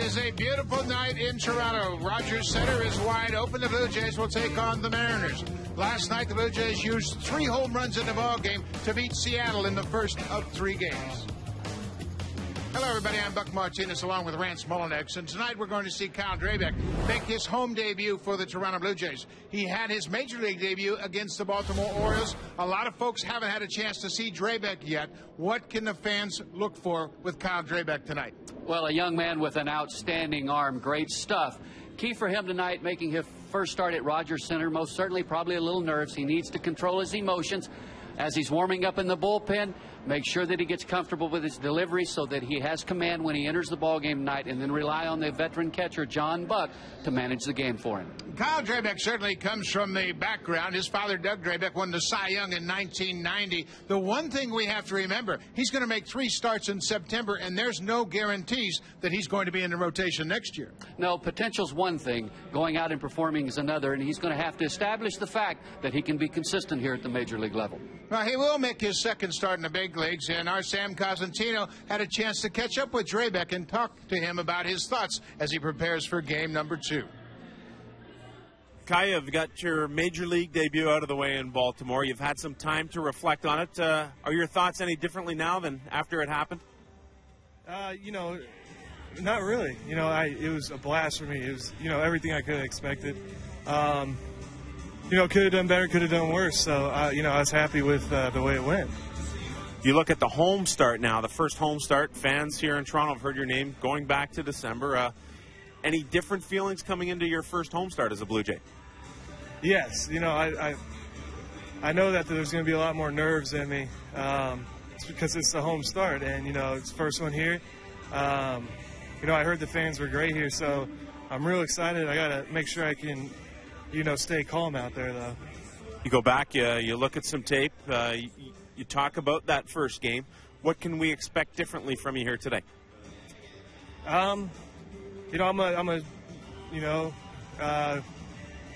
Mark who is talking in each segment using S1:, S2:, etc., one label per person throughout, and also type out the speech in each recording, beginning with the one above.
S1: is a beautiful night in Toronto. Rogers Center is wide open. The Blue Jays will take on the Mariners. Last night, the Blue Jays used 3 home runs in the ballgame to beat Seattle in the first of 3 games. Hello, everybody. I'm Buck Martinez along with Rance Mullinax, and tonight we're going to see Kyle Drabek make his home debut for the Toronto Blue Jays. He had his Major League debut against the Baltimore Orioles. A lot of folks haven't had a chance to see Drabek yet. What can the fans look for with Kyle Drabek tonight?
S2: Well, a young man with an outstanding arm. Great stuff. Key for him tonight, making his first start at Rogers Center. Most certainly probably a little nerves. He needs to control his emotions. As he's warming up in the bullpen, make sure that he gets comfortable with his delivery so that he has command when he enters the ballgame tonight, and then rely on the veteran catcher, John Buck, to manage the game for him.
S1: Kyle Drabek certainly comes from the background. His father, Doug Drabek, won the Cy Young in 1990. The one thing we have to remember, he's going to make 3 starts in September, and there's no guarantees that he's going to be in the rotation next year.
S2: No, potential's one thing. Going out and performing is another, and he's going to have to establish the fact that he can be consistent here at the Major League level.
S1: Well, he will make his second start in the big leagues, and our Sam Cosentino had a chance to catch up with Drabek and talk to him about his thoughts as he prepares for game number 2.
S3: Kai, you've got your Major League debut out of the way in Baltimore. You've had some time to reflect on it. Are your thoughts any differently now than after it happened?
S4: Not really. It was a blast for me. It was, everything I could have expected. Could have done better, could have done worse. So, I was happy with the way it went.
S3: You look at the home start now, the first home start. Fans here in Toronto have heard your name going back to December. Any different feelings coming into your first home start as a Blue Jay?
S4: Yes. I know that there's going to be a lot more nerves in me. It's because it's the home start, and, it's the first one here. I heard the fans were great here, so I'm real excited. I got to make sure I can, stay calm out there, though.
S3: You go back, you look at some tape, you talk about that first game. What can we expect differently from you here today?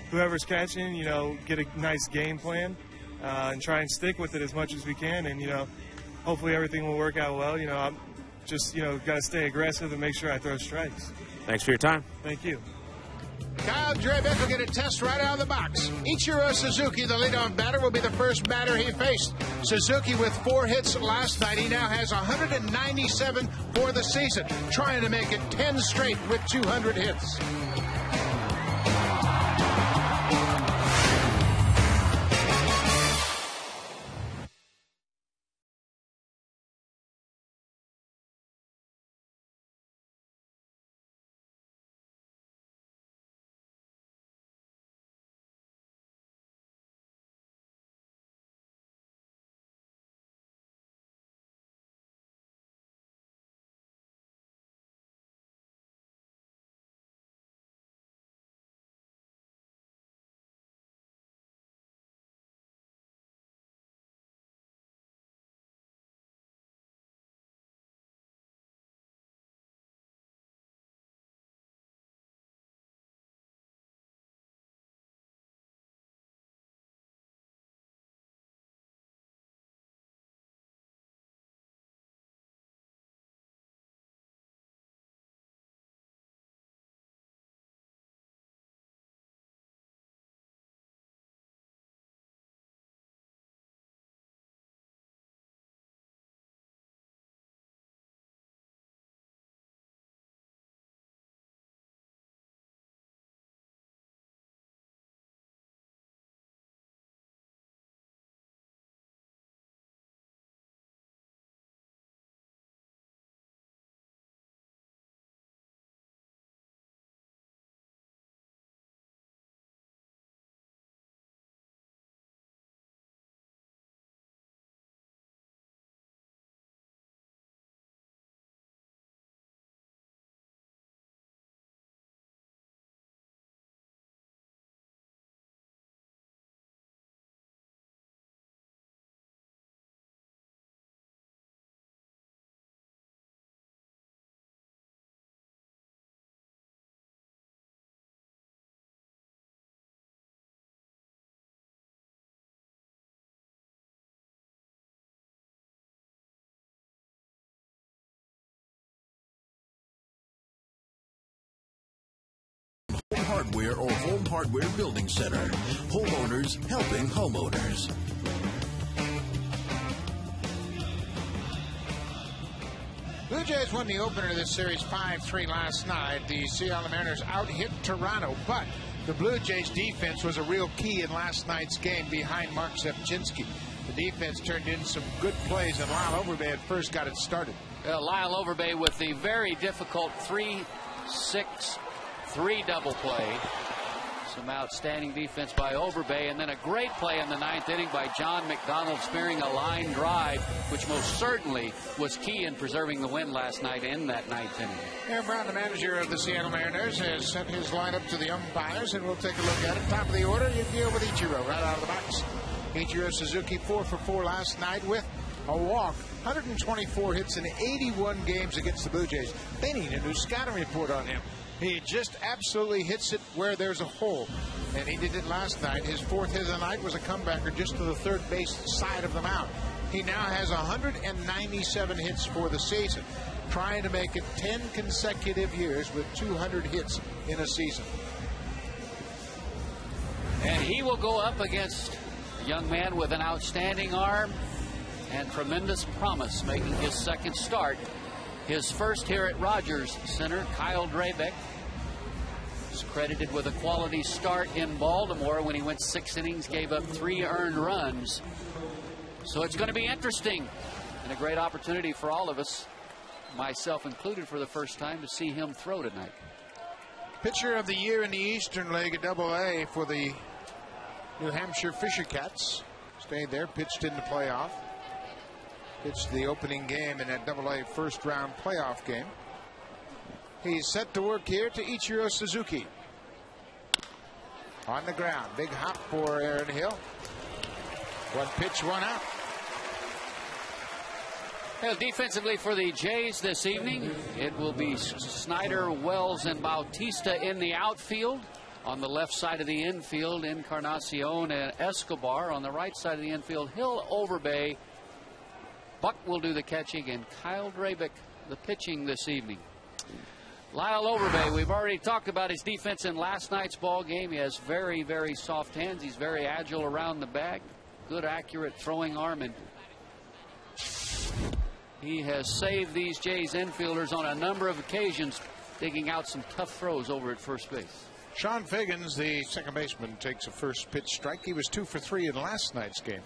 S4: Whoever's catching, get a nice game plan and try and stick with it as much as we can. And, hopefully everything will work out well. I'm just, got to stay aggressive and make sure I throw strikes.
S3: Thanks for your time.
S4: Thank you.
S1: Kyle Drabek will get a test right out of the box. Ichiro Suzuki, the leadoff batter, will be the first batter he faced. Suzuki with 4 hits last night. He now has 197 for the season, trying to make it 10 straight with 200 hits.
S5: Hardware or Home Hardware Building Center. Homeowners helping homeowners.
S1: Blue Jays won the opener of this series 5-3 last night. The Seattle Mariners out-hit Toronto, but the Blue Jays defense was a real key in last night's game behind Mark Szepczynski. The defense turned in some good plays, and Lyle Overbay at first got it started.
S2: Lyle Overbay with the very difficult 3-6-3 double play. Some outstanding defense by Overbay, and then a great play in the ninth inning by John McDonald, spearing a line drive, which most certainly was key in preserving the win last night in that ninth inning.
S1: Aaron Brown, the manager of the Seattle Mariners, has sent his lineup to the umpires, and we'll take a look at it. Top of the order, you deal with Ichiro right out of the box. Ichiro Suzuki 4 for 4 last night with a walk. 124 hits in 81 games against the Blue Jays. They need a new scouting report on him. He just absolutely hits it where there's a hole, and he did it last night. His fourth hit of the night was a comebacker just to the third base side of the mound. He now has 197 hits for the season, trying to make it 10 consecutive years with 200 hits in a season.
S2: And he will go up against a young man with an outstanding arm and tremendous promise, making his second start. His first here at Rogers Center, Kyle Drabek, is credited with a quality start in Baltimore when he went 6 innings, gave up 3 earned runs. So it's going to be interesting and a great opportunity for all of us, myself included, for the first time to see him throw tonight.
S1: Pitcher of the year in the Eastern League at Double-A for the New Hampshire Fisher Cats. Stayed there, pitched in the playoff. Pitched the opening game in that Double-A first-round playoff game. He's set to work here to Ichiro Suzuki. On the ground. Big hop for Aaron Hill. 1 pitch, 1 out.
S2: Well, defensively for the Jays this evening, it will be Snyder, Wells, and Bautista in the outfield. On the left side of the infield, Encarnacion and Escobar. On the right side of the infield, Hill, Overbay. Buck will do the catching, and Kyle Drabek the pitching this evening. Lyle Overbay, we've already talked about his defense in last night's ball game. He has very, very soft hands. He's very agile around the bag. Good, accurate throwing arm, and he has saved these Jays infielders on a number of occasions, digging out some tough throws over at first base.
S1: Sean Figgins, the second baseman, takes a first pitch strike. He was 2 for 3 in last night's game.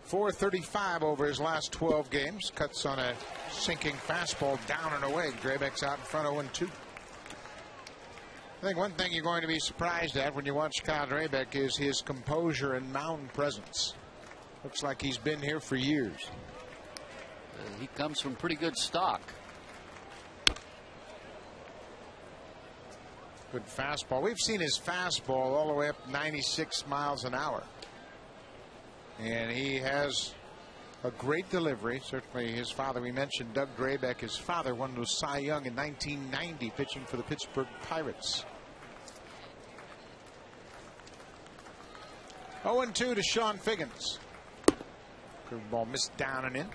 S1: .435 over his last 12 games. Cuts on a sinking fastball down and away. Drabek's out in front 0-2. I think one thing you're going to be surprised at when you watch Kyle Drabek is his composure and mound presence. Looks like he's been here for years.
S2: He comes from pretty good stock.
S1: Good fastball. We've seen his fastball all the way up 96 miles an hour. And he has a great delivery. Certainly his father, we mentioned Doug Drabek, his father won the Cy Young in 1990 pitching for the Pittsburgh Pirates. 0-2 to Sean Figgins. Curveball missed down and in.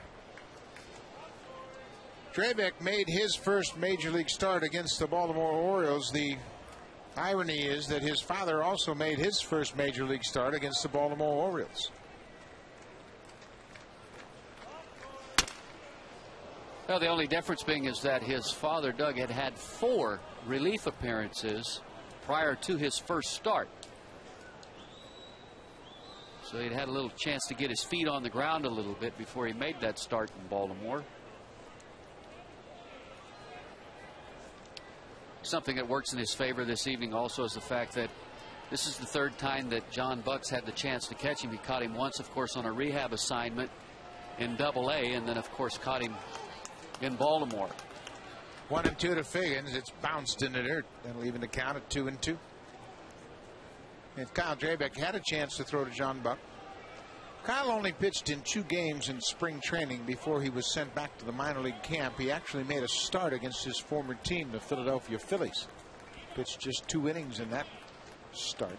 S1: Drabek made his first major league start against the Baltimore Orioles. The irony is that his father also made his first major league start against the Baltimore Orioles.
S2: Well, the only difference being is that his father, Doug, had had 4 relief appearances prior to his first start. So he'd had a little chance to get his feet on the ground a little bit before he made that start in Baltimore. Something that works in his favor this evening also is the fact that this is the 3rd time that John Bucks had the chance to catch him. He caught him once, of course, on a rehab assignment in Double-A, and then, of course, caught him in Baltimore.
S1: 1-2 to Figgins. It's bounced into dirt. That'll even the count at 2-2. And Kyle Drabek had a chance to throw to John Buck. Kyle only pitched in 2 games in spring training before he was sent back to the minor league camp. He actually made a start against his former team, the Philadelphia Phillies. Pitched just 2 innings in that start.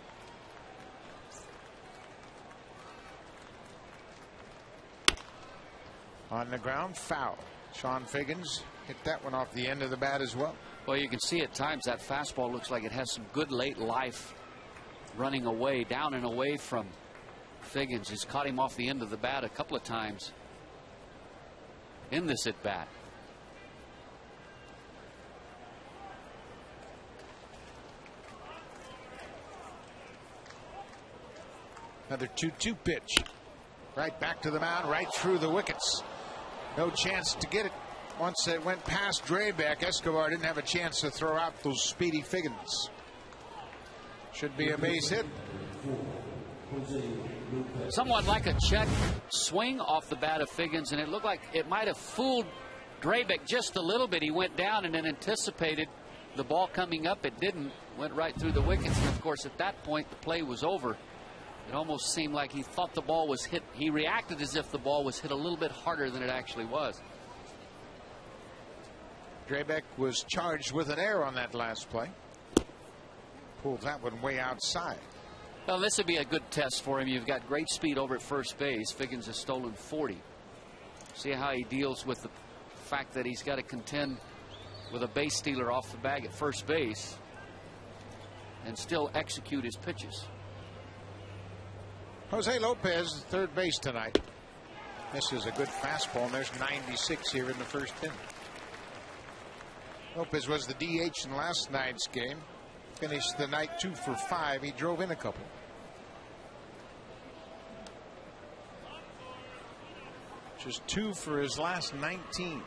S1: On the ground, foul. Sean Figgins hit that one off the end of the bat as well.
S2: Well, you can see at times that fastball looks like it has some good late life, running away, down and away from Figgins. He's caught him off the end of the bat a couple of times in this at bat.
S1: Another 2-2 pitch. Right back to the mound, right through the wickets. No chance to get it. Once it went past Draybeck, Escobar didn't have a chance to throw out those speedy Figgins. Should be a base hit.
S2: Somewhat like a check swing off the bat of Figgins, and it looked like it might have fooled Draybeck just a little bit. He went down and then anticipated the ball coming up. It didn't. Went right through the wickets, and of course at that point the play was over. It almost seemed like he thought the ball was hit. He reacted as if the ball was hit a little bit harder than it actually was.
S1: Draybeck was charged with an error on that last play. Pulled that one way outside.
S2: Well, this would be a good test for him. You've got great speed over at first base. Figgins has stolen 40. See how he deals with the fact that he's got to contend with a base stealer off the bag at first base and still execute his pitches.
S1: Jose Lopez, third base tonight. This is a good fastball, and there's 96 here in the first inning. Lopez was the DH in last night's game. Finished the night 2 for 5. He drove in a couple. Just 2 for his last 19.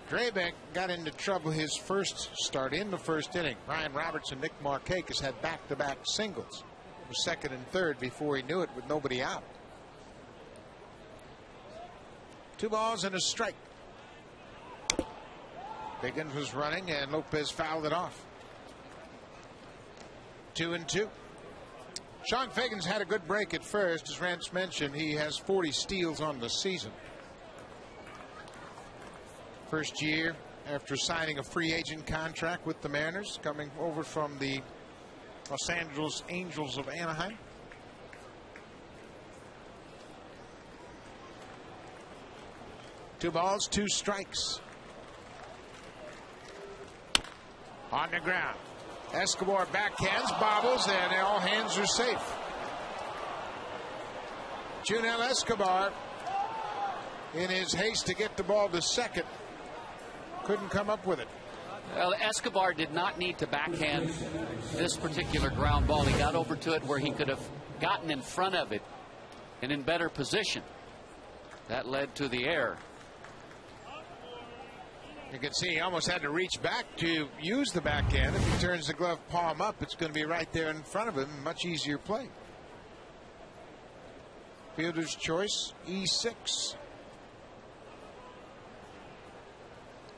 S1: Draybeck got into trouble his first start in the first inning. Ryan Roberts and Nick Markakis had back-to-back singles. It was second and third before he knew it with nobody out. 2 balls and a strike. Figgins was running and Lopez fouled it off. 2-2. Sean Figgins had a good break at first. As Rance mentioned, he has 40 steals on the season. First year after signing a free agent contract with the Mariners, coming over from the Los Angeles Angels of Anaheim. Two balls, 2 strikes. On the ground. Escobar backhands, bobbles, and all hands are safe. Junel Escobar, in his haste to get the ball to second, couldn't come up with it.
S2: Well, Escobar did not need to backhand this particular ground ball. He got over to it where he could have gotten in front of it and in better position. That led to the error.
S1: You can see he almost had to reach back to use the backhand. If he turns the glove palm up, it's going to be right there in front of him. Much easier play. Fielder's choice, E6.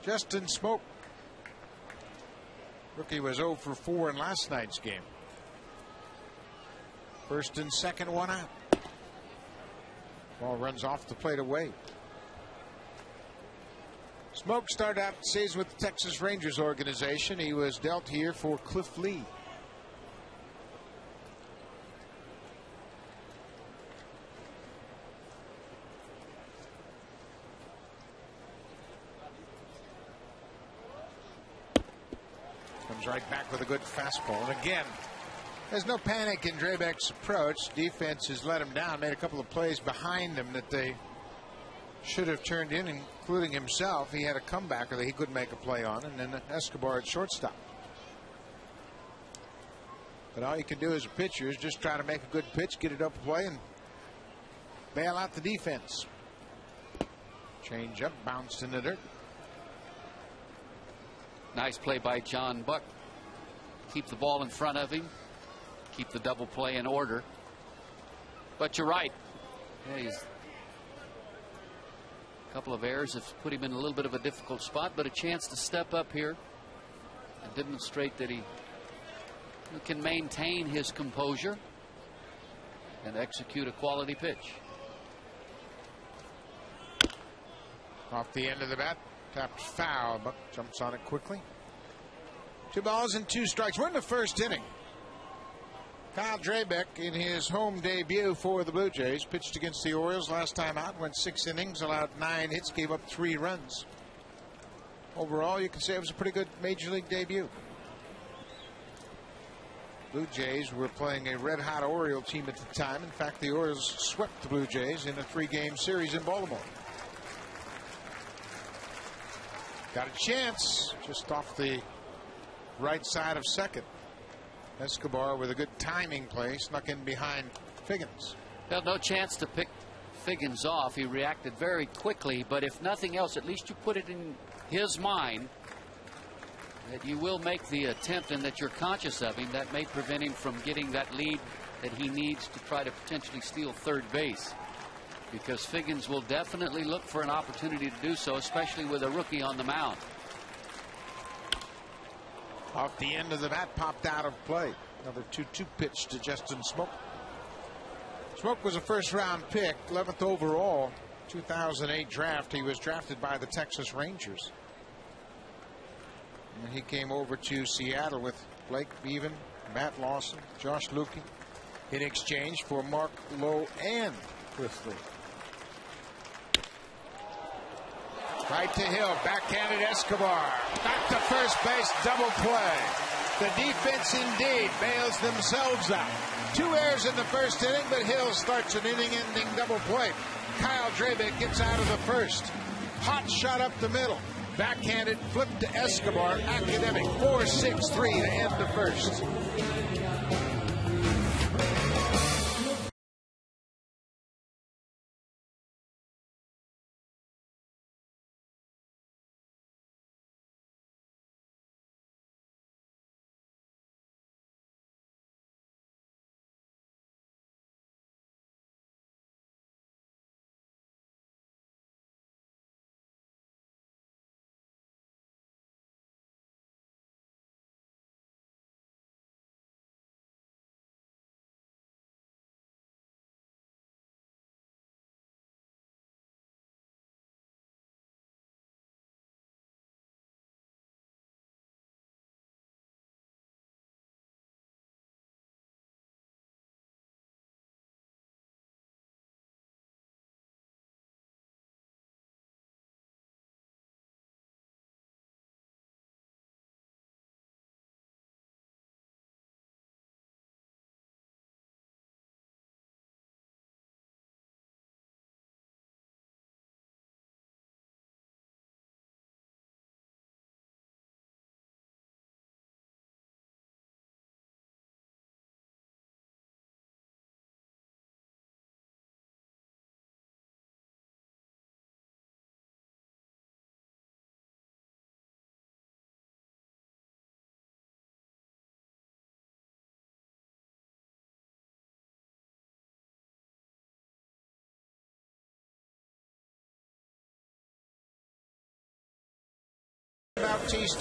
S1: Justin Smoke. Rookie was 0 for 4 in last night's game. First and second, 1 out. Ball runs off the plate away. Smoke started out the season with the Texas Rangers organization. He was dealt here for Cliff Lee. Comes right back with a good fastball. And again, there's no panic in Draybeck's approach. Defense has let him down, made a couple of plays behind him that they should have turned in, including himself. He had a comebacker that he couldn't make a play on, and then Escobar at shortstop. But all you can do as a pitcher is just try to make a good pitch, get it up play, and bail out the defense. Change up, bounced in the dirt.
S2: Nice play by John Buck. Keep the ball in front of him. Keep the double play in order. But you're right. Yeah, he's a couple of errors have put him in a little bit of a difficult spot, but a chance to step up here and demonstrate that he can maintain his composure and execute a quality pitch.
S1: Off the end of the bat, tapped foul. Buck jumps on it quickly. 2 balls and 2 strikes. We're in the first inning. Kyle Drabeck in his home debut for the Blue Jays pitched against the Orioles last time out, went 6 innings, allowed 9 hits, gave up 3 runs. Overall, you can say it was a pretty good major league debut. Blue Jays were playing a red-hot Oriole team at the time. In fact, the Orioles swept the Blue Jays in a 3-game series in Baltimore. Got a chance just off the right side of second. Escobar with a good timing play snuck in behind Figgins.
S2: Well, no chance to pick Figgins off. He reacted very quickly, but if nothing else, at least you put it in his mind that you will make the attempt and that you're conscious of him. That may prevent him from getting that lead that he needs to try to potentially steal third base, because Figgins will definitely look for an opportunity to do so, especially with a rookie on the mound.
S1: Off the end of the bat, popped out of play. Another 2-2 pitch to Justin Smoak. Smoak was a first-round pick, 11th overall, 2008 draft. He was drafted by the Texas Rangers. And he came over to Seattle with Blake Beavan, Matt Lawson, Josh Lukey in exchange for Mark Lowe and Cliff Lee. Right to Hill, backhanded Escobar. Back to first base, double play. The defense indeed bails themselves out. 2 errors in the first inning, but Hill starts an inning-ending double play. Kyle Drabeck gets out of the first. Hot shot up the middle. Backhanded, flip to Escobar, academic, 4-6-3 to end the first.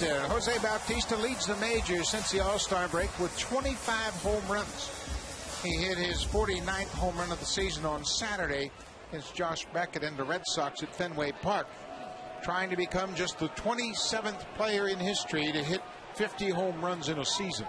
S1: Jose Bautista leads the majors since the All-Star break with 25 home runs. He hit his 49th home run of the season on Saturday against Josh Beckett and the Red Sox at Fenway Park, trying to become just the 27th player in history to hit 50 home runs in a season.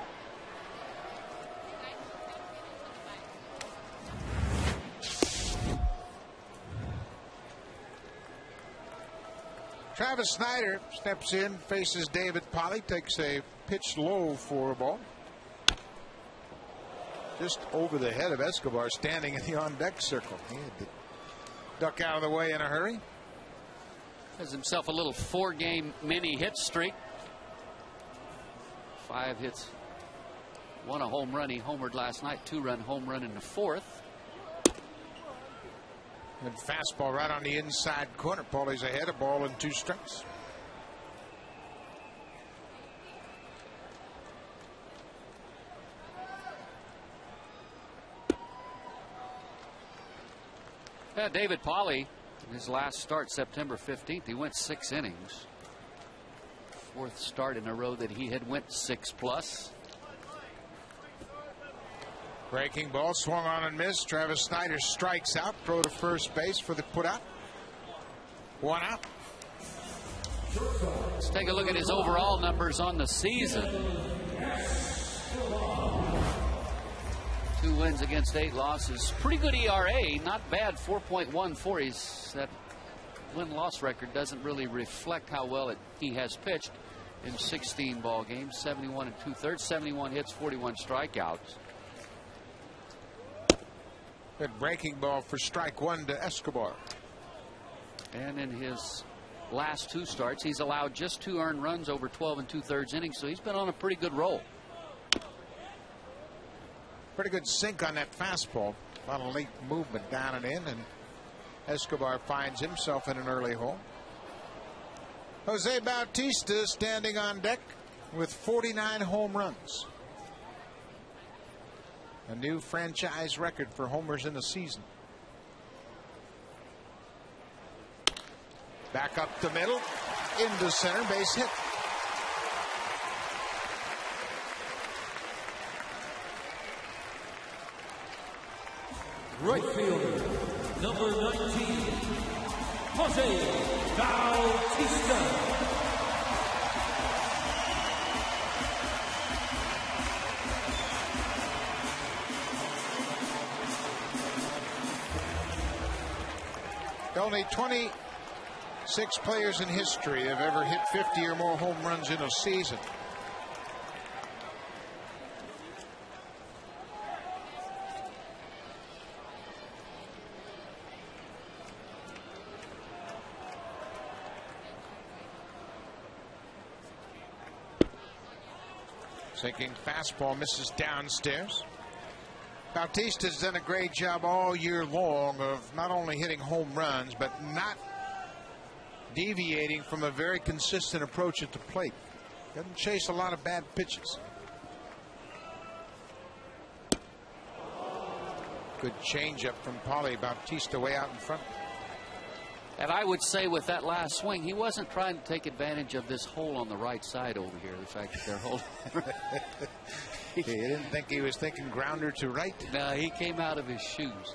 S1: Travis Snyder steps in, faces David Polly, takes a pitch low for a ball. Just over the head of Escobar, standing in the on-deck circle. He had to duck out of the way in a hurry.
S2: Has himself a little 4-game mini hit streak. 5 hits, 1 a home run. He homered last night, 2-run home run in the 4th.
S1: And fastball right on the inside corner. Paulie's ahead, a ball and 2 strikes.
S2: Yeah, David Polly, in his last start, September 15th, he went 6 innings. 4th start in a row that he had went 6+.
S1: Breaking ball swung on and missed. Travis Snyder strikes out. Throw to first base for the put out. 1 out.
S2: Let's take a look at his overall numbers on the season. 2 wins against 8 losses. Pretty good ERA, not bad, 4.14. That win-loss record doesn't really reflect how well he has pitched in 16 ball games. 71 2/3, 71 hits, 41 strikeouts.
S1: Good breaking ball for strike 1 to Escobar.
S2: And in his last 2 starts, he's allowed just 2 earned runs over 12 2/3 innings, so he's been on a pretty good roll.
S1: Pretty good sink on that fastball. On a late movement down and in, and Escobar finds himself in an early hole. Jose Bautista standing on deck with 49 home runs. A new franchise record for homers in a season. Back up the middle, into center, base hit.
S6: Right fielder, number 19, Jose Bautista.
S1: Only 26 players in history have ever hit 50 or more home runs in a season. Sinking fastball misses downstairs. Bautista's done a great job all year long of not only hitting home runs, but not deviating from a very consistent approach at the plate. Doesn't chase a lot of bad pitches. Good changeup from Pauly Bautista way out in front.
S2: And I would say with that last swing, he wasn't trying to take advantage of this hole on the right side over here. The fact that they're holding.
S1: He didn't think he was thinking grounder to right.
S2: No, he came out of his shoes.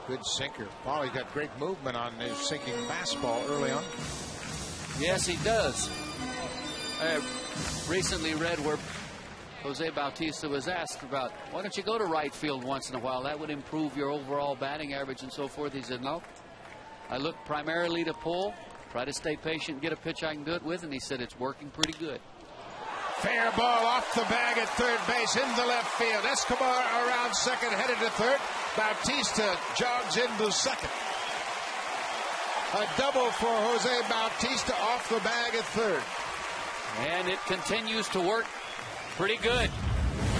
S1: Good sinker. Pauly got great movement on his sinking fastball early on.
S2: Yes, he does. I recently read where Jose Bautista was asked about, why don't you go to right field once in a while? That would improve your overall batting average and so forth. He said, no. I look primarily to pull, try to stay patient, get a pitch I can do it with, and he said it's working pretty good.
S1: Fair ball off the bag at third base into left field. Escobar around second, headed to third. Bautista jogs into second. A double for Jose Bautista off the bag at third.
S2: And it continues to work pretty good.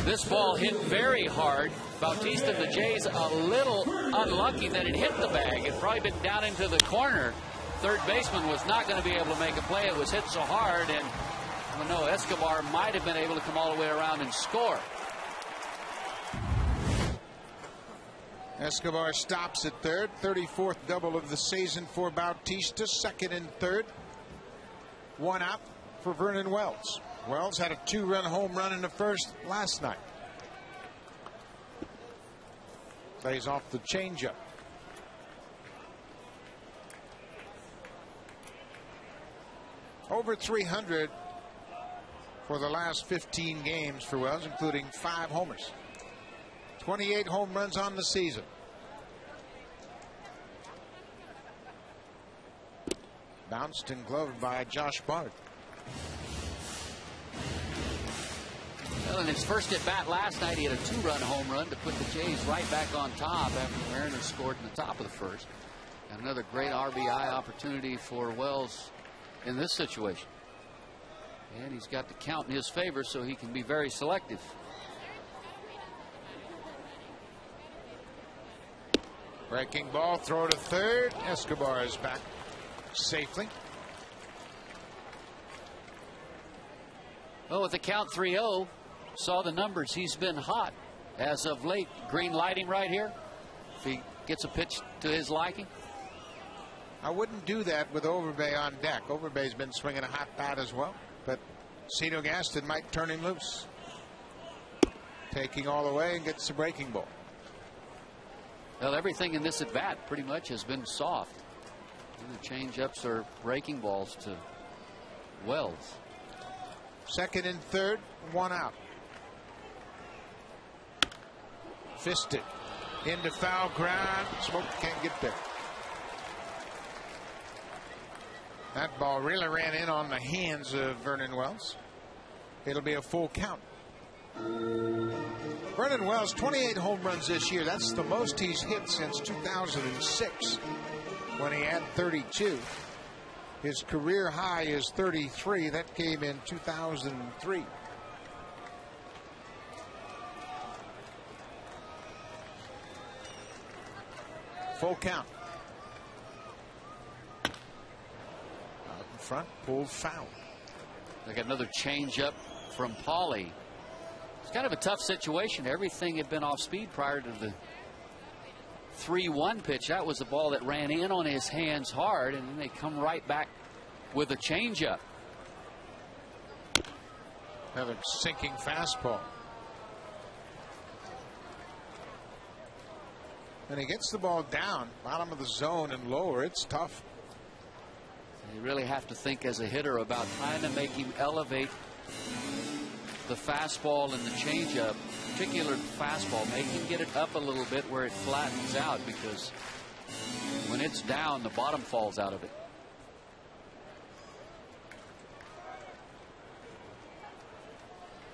S2: This ball hit very hard. Bautista and the Jays a little unlucky that it hit the bag. It probably been down into the corner. Third baseman was not going to be able to make a play. It was hit so hard, and well, no, Escobar might have been able to come all the way around and score.
S1: Escobar stops at third. 34th double of the season for Bautista. Second and third. One out for Vernon Wells. Wells had a 2-run home run in the first last night. Plays off the changeup. Over 300 for the last 15 games for Wells, including 5 homers. 28 home runs on the season. Bounced and gloved by Josh Bard.
S2: Well, in his first at bat last night, he had a 2-run home run to put the Jays right back on top after the Mariners scored in the top of the first. And another great RBI opportunity for Wells in this situation. And he's got the count in his favor, so he can be very selective.
S1: Breaking ball, throw to third. Escobar is back safely.
S2: Well, with the count 3-0, saw the numbers. He's been hot as of late. Green lighting right here. If he gets a pitch to his liking.
S1: I wouldn't do that with Overbay on deck. Overbay's been swinging a hot bat as well, but Cito Gaston might turn him loose. Taking all the way and gets the breaking ball.
S2: Well, everything in this at bat pretty much has been soft. And the change-ups are breaking balls to Wells.
S1: Second and third, one out. Fisted into foul ground. Smoke can't get there. That ball really ran in on the hands of Vernon Wells. It'll be a full count. Vernon Wells, 28 home runs this year. That's the most he's hit since 2006 when he had 32. His career high is 33. That came in 2003. Full count. Out in front, pulled foul.
S2: They got another changeup from Pauly. It's kind of a tough situation. Everything had been off speed prior to the 3-1 pitch. That was the ball that ran in on his hands hard, and then they come right back with a changeup.
S1: Another sinking fastball. And he gets the ball down, bottom of the zone and lower. It's tough.
S2: You really have to think as a hitter about trying to make him elevate the fastball and the changeup, particular fastball. Make him get it up a little bit where it flattens out, because when it's down, the bottom falls out of it.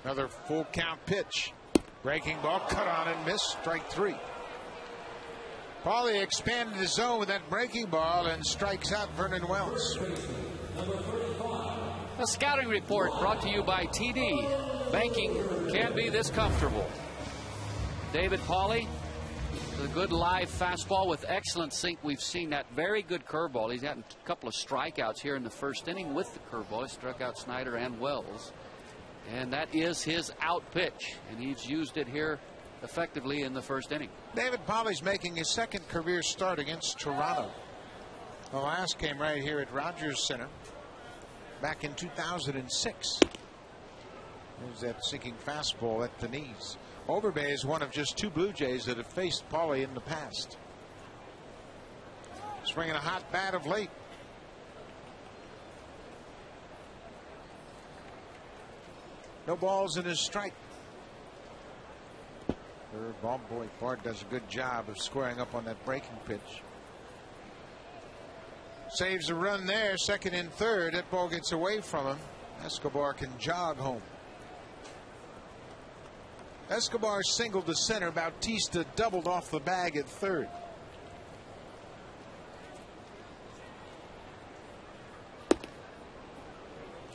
S1: Another full count pitch. Breaking ball, cut on and missed. Strike three. Pauly expanded the zone with that breaking ball and strikes out Vernon Wells.
S2: A scouting report brought to you by TD. Banking can be this comfortable. David Pauly, the good live fastball with excellent sink. We've seen that very good curveball. He's had a couple of strikeouts here in the first inning with the curveball. He struck out Snyder and Wells. And that is his out pitch. And he's used it here effectively in the first inning.
S1: David Pauly's making his second career start against Toronto. The last came right here at Rogers Center back in 2006. There's that sinking fastball at the knees. Overbay is one of just two Blue Jays that have faced Pauly in the past. Swinging a hot bat of late. No balls in his strike. Third ball. Boy, Bart does a good job of squaring up on that breaking pitch. Saves a run there. Second and third. That ball gets away from him. Escobar can jog home. Escobar singled to center. Bautista doubled off the bag at third.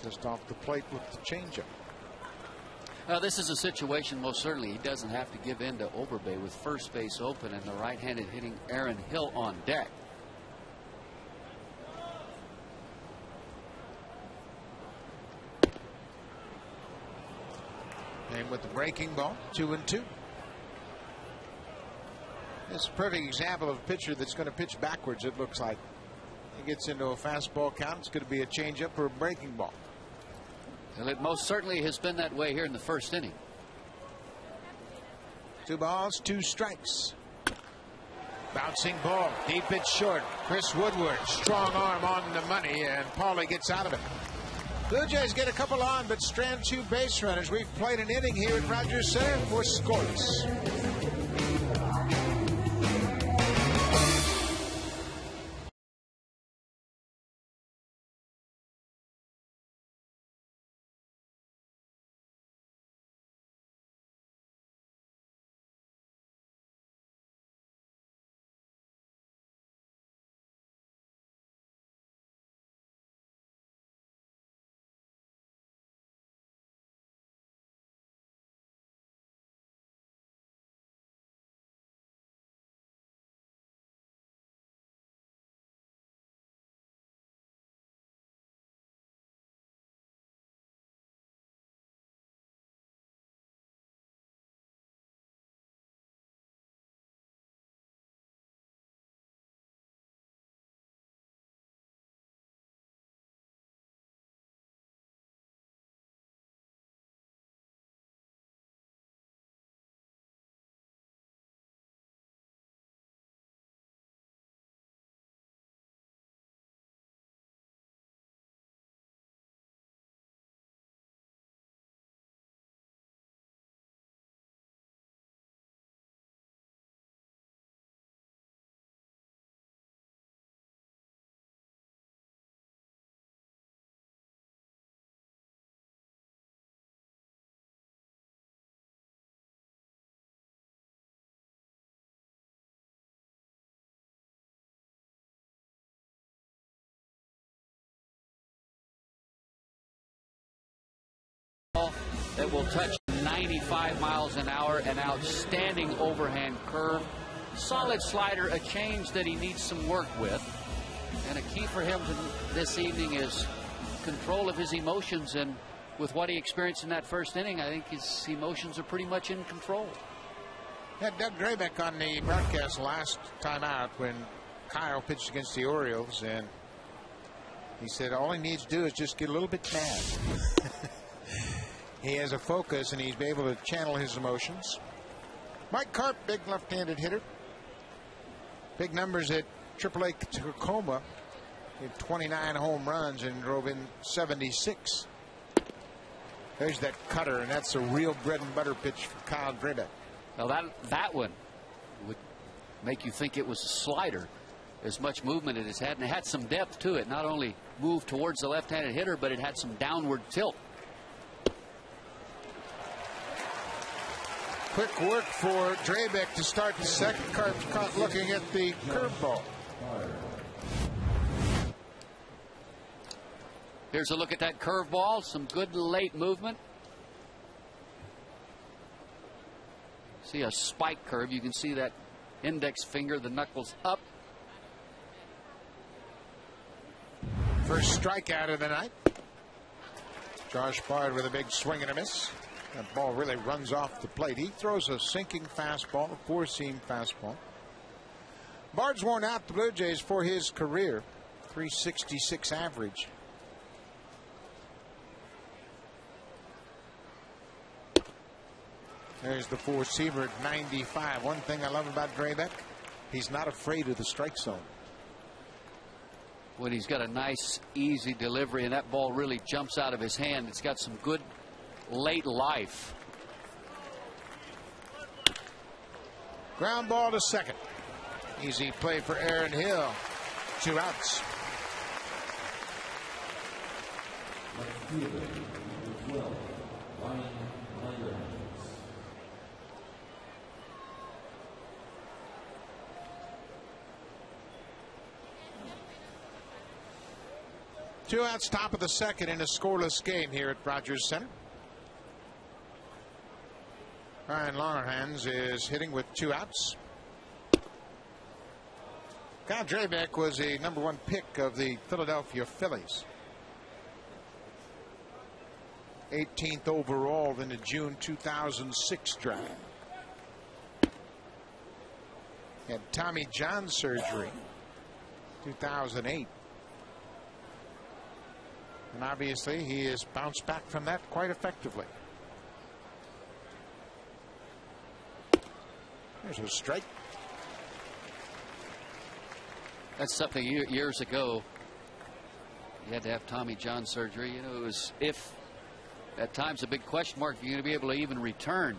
S1: Just off the plate with the changeup.
S2: This is a situation most certainly he doesn't have to give in to Overbay with first base open and the right-handed hitting Aaron Hill on deck.
S1: And with the breaking ball, 2-2. This is a perfect example of a pitcher that's going to pitch backwards, it looks like. He gets into a fastball count. It's going to be a changeup or a breaking ball.
S2: Well, it most certainly has been that way here in the first inning.
S1: 2 balls, 2 strikes. Bouncing ball, deep and short. Chris Woodward, strong arm on the money, and Pauly gets out of it. Blue Jays get a couple on, but strand 2 base runners. We've played an inning here at Rogers Center for scoreless.
S2: that will touch 95 miles an hour, an outstanding overhand curve, solid slider, a change that he needs some work with. And a key for him this evening is control of his emotions, and with what he experienced in that first inning, I think his emotions are pretty much in control.
S1: Had Doug Drabeck on the broadcast last time out when Kyle pitched against the Orioles, and he said all he needs to do is just get a little bit mad. He has a focus, and he's able to channel his emotions. Mike Karp, big left-handed hitter. Big numbers at AAA Tacoma. He had 29 home runs and drove in 76. There's that cutter, and that's a real bread and butter pitch for Kyle Drabeck.
S2: Now that one would make you think it was a slider. As much movement it has had, and it had some depth to it. Not only moved towards the left-handed hitter, but it had some downward tilt.
S1: Quick work for Drabeck to start the second. Karp's caught looking at the curveball.
S2: Here's a look at that curveball. Some good late movement. See a spike curve. You can see that index finger, the knuckles up.
S1: First strikeout of the night. Josh Bard with a big swing and a miss. That ball really runs off the plate. He throws a sinking fastball, a four-seam fastball. Bard's worn out the Blue Jays for his career. 366 average. There's the four-seamer at 95. One thing I love about Drabeck, he's not afraid of the strike zone.
S2: When he's got a nice, easy delivery, and that ball really jumps out of his hand, it's got some good late life.
S1: Ground ball to second. Easy play for Aaron Hill. 2 outs. Two outs, top of the second in a scoreless game here at Rogers Center. Ryan Longerhans is hitting with 2 outs. Kyle Drabeck was a #1 pick of the Philadelphia Phillies. 18th overall in the June 2006 draft. Had Tommy John surgery 2008. And obviously he has bounced back from that quite effectively. There's a strike.
S2: That's something years ago. You had to have Tommy John surgery. You know, it was, if at times, a big question mark if you're going to be able to even return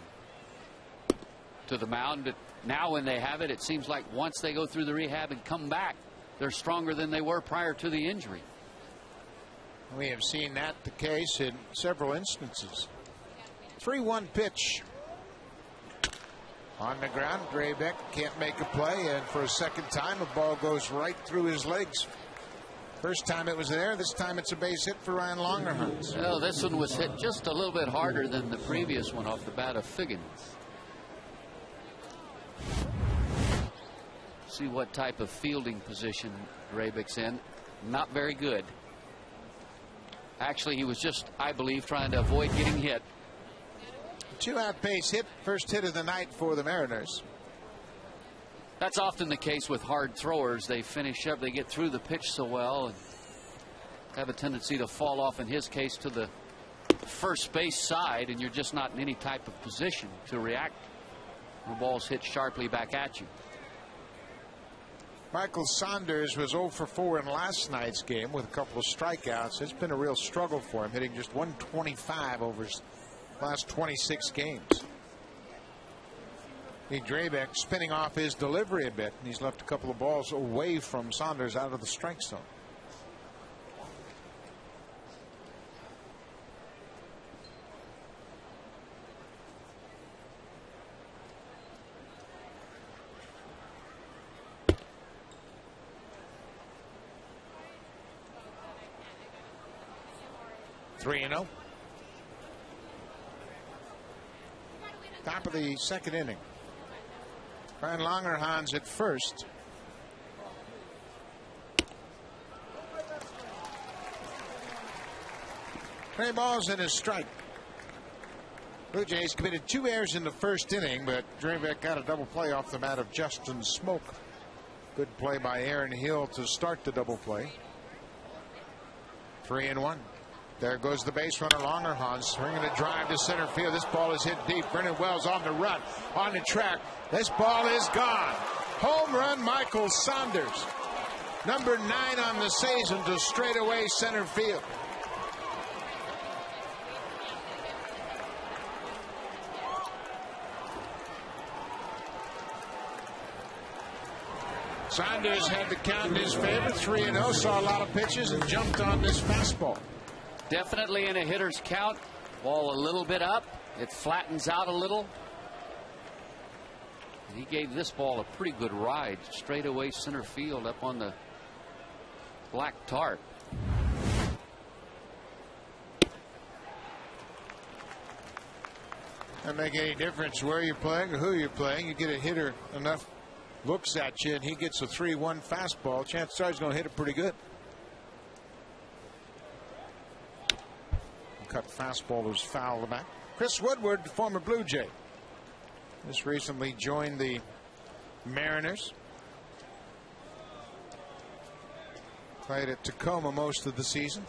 S2: to the mound. But now when they have it, it seems like once they go through the rehab and come back, they're stronger than they were prior to the injury.
S1: We have seen that the case in several instances. 3-1 pitch. On the ground, Drabeck can't make a play, and for a second time, a ball goes right through his legs. First time it was there, this time it's a base hit for Ryan Longerhans.
S2: Well, this one was hit just a little bit harder than the previous one off the bat of Figgins. See what type of fielding position Drabeck's in. Not very good. Actually, he was just, I believe, trying to avoid getting hit.
S1: 2-out base hit, first hit of the night for the Mariners.
S2: That's often the case with hard throwers. They finish up, they get through the pitch so well and have a tendency to fall off, in his case, to the first base side, and you're just not in any type of position to react when the ball's hit sharply back at you.
S1: Michael Saunders was 0 for 4 in last night's game with a couple of strikeouts. It's been a real struggle for him, hitting just 125 over his last 26 games. Drabeck spinning off his delivery a bit, and he's left a couple of balls away from Saunders out of the strike zone. Top of the second inning. Brian Longerhans at first. Three balls and a strike. Blue Jays committed 2 errors in the first inning, but Drabek got a double play off the bat of Justin Smoke. Good play by Aaron Hill to start the double play. 3-1. There goes the base runner Longerhans, swinging a drive to center field. This ball is hit deep. Brennan Wells on the run, on the track. This ball is gone. Home run, Michael Saunders. Number 9 on the season to straightaway center field. Saunders had the count in his favor, 3-0, saw a lot of pitches and jumped on this fastball.
S2: Definitely in a hitter's count. Ball a little bit up. It flattens out a little. He gave this ball a pretty good ride straight away center field up on the black tarp.
S1: Doesn't make any difference where you're playing or who you're playing. You get a hitter enough looks at you and he gets a 3-1 fastball. Chances are he's going to hit it pretty good. Cut fastball was foul back. Chris Woodward, the former Blue Jay, just recently joined the Mariners. Played at Tacoma most of the season.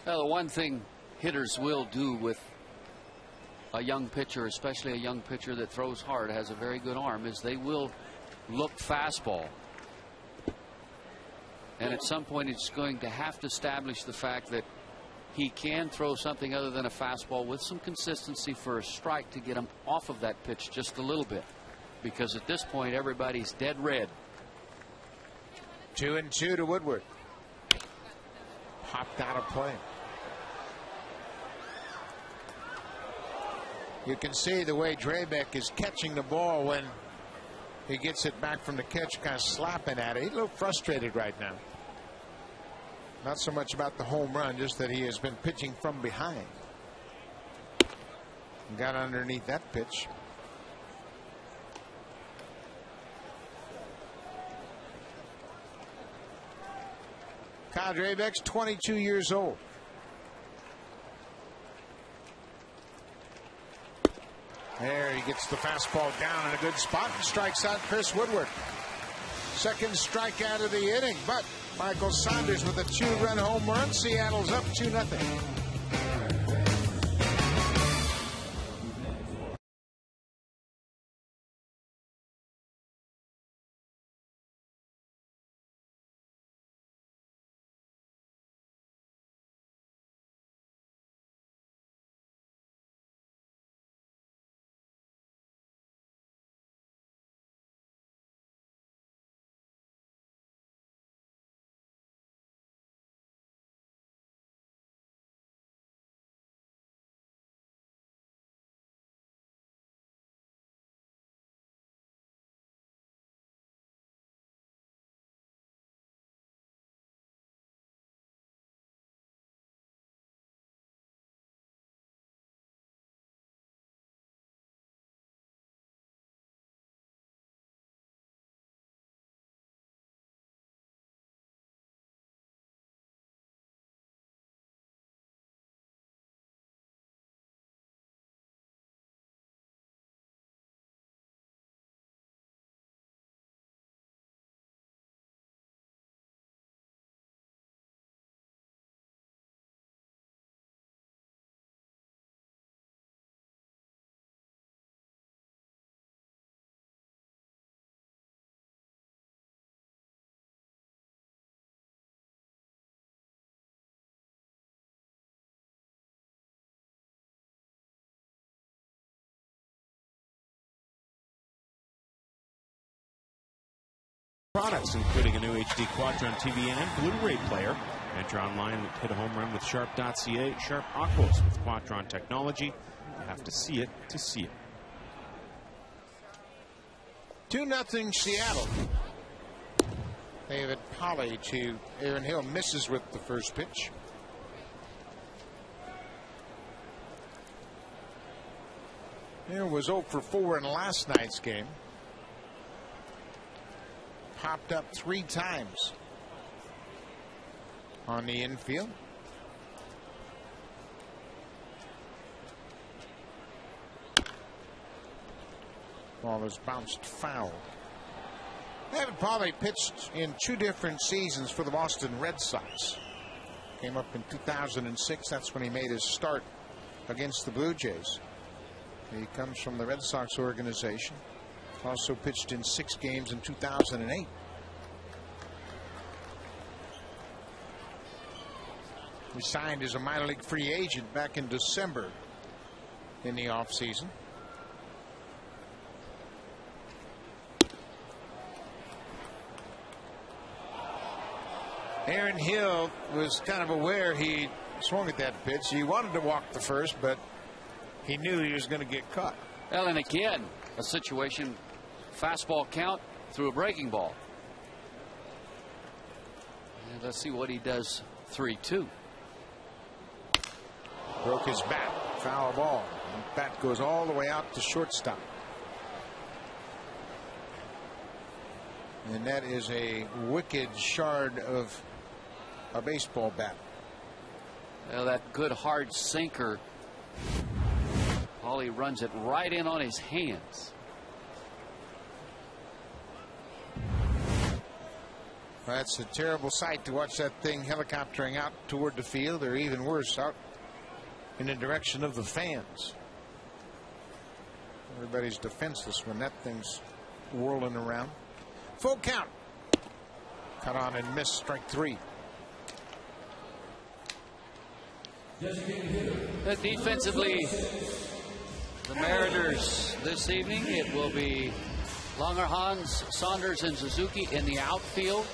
S2: Well, the one thing hitters will do with a young pitcher, especially a young pitcher that throws hard, has a very good arm, is they will look fastball. And at some point it's going to have to establish the fact that he can throw something other than a fastball with some consistency for a strike to get him off of that pitch just a little bit. Because at this point everybody's dead red.
S1: 2-2 to Woodward. Popped out of play. You can see the way Drabek is catching the ball when he gets it back from the catch, kind of slapping at it. He's a little frustrated right now. Not so much about the home run, just that he has been pitching from behind. Got underneath that pitch. Kyle Drabek's 22 years old. There he gets the fastball down in a good spot and strikes out Chris Woodward. Second strikeout of the inning, but Michael Saunders with a 2-run home run. Seattle's up 2-0.
S3: Products, including a new HD Quadron TV and Blu-ray player. Enter online and hit a home run with Sharp.ca. Sharp Aquos with Quadron technology. You have to see it to see it.
S1: 2-0 Seattle. David Polly to Aaron Hill, misses with the first pitch. Hill was 0 for 4 in last night's game. Popped up 3 times on the infield. Ball is bounced foul. David Polly pitched in 2 different seasons for the Boston Red Sox. Came up in 2006. That's when he made his start against the Blue Jays. He comes from the Red Sox organization. Also pitched in 6 games in 2008. He signed as a minor league free agent back in December in the offseason. Aaron Hill was kind of aware he swung at that pitch. He wanted to walk the first, but he knew he was going to get caught.
S2: Well, and again, a situation, fastball count through a breaking ball. And let's see what he does. 3-2.
S1: Broke his bat. Foul ball. And the bat goes all the way out to shortstop. And that is a wicked shard of a baseball bat.
S2: Well, that good hard sinker. Polly runs it right in on his hands.
S1: That's a terrible sight to watch that thing helicoptering out toward the field, or even worse, out in the direction of the fans. Everybody's defenseless when that thing's whirling around. Full count. Cut on and miss, strike 3.
S2: Defensively, the Mariners this evening, it will be Langerhans, Saunders, and Suzuki in the outfield.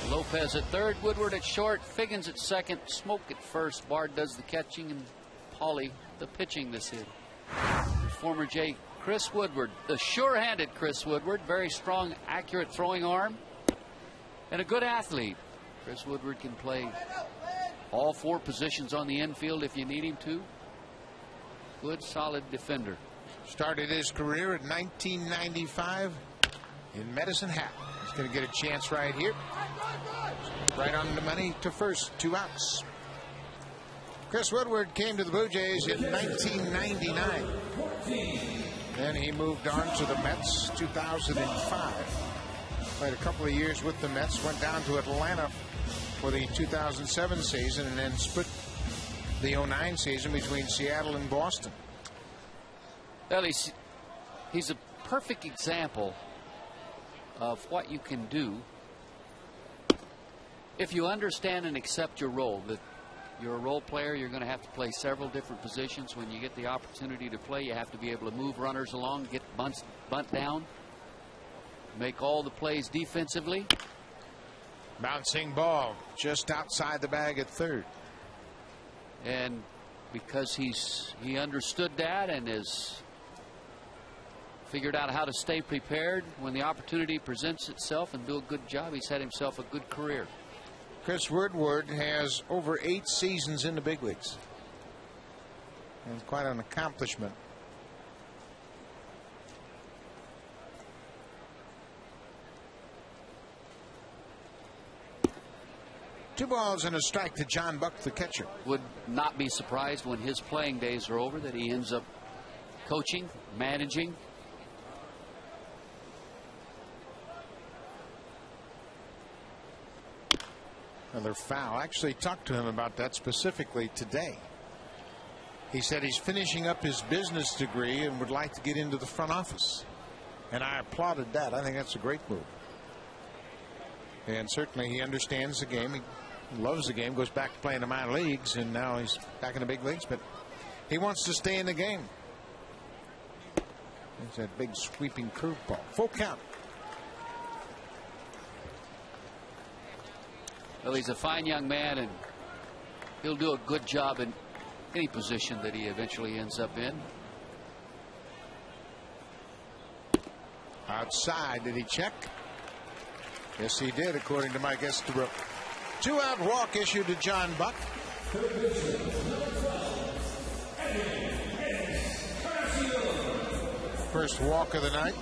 S2: Lopez at third, Woodward at short, Figgins at second, Smoke at first. Bard does the catching, and Polly the pitching this evening. Former J. Chris Woodward, the sure-handed Chris Woodward, very strong, accurate throwing arm, and a good athlete. Chris Woodward can play all 4 positions on the infield if you need him to. Good, solid defender.
S1: Started his career in 1995 in Medicine Hat. He's going to get a chance right here. Right on the money to first, 2 outs. Chris Woodward came to the Blue Jays in 1999. Then he moved on to the Mets, 2005. Played a couple of years with the Mets, went down to Atlanta for the 2007 season, and then split the 09 season between Seattle and Boston.
S2: Well, he's a perfect example of what you can do if you understand and accept your role. That you're a role player, you're going to have to play several different positions. When you get the opportunity to play, you have to be able to move runners along, get bunt down, make all the plays defensively.
S1: Bouncing ball just outside the bag at third.
S2: And because he understood that and has figured out how to stay prepared when the opportunity presents itself and do a good job, he's had himself a good career.
S1: Chris Woodward has over 8 seasons in the big leagues. And quite an accomplishment. Two balls and a strike to John Buck, the catcher.
S2: Would not be surprised when his playing days are over that he ends up coaching, managing.
S1: Another foul. I actually talked to him about that specifically today. He said he's finishing up his business degree and would like to get into the front office. And I applauded that. I think that's a great move. And certainly he understands the game. He loves the game, goes back to playing the minor leagues, and now he's back in the big leagues, but he wants to stay in the game. It's that big sweeping curveball. Full count.
S2: Well, he's a fine young man, and he'll do a good job in any position that he eventually ends up in.
S1: Outside, did he check? Yes, he did, according to Mike Estabrook. 2-out walk issued to John Buck. First walk of the night.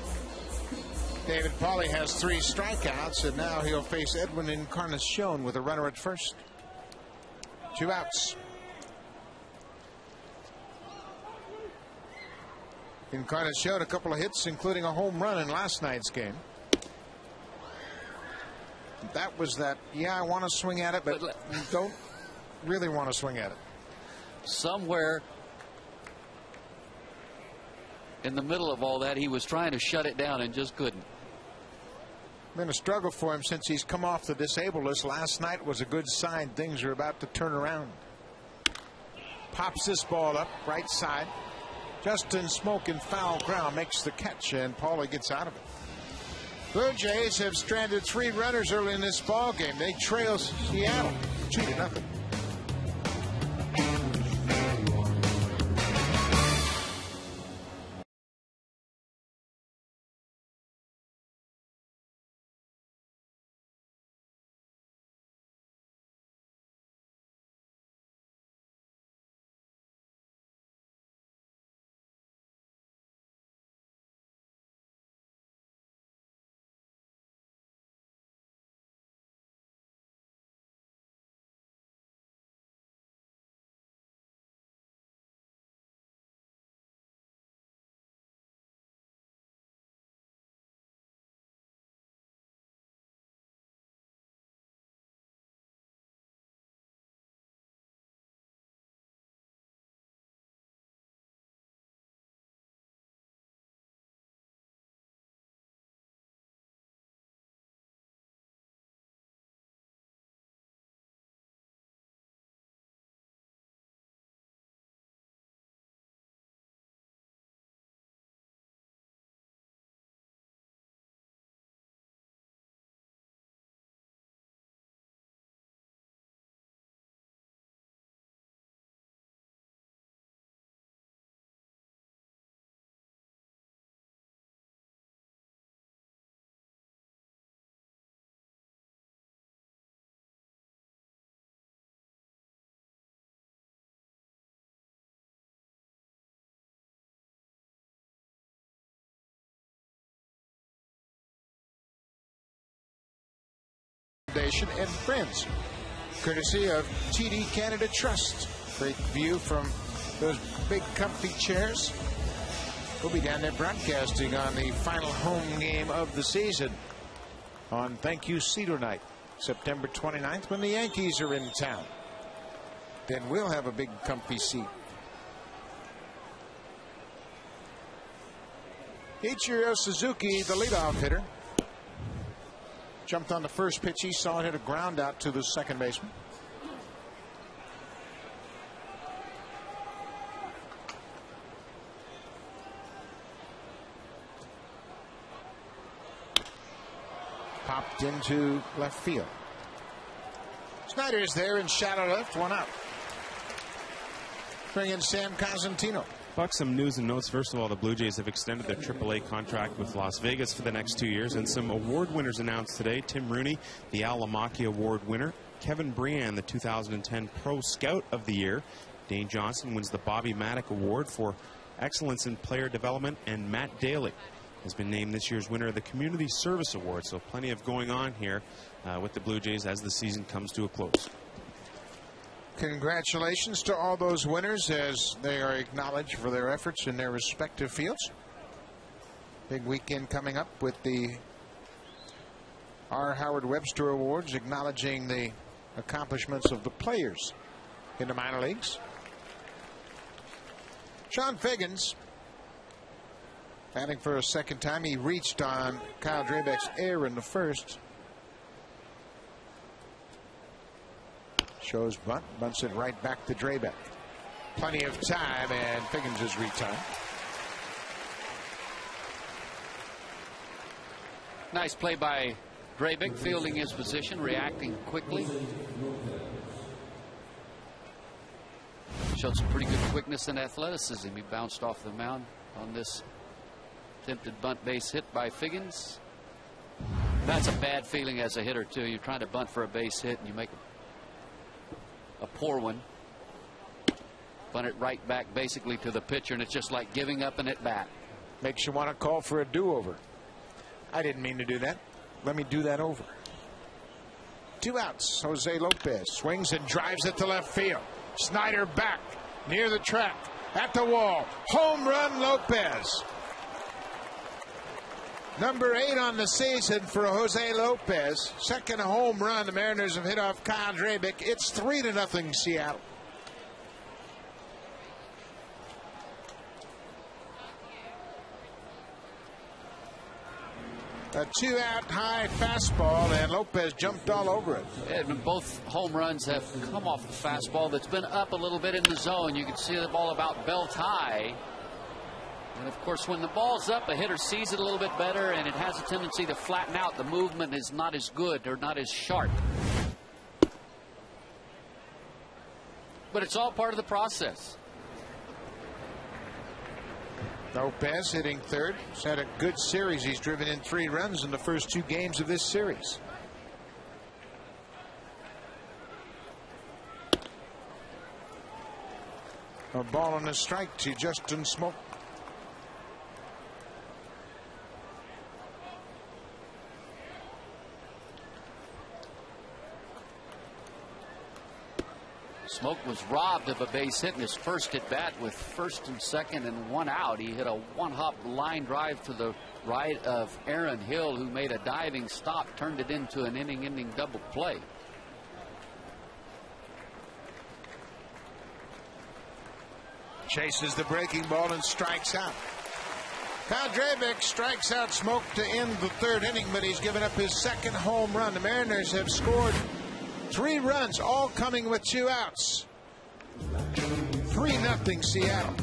S1: David Pauly has 3 strikeouts, and now he'll face Edwin Encarnacion with a runner at first. 2 outs. Encarnacion a couple of hits, including a home run in last night's game. That was that, yeah, I want to swing at it, but don't really want to swing at it.
S2: Somewhere in the middle of all that, he was trying to shut it down and just couldn't.
S1: Been a struggle for him since he's come off the disabled list. Last night was a good sign. Things are about to turn around. Pops this ball up right side. Justin Smoke in foul ground makes the catch, and Pauly gets out of it. Blue Jays have stranded 3 runners early in this ball game. They trail Seattle 2-0. And friends, courtesy of TD Canada Trust. Great view from those big comfy chairs. We'll be down there broadcasting on the final home game of the season on Thank You Cedar Night, September 29th, when the Yankees are in town. Then we'll have a big comfy seat. Ichiro Suzuki, the leadoff hitter, jumped on the first pitch he saw and hit a ground out to the second baseman. Popped into left field. Snyder's there in shallow left, 1 out. Bring in Sam Cosentino.
S3: Buck, some news and notes. First of all, the Blue Jays have extended their AAA contract with Las Vegas for the next 2 years, and some award winners announced today. Tim Rooney, the Al Lamacchi Award winner. Kevin Briand, the 2010 Pro Scout of the Year. Dane Johnson wins the Bobby Maddock Award for Excellence in Player Development, and Matt Daly has been named this year's winner of the Community Service Award. So plenty of going on here with the Blue Jays as the season comes to a close.
S1: Congratulations to all those winners as they are acknowledged for their efforts in their respective fields. Big weekend coming up with the R. Howard Webster Awards, acknowledging the accomplishments of the players in the minor leagues. Sean Figgins batting for a second time. He reached on Kyle Drabek's error in the first. Shows bunt, bunts it right back to Drabek. Plenty of time, and Figgins is retired.
S2: Nice play by Drabek, fielding his position, reacting quickly. Showed some pretty good quickness and athleticism. He bounced off the mound on this attempted bunt base hit by Figgins. That's a bad feeling as a hitter, too. You're trying to bunt for a base hit, and you make a poor one. Bunt it right back basically to the pitcher, and it's just like giving up an at-bat.
S1: Makes you want to call for a do-over. I didn't mean to do that. Let me do that over. 2 outs. Jose Lopez swings and drives it to left field. Snyder back near the track at the wall. Home run, Lopez. Number 8 on the season for Jose Lopez. Second home run the Mariners have hit off Kyle Drabek. It's 3-0 Seattle. A 2-out high fastball, and Lopez jumped all over it.
S2: And both home runs have come off the fastball that's been up a little bit in the zone. You can see the ball about belt high. And of course, when the ball's up, a hitter sees it a little bit better, and it has a tendency to flatten out. The movement is not as good or not as sharp. But it's all part of the process.
S1: Lopez hitting third. He's had a good series. He's driven in 3 runs in the first 2 games of this series. A ball and a strike to Justin Smoke.
S2: Smoke was robbed of a base hit in his first at bat with first and second and 1 out. He hit a 1-hop line drive to the right of Aaron Hill, who made a diving stop, turned it into an inning-ending double play.
S1: Chases the breaking ball and strikes out. Kyle Drabek strikes out Smoke to end the 3rd inning, but he's given up his second home run. The Mariners have scored 3 runs, all coming with 2 outs. 3-0 Seattle.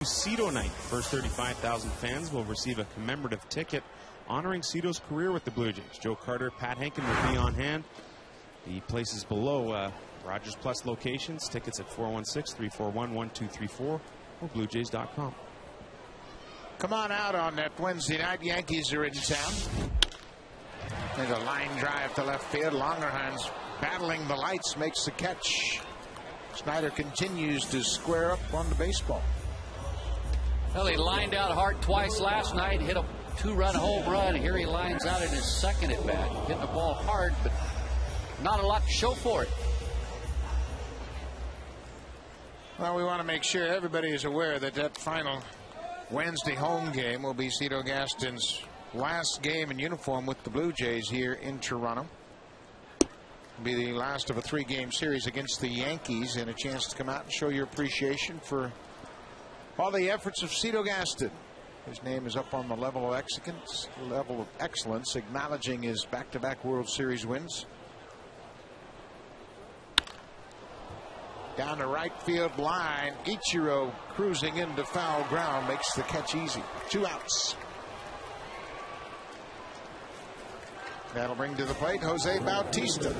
S3: Cito night. First 35,000 fans will receive a commemorative ticket honoring Cito's career with the Blue Jays. Joe Carter, Pat Henkin will be on hand. The places below Rogers Plus locations. Tickets at 416-341-1234 or BlueJays.com.
S1: Come on out on that Wednesday night. Yankees are in town. There's a line drive to left field. Longerhans battling the lights, makes the catch. Snyder continues to square up on the baseball.
S2: Well, he lined out hard twice last night, hit a 2-run home run. Here he lines out in his second at bat, hitting the ball hard, but not a lot to show for it.
S1: Well, we want to make sure everybody is aware that that final Wednesday home game will be Cito Gaston's last game in uniform with the Blue Jays here in Toronto. It'll be the last of a 3-game series against the Yankees, and a chance to come out and show your appreciation for all the efforts of Cito Gaston. His name is up on the level of excellence, acknowledging his back-to-back World Series wins. Down the right field line. Ichiro cruising into foul ground makes the catch easy. 2 outs. That'll bring to the plate Jose Bautista.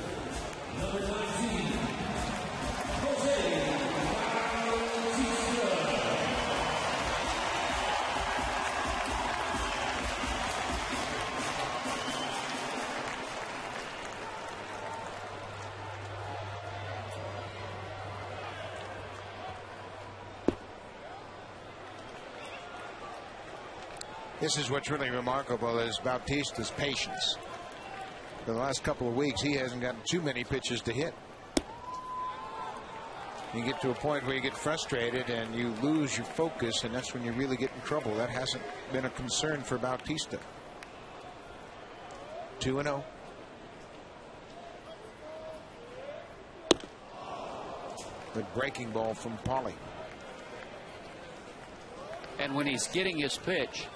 S1: This is what's really remarkable is Bautista's patience. For the last couple of weeks, he hasn't gotten too many pitches to hit. You get to a point where you get frustrated and you lose your focus, and that's when you really get in trouble. That hasn't been a concern for Bautista. 2-0. The breaking ball from Pauly.
S2: And when he's getting his pitch,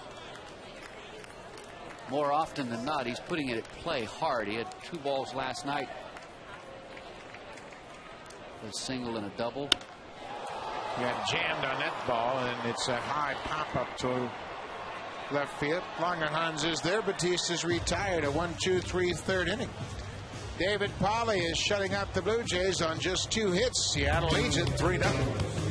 S2: more often than not, he's putting it at play hard. He had 2 balls last night. A single and a double.
S1: He got jammed on that ball, and it's a high pop up to left field. Langerhans is there. Bautista's retired. A 1-2-3 third inning. David Pauly is shutting out the Blue Jays on just 2 hits. Seattle leads it 3-0.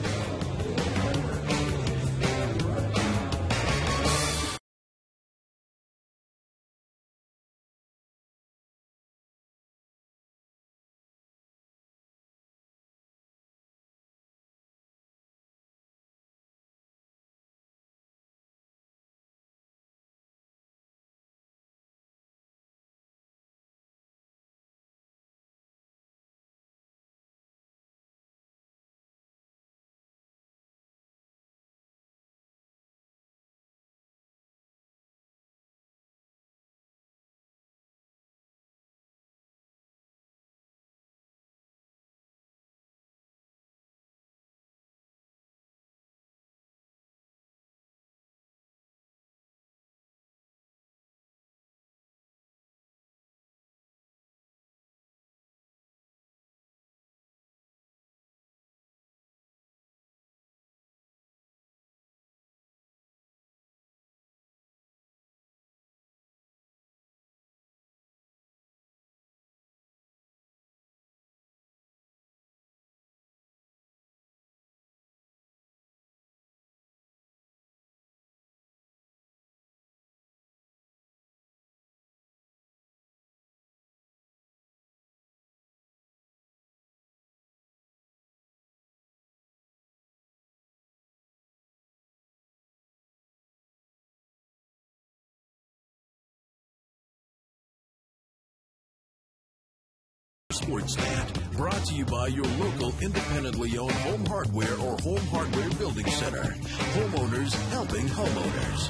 S5: Sports Stand, brought to you by your local independently owned home hardware or home hardware building center. Homeowners helping homeowners.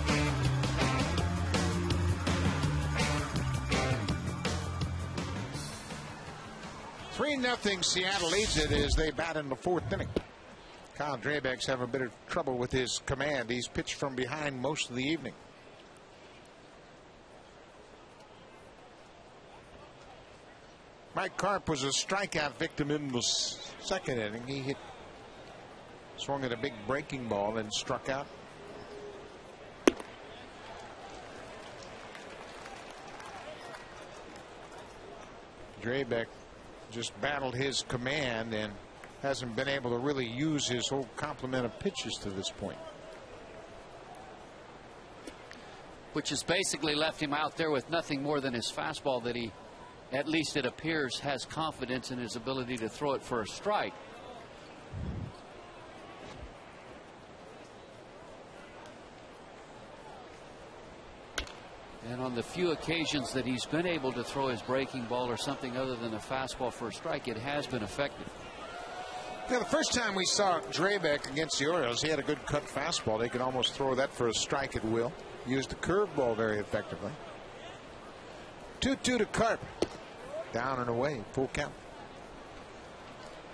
S1: Three 3-0 Seattle leads it as they bat in the 4th inning. Kyle Drabek's having a bit of trouble with his command. He's pitched from behind most of the evening. Mike Karp was a strikeout victim in the 2nd inning. He swung at a big breaking ball and struck out. Drabek just battled his command and hasn't been able to really use his whole complement of pitches to this point.
S2: Which has basically left him out there with nothing more than his fastball that he, at least it appears, has confidence in his ability to throw it for a strike. And on the few occasions that he's been able to throw his breaking ball or something other than a fastball for a strike, it has been effective.
S1: Now, the first time we saw Drabek against the Orioles, he had a good cut fastball. They could almost throw that for a strike at will. Used the curveball very effectively. 2-2 to Karp. Down and away, full count.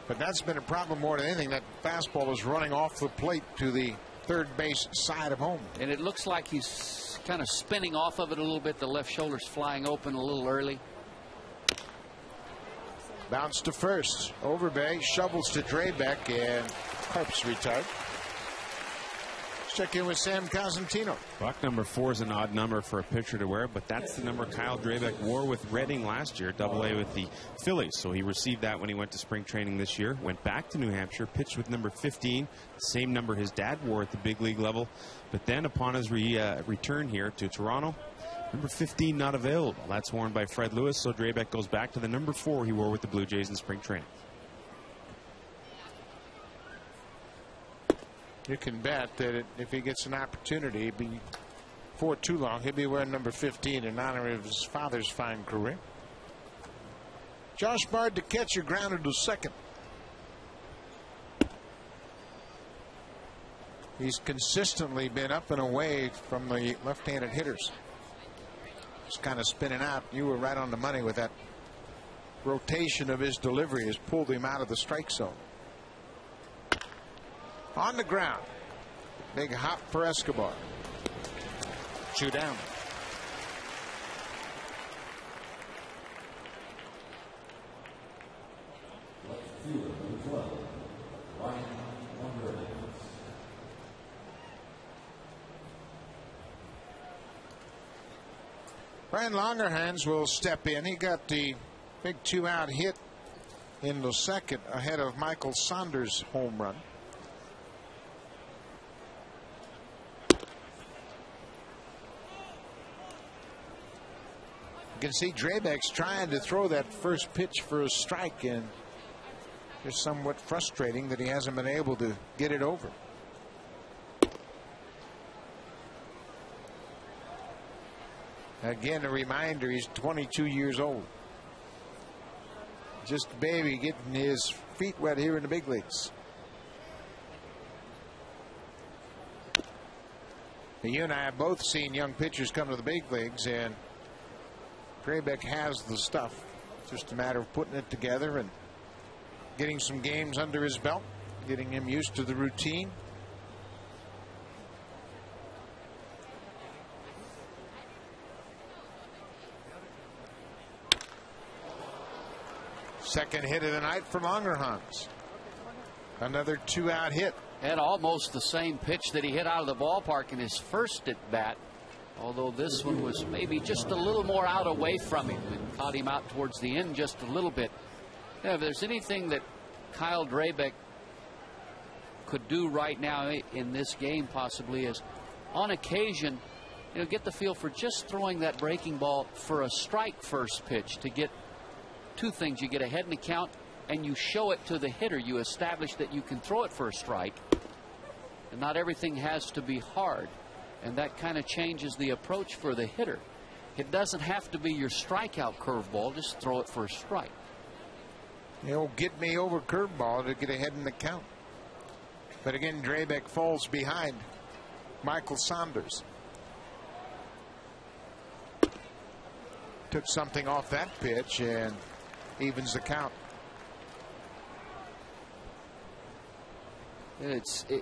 S1: But that's been a problem more than anything. That fastball is running off the plate to the third base side of home.
S2: And it looks like he's kind of spinning off of it a little bit. The left shoulder's flying open a little early.
S1: Bounce to first. Overbay shovels to Drabek, and Harp's retired. Let's check in with Sam Cosentino.
S3: Buck number 4 is an odd number for a pitcher to wear, but that's the number Kyle Drabek wore with Reading last year, Double-A with the Phillies. So he received that when he went to spring training this year, went back to New Hampshire, pitched with number 15, the same number his dad wore at the big league level. But then upon his return here to Toronto, number 15 not available. That's worn by Fred Lewis, so Drabek goes back to the number 4 he wore with the Blue Jays in spring training.
S1: You can bet that if he gets an opportunity, before too long, he'll be wearing number 15 in honor of his father's fine career. Josh Bard, the catcher, grounded to second. He's consistently been up and away from the left-handed hitters. Just kind of spinning out. You were right on the money with that rotation of his delivery has pulled him out of the strike zone. On the ground. Big hop for Escobar. 2 down. Brian Longerhans will step in. He got the big 2-out hit in the second ahead of Michael Saunders' home run. You can see Drabek's trying to throw that first pitch for a strike, and it's somewhat frustrating that he hasn't been able to get it over. Again, a reminder, he's 22 years old. Just a baby getting his feet wet here in the big leagues. You and I have both seen young pitchers come to the big leagues, and Drabek has the stuff. Just a matter of putting it together and getting some games under his belt, getting him used to the routine. Second hit of the night for Longerhans. Another 2-out hit.
S2: And almost the same pitch that he hit out of the ballpark in his first at bat. Although this one was maybe just a little more out away from him and caught him out towards the end just a little bit. Yeah, if there's anything that Kyle Drabek could do right now in this game possibly is on occasion, get the feel for just throwing that breaking ball for a strike first pitch to get two things. You get ahead in the count and you show it to the hitter. You establish that you can throw it for a strike, and not everything has to be hard. And that kind of changes the approach for the hitter. It doesn't have to be your strikeout curveball. Just throw it for a strike.
S1: Get me over curveball to get ahead in the count. But again, Drabek falls behind Michael Saunders. Took something off that pitch and evens the count.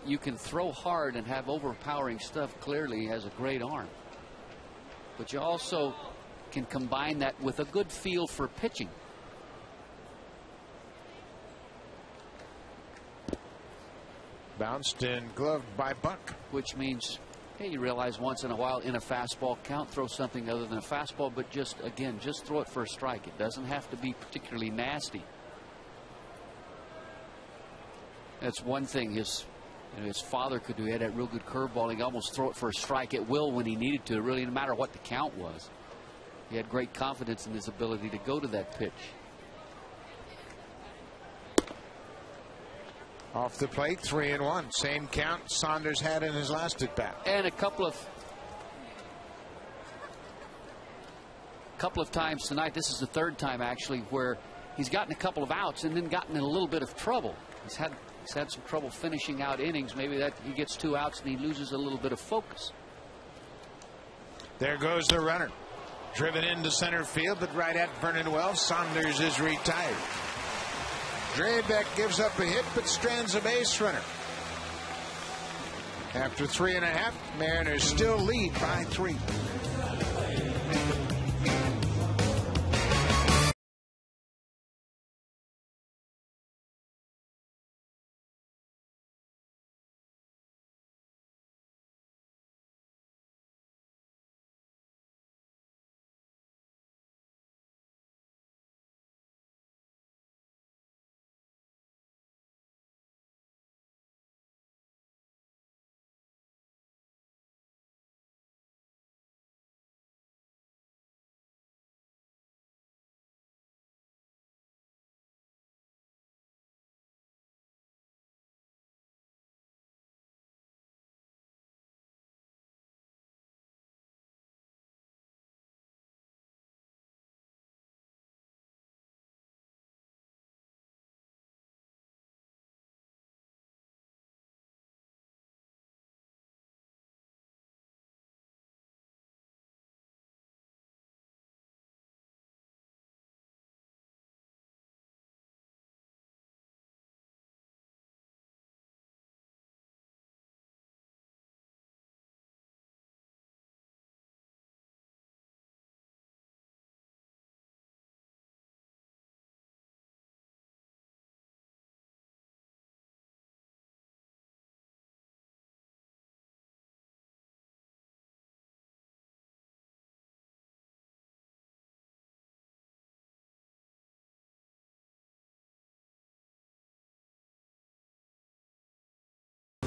S2: You can throw hard and have overpowering stuff. Clearly, he has a great arm. But you also can combine that with a good feel for pitching.
S1: Bounced and gloved by Buck.
S2: Which means, hey, you realize once in a while in a fastball count, throw something other than a fastball, but just throw it for a strike. It doesn't have to be particularly nasty. That's one thing his father could do. He had that real good curveball. He could almost throw it for a strike at will when he needed to, really, no matter what the count was. He had great confidence in his ability to go to that pitch.
S1: Off the plate, 3-1. Same count Saunders had in his last at bat.
S2: And a couple of times tonight, this is the third time actually, where he's gotten a couple of outs and then gotten in a little bit of trouble. He's had some trouble finishing out innings. Maybe that he gets 2 outs and he loses a little bit of focus.
S1: There goes the runner. Driven into center field, but right at Vernon Wells. Saunders is retired. Drabek gives up a hit, but strands a base runner. After 3.5, Mariners still lead by 3.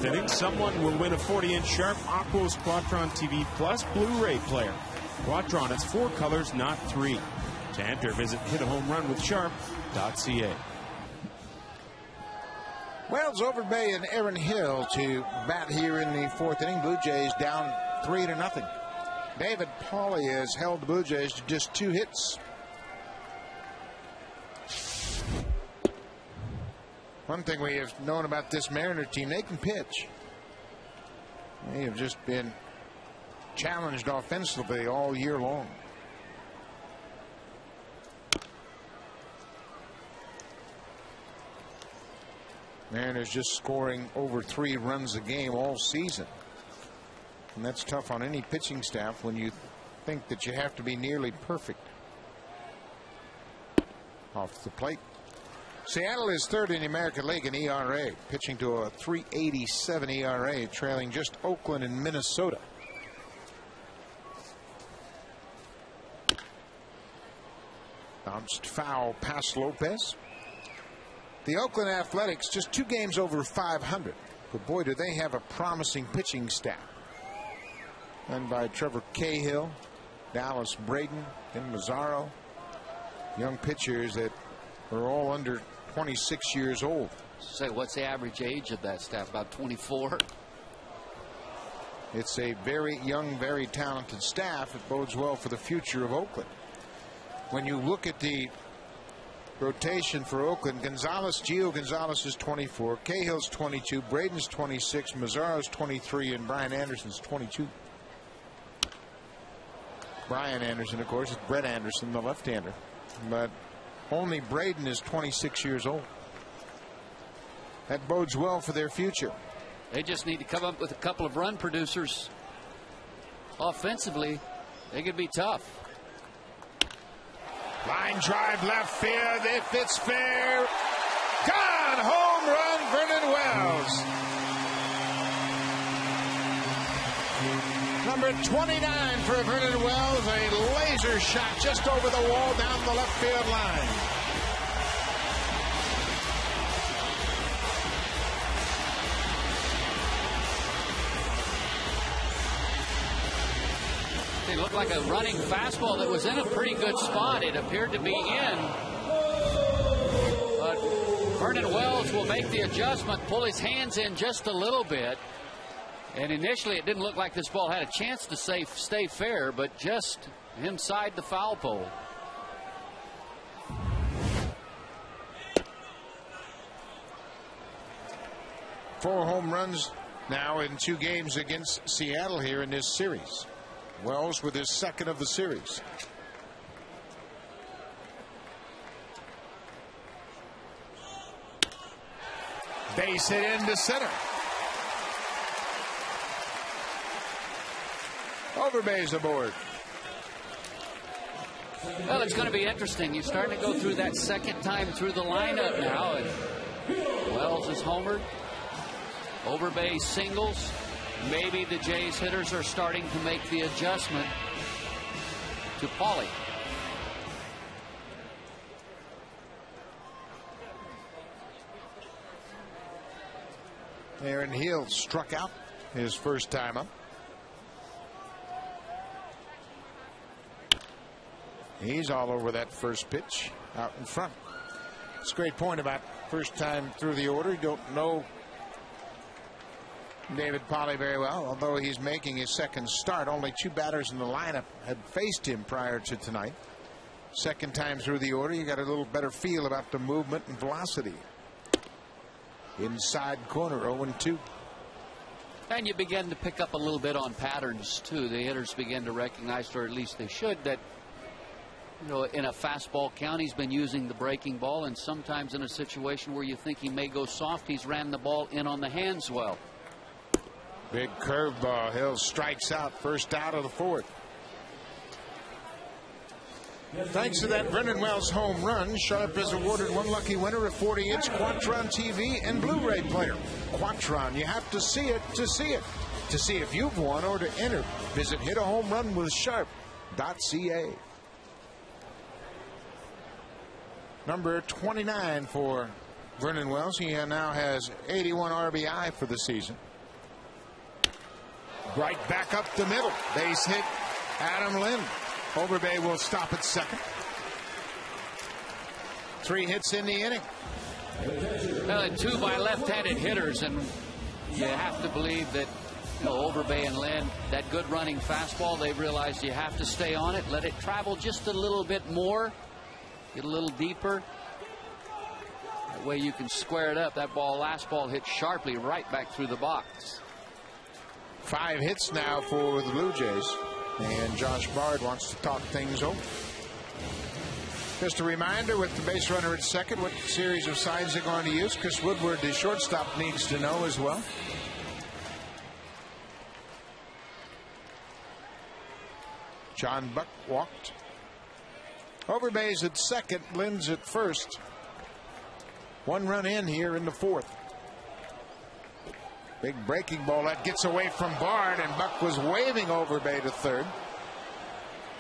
S3: 4th inning, someone will win a 40-inch Sharp Aquos Quadron TV Plus Blu-ray player. Quadron, it's 4 colors, not 3. To enter, visit hitahomerunwithsharp.ca.
S1: Wells, Overbay, and Aaron Hill to bat here in the 4th inning. Blue Jays down 3-0. David Pauly has held the Blue Jays to just 2 hits. One thing we have known about this Mariner team, they can pitch. They have just been challenged offensively all year long. Mariners just scoring over 3 runs a game all season. And that's tough on any pitching staff when you think that you have to be nearly perfect. Off the plate. Seattle is 3rd in the American League in ERA, pitching to a 3.87 ERA, trailing just Oakland and Minnesota. Bounced foul past Lopez. The Oakland Athletics just 2 games over 500. But boy, do they have a promising pitching staff. Led by Trevor Cahill, Dallas Braden, and Mazzaro. Young pitchers that are all under 26 years old.
S2: Say, what's the average age of that staff? About 24?
S1: It's a very young, very talented staff. It bodes well for the future of Oakland. When you look at the rotation for Oakland, Gio Gonzalez is 24, Cahill's 22, Braden's 26, Mazzaro's 23, and Brian Anderson's 22. Brian Anderson, of course, is Brett Anderson, the left-hander. But only Braden is 26 years old. That bodes well for their future.
S2: They just need to come up with a couple of run producers. Offensively, they could be tough.
S1: Line drive left field. If it's fair, gone. Home run, Vernon Wells. Number 29 for Vernon Wells. A laser shot just over the wall down the left field line.
S2: It looked like a running fastball that was in a pretty good spot. It appeared to be in. But Vernon Wells will make the adjustment, pull his hands in just a little bit. And initially it didn't look like this ball had a chance to stay fair, but just inside the foul pole.
S1: Four home runs now in 2 games against Seattle here in this series. Wells with his 2nd of the series. Base hit into center. Overbay's aboard.
S2: Well, it's going to be interesting. You're starting to go through that 2nd time through the lineup now. And Wells is homered. Overbay singles. Maybe the Jays hitters are starting to make the adjustment to Pauly.
S1: Aaron Hill struck out his first time up. He's all over that first pitch out in front. It's a great point about first time through the order. You don't know David Pauly very well, although he's making his 2nd start. Only 2 batters in the lineup had faced him prior to tonight. 2nd time through the order, you got a little better feel about the movement and velocity. Inside corner, 0-2.
S2: And you begin to pick up a little bit on patterns too. The hitters begin to recognize, or at least they should, that in a fastball count he's been using the breaking ball, and sometimes in a situation where you think he may go soft, he's ran the ball in on the hands well.
S1: Big curveball. Hill strikes out, first out of the 4th. Thanks to that Vernon Wells home run, Sharp has awarded one lucky winner a 40-inch Quadron TV and Blu-ray player. Quadron, you have to see it to see it. To see if you've won or to enter, visit hitahomerunwithsharp.ca. Number 29 for Vernon Wells. He now has 81 RBI for the season. Right back up the middle. Base hit, Adam Lind. Overbay will stop at second. 3 hits in the inning.
S2: Well, and 2 by left-handed hitters, and you have to believe that, you know, Overbay and Lind, that good running fastball, they've realized you have to stay on it, let it travel just a little bit more, get a little deeper. That way you can square it up. That last ball hit sharply right back through the box.
S1: 5 hits now for the Blue Jays, and Josh Bard wants to talk things over. Just a reminder, with the base runner at second, what series of signs they're going to use. Chris Woodward, the shortstop, needs to know as well. John Buck walked. Overbay's at second, Lind's at first. 1 run in here in the 4th. Big breaking ball that gets away from Bard, and Buck was waving Overbay to third.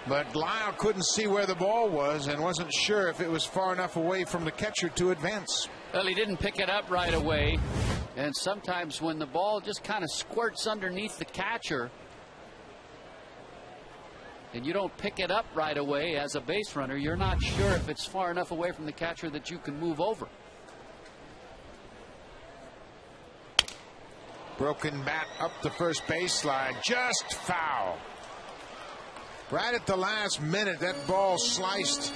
S1: But Lyle couldn't see where the ball was and wasn't sure if it was far enough away from the catcher to advance.
S2: Well, he didn't pick it up right away. And sometimes when the ball just kind of squirts underneath the catcher and you don't pick it up right away as a base runner, you're not sure if it's far enough away from the catcher that you can move over.
S1: Broken bat up the first baseline, just foul. Right at the last minute, that ball sliced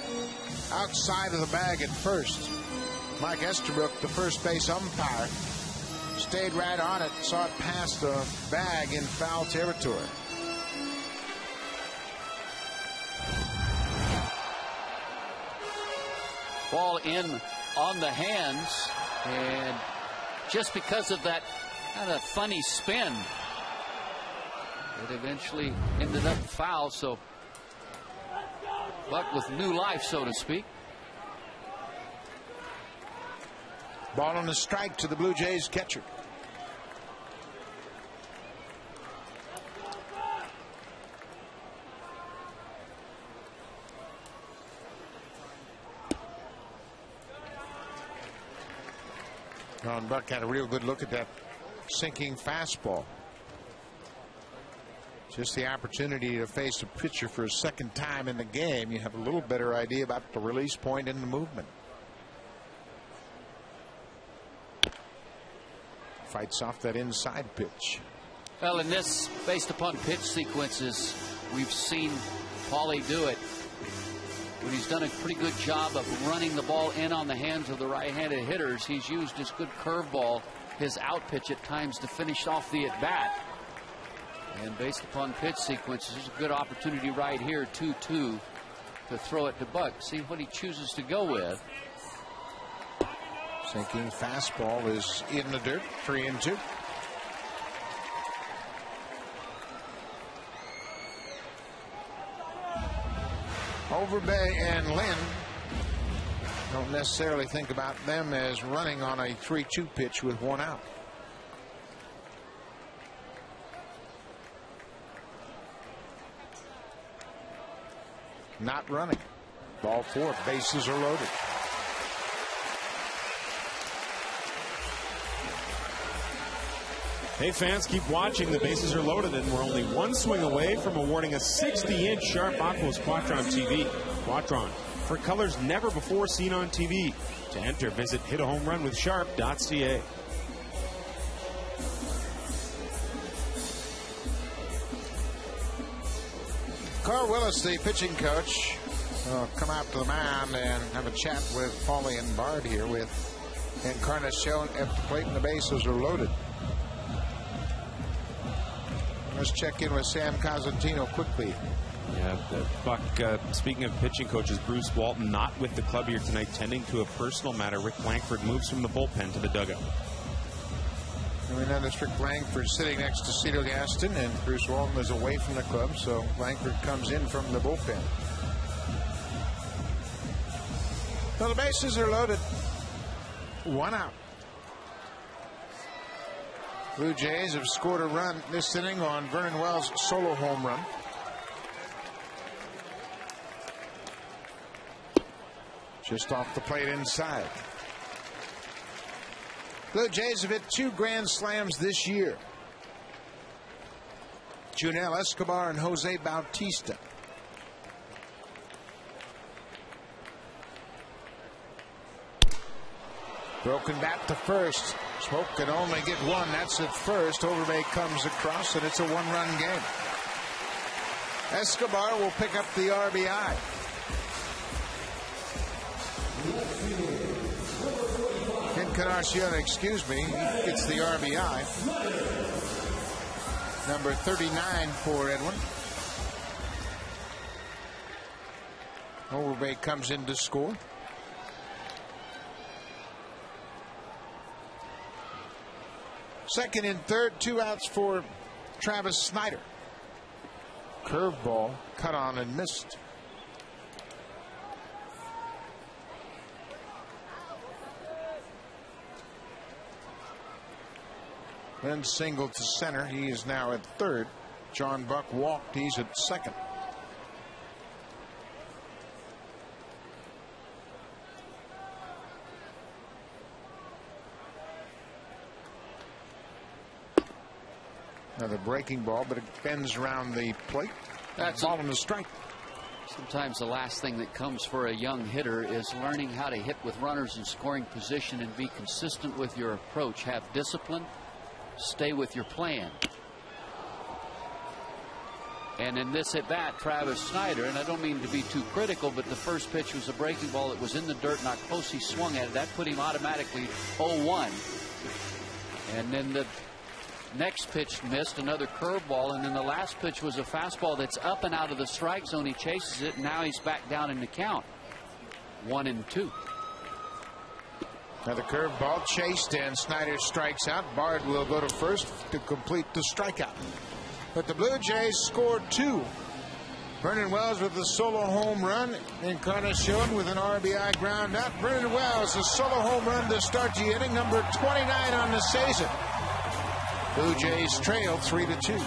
S1: outside of the bag at first. Mike Estabrook, the first base umpire, stayed right on it, saw it past the bag in foul territory.
S2: Ball in on the hands, and just because of that kind of funny spin, it eventually ended up foul. So Buck with new life, so to speak.
S1: Ball on the strike to the Blue Jays catcher. Ron Buck had a real good look at that sinking fastball. Just the opportunity to face a pitcher for a second time in the game, you have a little better idea about the release point and the movement. Fights off that inside pitch.
S2: Well, in this, based upon pitch sequences, we've seen Paulie do it. When he's done a pretty good job of running the ball in on the hands of the right-handed hitters, he's used his good curveball, his out pitch at times, to finish off the at-bat. And based upon pitch sequences, there's a good opportunity right here, 2-2, to throw it to Buck. See what he chooses to go with.
S1: Sinking fastball is in the dirt, 3-2. Overbay and Lind, don't necessarily think about them as running on a 3-2 pitch with 1 out. Not running. Ball 4, bases are loaded.
S3: Hey fans, keep watching. The bases are loaded, and we're only 1 swing away from awarding a 60-inch Sharp Aquos Quadron TV. Quadron, for colors never before seen on TV. To enter, visit hitahomerunwithsharp.ca.
S1: Carl Willis, the pitching coach, will come out to the mound and have a chat with Paulie and Bard here with Encarnacion at the plate, and the bases are loaded. Let's check in with Sam Cosentino quickly.
S3: Yeah, Buck, speaking of pitching coaches, Bruce Walton not with the club here tonight, tending to a personal matter. Rick Langford moves from the bullpen to the dugout.
S1: And we notice Rick Langford sitting next to Cito Gaston, and Bruce Walton is away from the club, so Langford comes in from the bullpen. So the bases are loaded. 1 out. Blue Jays have scored a run this inning on Vernon Wells' solo home run. Just off the plate inside. Blue Jays have hit 2 grand slams this year. Junel Escobar and Jose Bautista. Broken bat to first. Smoke can only get one. That's at first. Overbay comes across, and it's a one-run game. Escobar will pick up the RBI. Encarnacion, excuse me, gets the RBI. Number 39 for Edwin. Overbay comes in to score. Second and third, 2 outs for Travis Snyder. Curveball cut on and missed. Then single to center. He is now at third. John Buck walked. He's at second. Another breaking ball, but it bends around the plate. That's ball on the strike.
S2: Sometimes the last thing that comes for a young hitter is learning how to hit with runners in scoring position and be consistent with your approach. Have discipline. Stay with your plan. And in this at bat, Travis Snyder, and I don't mean to be too critical, but the first pitch was a breaking ball. It was in the dirt, not close. He swung at it. That put him automatically 0-1. And then the next pitch missed, another curveball, and then the last pitch was a fastball that's up and out of the strike zone. He chases it, and now he's back down in the count. 1-2.
S1: Another curveball chased, and Snyder strikes out. Bard will go to first to complete the strikeout. But the Blue Jays scored 2. Vernon Wells with a solo home run. Encarnacion with an RBI ground out. Vernon Wells, a solo home run to start the inning, number 29 on the season. Blue Jays trail 3-2.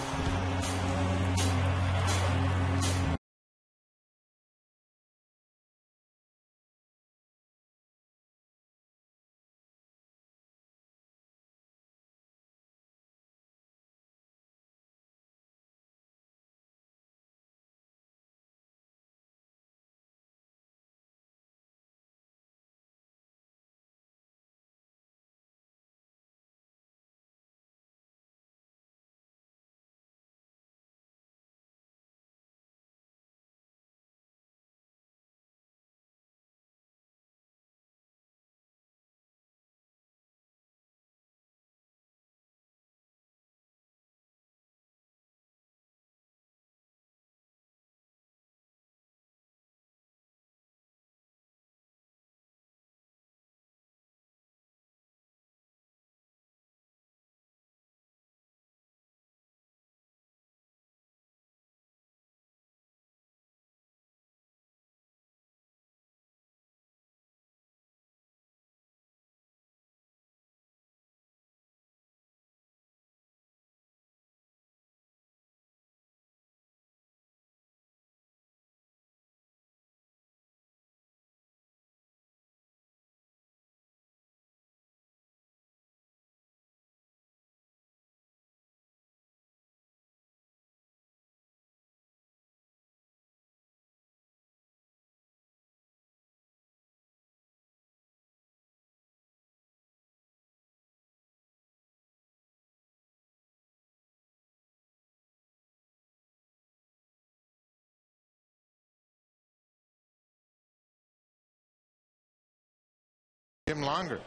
S1: Jim Longer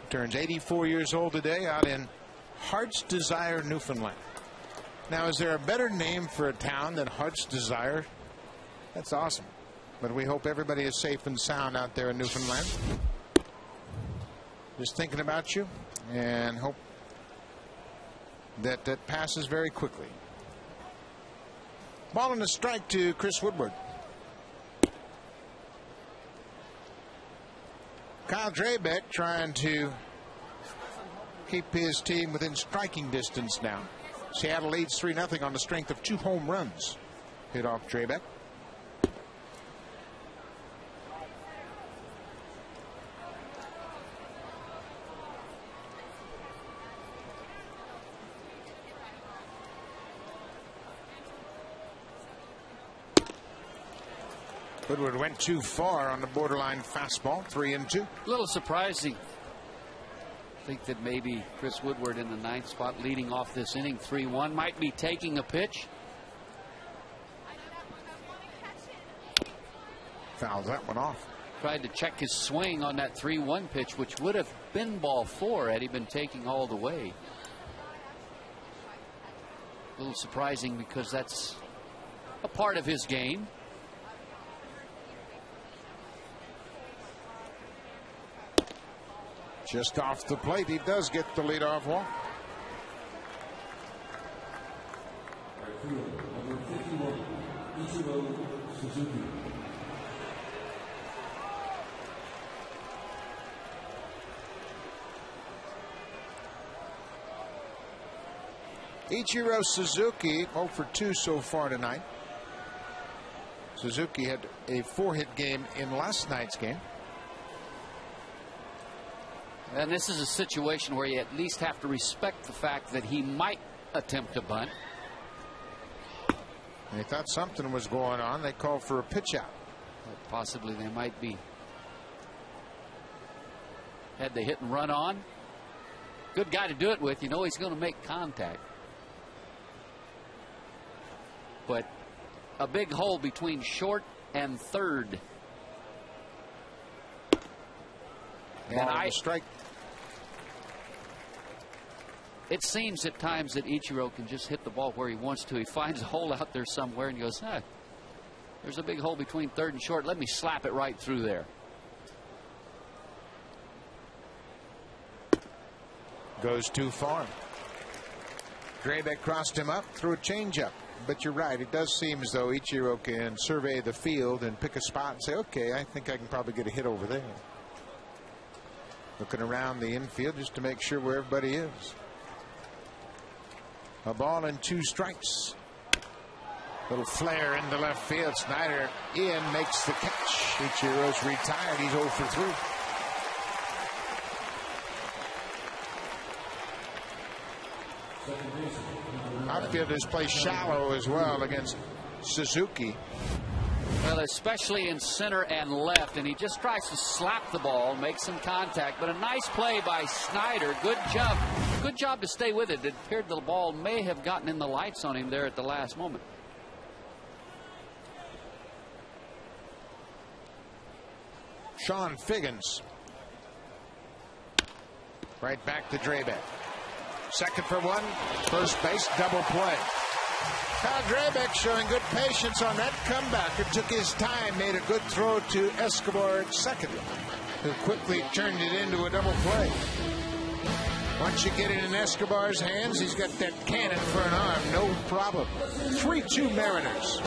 S1: turns 84 years old today out in Heart's Desire, Newfoundland. Now, is there a better name for a town than Heart's Desire? That's awesome. But we hope everybody is safe and sound out there in Newfoundland. Just thinking about you, and hope that that passes very quickly. Ball and a strike to Chris Woodward. Kyle Drabek trying to keep his team within striking distance now. Seattle leads 3-0 on the strength of 2 home runs hit off Drabek. Woodward went too far on the borderline fastball. 3-2.
S2: A little surprising. I think that maybe Chris Woodward in the 9th spot leading off this inning 3-1 might be taking a pitch.
S1: Fouls that one off.
S2: Tried to check his swing on that 3-1 pitch, which would have been ball 4 had he been taking all the way. A little surprising because that's a part of his game.
S1: Just off the plate, he does get the leadoff walk.
S6: Number 51, Ichiro Suzuki.
S1: Ichiro Suzuki 0 for 2 so far tonight. Suzuki had a 4-hit game in last night's game.
S2: And this is a situation where you at least have to respect the fact that he might attempt a bunt.
S1: They thought something was going on. They called for a pitch out.
S2: But possibly they might be. Had the hit and run on. Good guy to do it with. You know he's going to make contact. But a big hole between short and third. And
S1: strike.
S2: It seems at times that Ichiro can just hit the ball where he wants to. He finds a hole out there somewhere and goes, there's a big hole between third and short. Let me slap it right through there.
S1: Goes too far. Drabek crossed him up, threw a changeup. But you're right. It does seem as though Ichiro can survey the field and pick a spot and say, okay, I think I can probably get a hit over there. Looking around the infield just to make sure where everybody is. A ball and 2 strikes. Little flare into left field. Snyder in, makes the catch. Ichiro's retired. He's 0 for 3. Outfielders play shallow as well against Suzuki.
S2: Well, especially in center and left, and he just tries to slap the ball, make some contact, but a nice play by Snyder. Good job. Good job to stay with it. It appeared the ball may have gotten in the lights on him there at the last moment.
S1: Sean Figgins. Right back to Drabek. Second for 1. First base, double play. Kyle Drabek showing good patience on that comeback. It took his time, made a good throw to Escobar at second, who quickly turned it into a double play. Once you get it in Escobar's hands, he's got that cannon for an arm, no problem. 3-2 Mariners.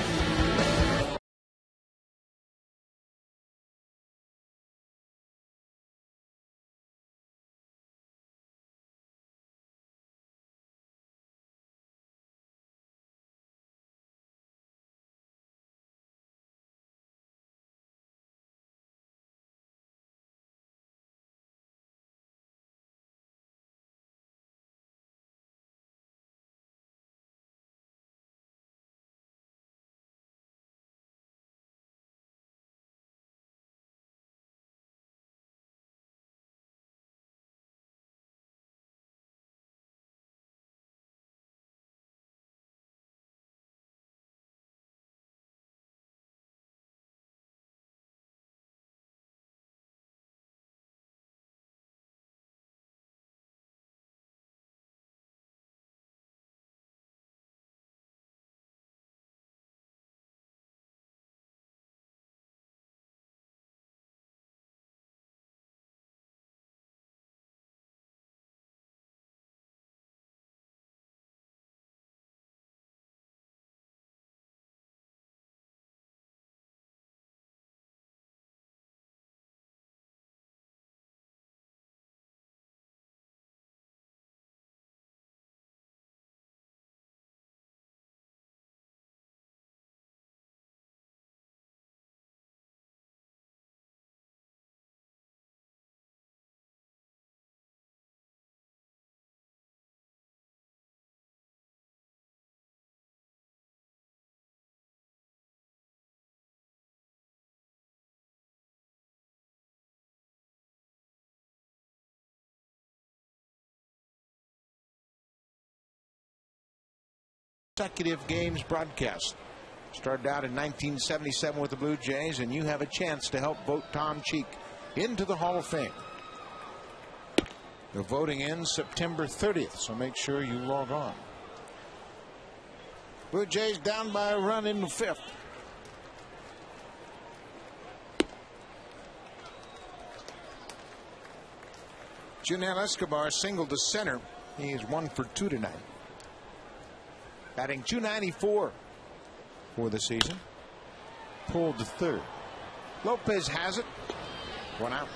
S1: consecutive games broadcast. Started out in 1977 with the Blue Jays, and you have a chance to help vote Tom Cheek into the Hall of Fame. The voting ends September 30th, so make sure you log on. Blue Jays down by a run in the 5th. Junel Escobar singled to center. He is 1 for 2 tonight. Batting .294 for the season. Pulled to third. Lopez has it. 1 out.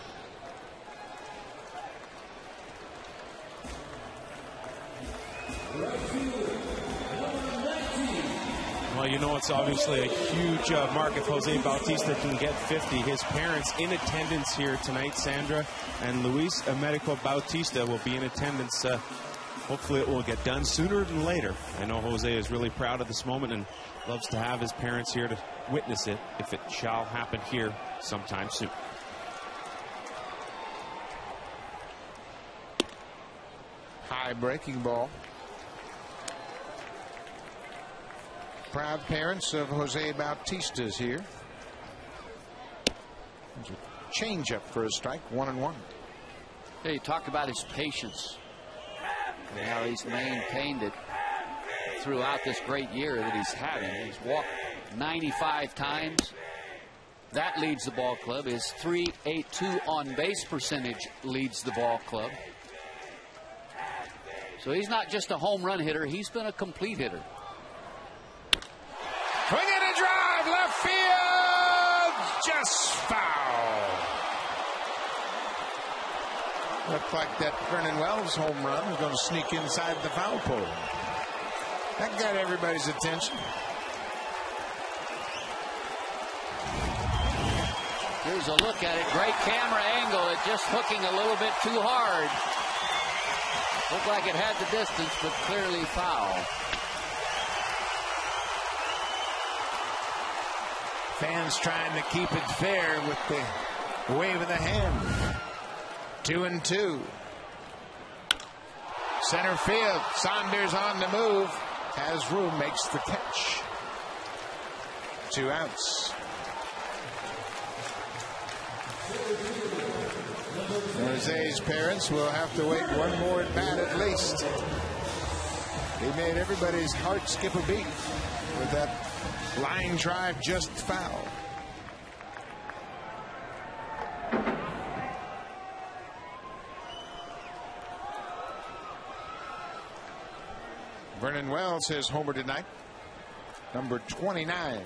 S3: Well, you know, it's obviously a huge mark if Jose Bautista can get 50. His parents in attendance here tonight, Sandra, and Luis Americo Bautista will be in attendance. Hopefully it will get done sooner than later. I know Jose is really proud of this moment and loves to have his parents here to witness it, if it shall happen here sometime soon.
S1: High breaking ball. Proud parents of Jose Bautista is here. There's a change up for a strike, 1-1.
S2: Hey, you talk about his patience and how he's maintained it throughout this great year that he's having. He's walked 95 times. That leads the ball club. His .382 on base percentage leads the ball club. So he's not just a home run hitter, he's been a complete hitter.
S1: Swing and a drive, left field, just foul. Looked like that Vernon Wells home run was going to sneak inside the foul pole. That got everybody's attention.
S2: Here's a look at it. Great camera angle. It just hooking a little bit too hard. Looked like it had the distance, but clearly foul.
S1: Fans trying to keep it fair with the wave of the hand. 2-2. Center field. Saunders on the move. Has room, makes the catch. 2 outs. Jose's parents will have to wait one more at bat at least. He made everybody's heart skip a beat with that line drive just foul. Vernon Wells has homer tonight. Number 29.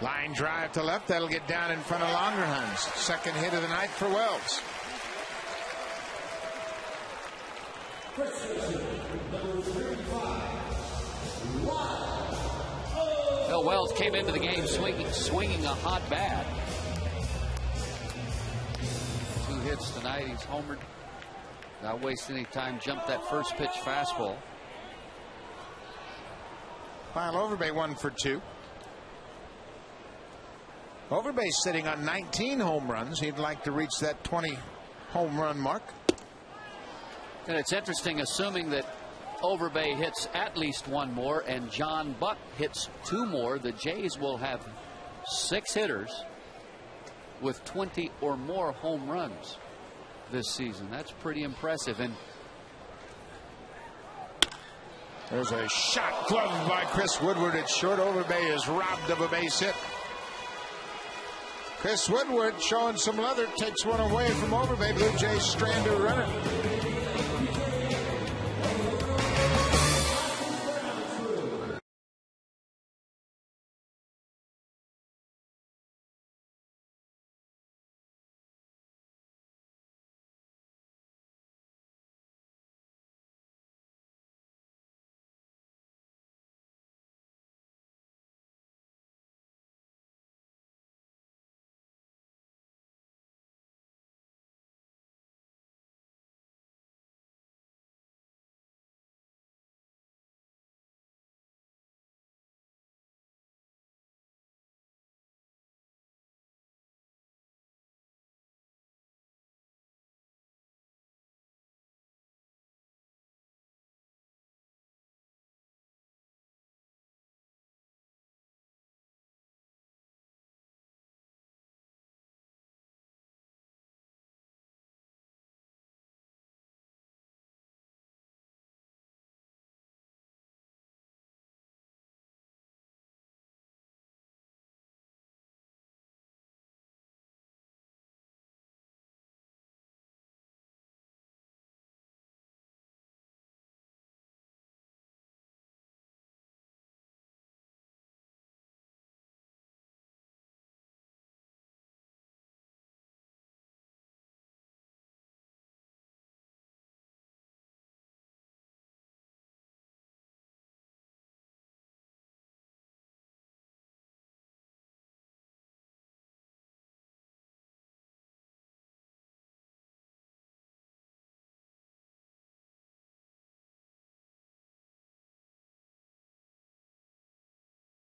S1: Line drive to left. That'll get down in front of Longerhans. Second hit of the night for Wells.
S2: Well, Wells came into the game swinging a hot bat. 2 hits tonight. He's homered. Not waste any time. Jumped that first pitch fastball.
S1: Kyle Overbay 1 for 2. Overbay's sitting on 19 home runs. He'd like to reach that 20 home run mark.
S2: And it's interesting, assuming that Overbay hits at least 1 more and John Buck hits 2 more, the Jays will have 6 hitters with 20 or more home runs this season. That's pretty impressive. And
S1: there's a shot gloved by Chris Woodward at short. Overbay is robbed of a base hit. Chris Woodward showing some leather, takes one away from Overbay. Blue Jays strand a runner.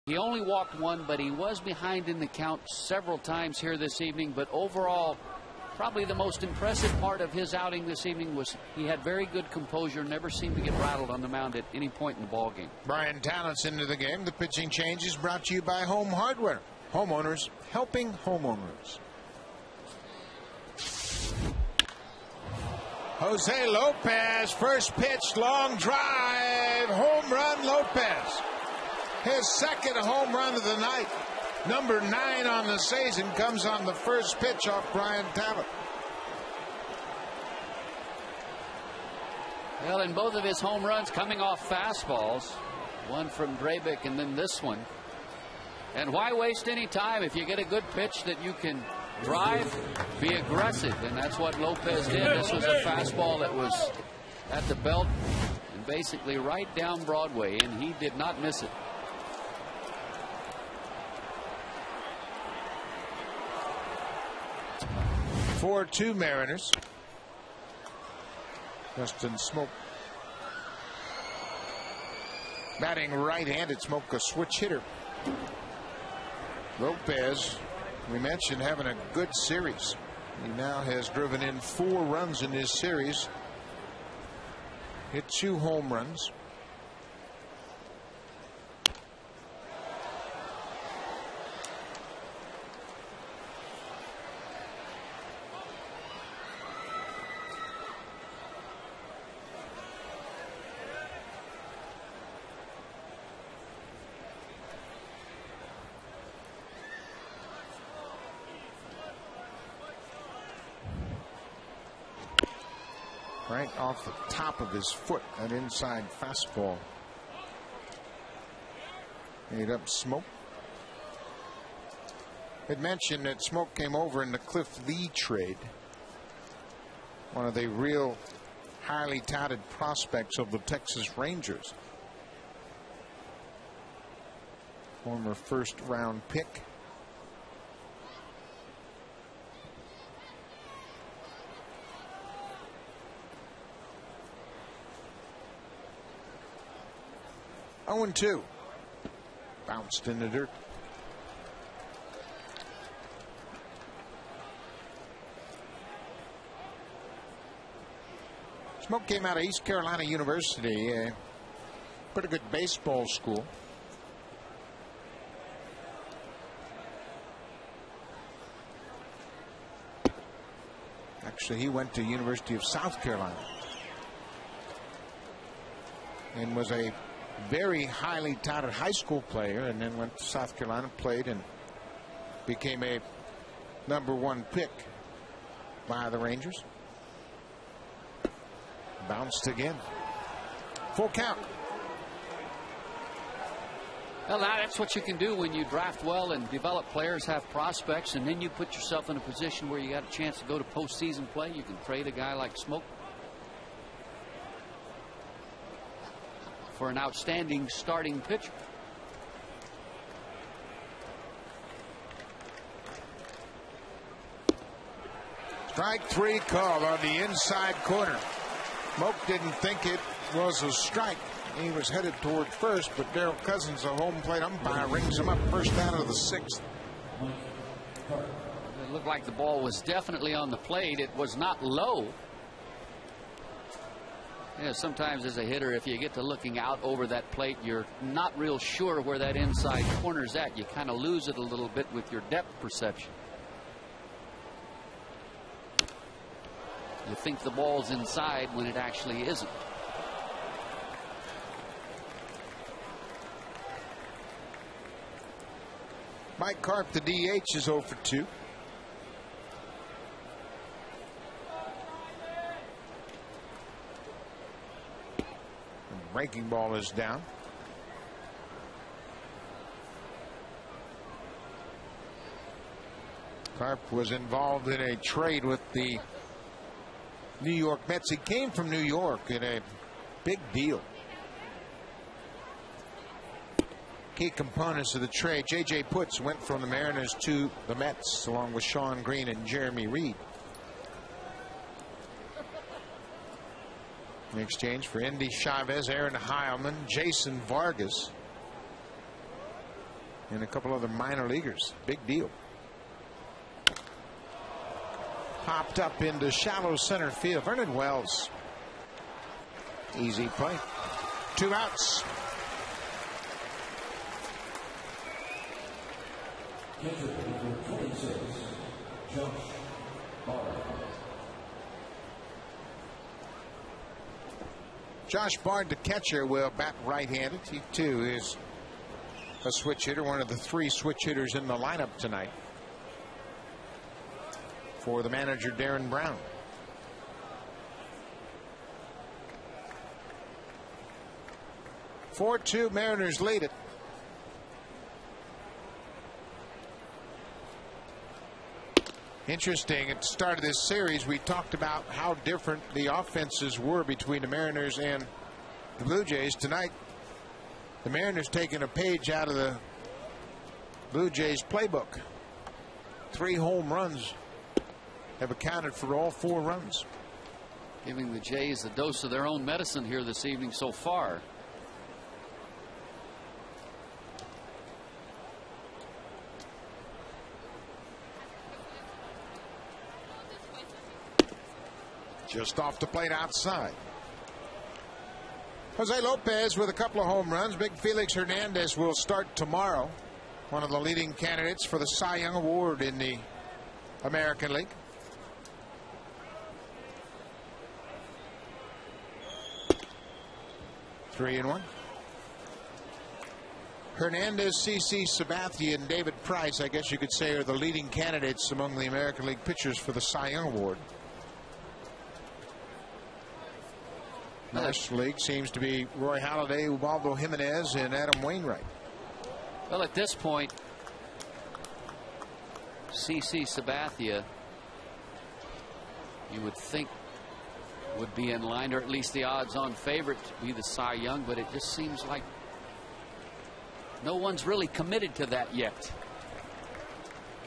S2: He only walked one, but he was behind in the count several times here this evening. But overall, probably the most impressive part of his outing this evening was he had very good composure, never seemed to get rattled on the mound at any point in the ball game.
S1: Brian Talent's into the game. The pitching change is brought to you by Home Hardware. Homeowners helping homeowners. Jose Lopez, first pitch, long drive, home run Lopez. His second home run of the night. Number 9 on the season comes on the first pitch off Brian Talent.
S2: Well, in both of his home runs coming off fastballs, one from Drabick and then this one. And why waste any time if you get a good pitch that you can drive, be aggressive, and that's what Lopez did. This was a fastball that was at the belt and basically right down Broadway, and he did not miss it.
S1: For 2 Mariners. Justin Smoke. Batting right-handed. Smoke a switch hitter. Lopez, we mentioned, having a good series. He now has driven in 4 runs in this series. Hit 2 home runs. Right off the top of his foot, that inside fastball made up Smoke. It mentioned that Smoke came over in the Cliff Lee trade, one of the real highly touted prospects of the Texas Rangers. Former first-round pick. Oh, 0-2. Bounced in the dirt. Smoke came out of East Carolina University, a pretty good baseball school. Actually, he went to University of South Carolina and was a very highly touted high school player, and then went to South Carolina, played, and became a #1 pick by the Rangers. Bounced again. Full count.
S2: Well, that's what you can do when you draft well and develop players, have prospects, and then you put yourself in a position where you got a chance to go to postseason play. You can trade a guy like Smoke for an outstanding starting pitcher.
S1: Strike 3 call on the inside corner. Smoke didn't think it was a strike. He was headed toward first, but Darrell Cousins, the home plate umpire, rings him up first down of the 6th.
S2: It looked like the ball was definitely on the plate. It was not low. Yeah, sometimes as a hitter, if you get to looking out over that plate, you're not real sure where that inside corner's at. You kind of lose it a little bit with your depth perception. You think the ball's inside when it actually isn't.
S1: Mike Karp, the DH, is 0 for 2. Breaking ball is down. Karp was involved in a trade with the New York Mets. He came from New York in a big deal. Key components of the trade: J.J. Putz went from the Mariners to the Mets along with Sean Green and Jeremy Reed. In exchange for Indy Chavez, Aaron Heilman, Jason Vargas, and a couple other minor leaguers. Big deal. Popped up into shallow center field. Vernon Wells. Easy play. 2 outs.
S6: Catcher number 26, Josh Bard.
S1: Josh Bard, the catcher, will bat right-handed. He too is a switch hitter, one of the 3 switch hitters in the lineup tonight for the manager Darren Brown. (4-2) Mariners lead it. Interesting. At the start of this series, we talked about how different the offenses were between the Mariners and the Blue Jays. Tonight, the Mariners taking a page out of the Blue Jays playbook. 3 home runs have accounted for all 4 runs.
S2: Giving the Jays a dose of their own medicine here this evening so far.
S1: Just off the plate outside. Jose Lopez with a couple of home runs. Big Felix Hernandez will start tomorrow. One of the leading candidates for the Cy Young Award in the American League. Three and one. Hernandez, CC Sabathia, and David Price, I guess you could say, are the leading candidates among the American League pitchers for the Cy Young Award. National League seems to be Roy Halladay, Ubaldo Jimenez, and Adam Wainwright.
S2: Well, at this point, CC Sabathia, you would think, would be in line, or at least the odds-on favorite to be the Cy Young, but it just seems like no one's really committed to that yet.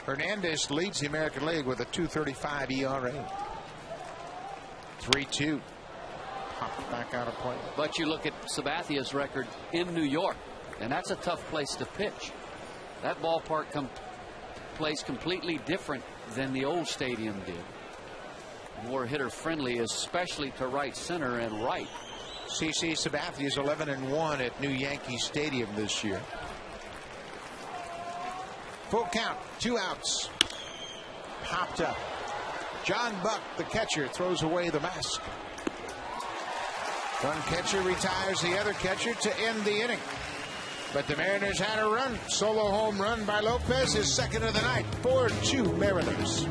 S1: Hernandez leads the American League with a 2.35 ERA. 3-2. Popped back out of play.
S2: But you look at Sabathia's record in New York, and that's a tough place to pitch. That ballpark plays completely different than the old stadium did. More hitter friendly, especially to right center and right.
S1: CC Sabathia is 11-1 at New Yankee Stadium this year. Full count, 2 outs. Popped up. John Buck, the catcher, throws away the mask. One catcher retires the other catcher to end the inning. But the Mariners had a run. Solo home run by Lopez, his second of the night. 4-2 Mariners.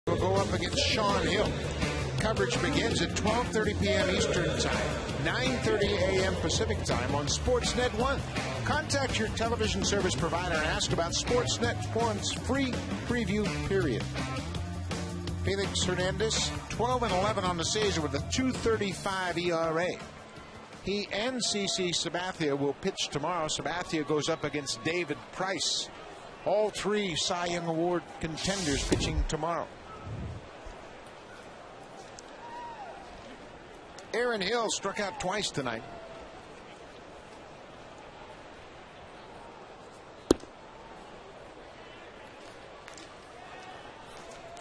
S1: Will go up against Sean Hill. Coverage begins at 12:30 p.m. Eastern Time, 9:30 a.m. Pacific Time on Sportsnet 1. Contact your television service provider and ask about Sportsnet 1's free preview period. Felix Hernandez, 12-11 on the season with a 2.35 ERA. He and CC Sabathia will pitch tomorrow. Sabathia goes up against David Price. All three Cy Young Award contenders pitching tomorrow. Aaron Hill struck out twice tonight.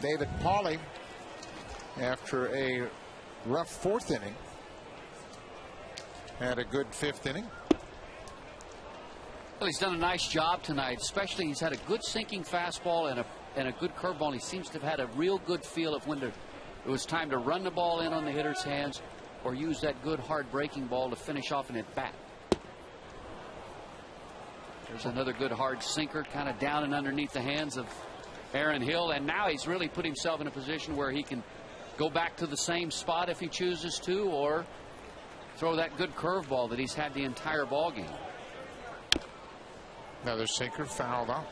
S1: David Pauley, after a rough fourth inning, had a good fifth inning.
S2: Well, he's done a nice job tonight, especially he's had a good sinking fastball and a good curveball. He seems to have had a real good feel of when it was time to run the ball in on the hitter's hands or use that good hard breaking ball to finish off an at bat. There's another good hard sinker kind of down and underneath the hands of Aaron Hill, and now he's really put himself in a position where he can go back to the same spot if he chooses to, or throw that good curveball that he's had the entire ball game.
S1: Another sinker fouled off.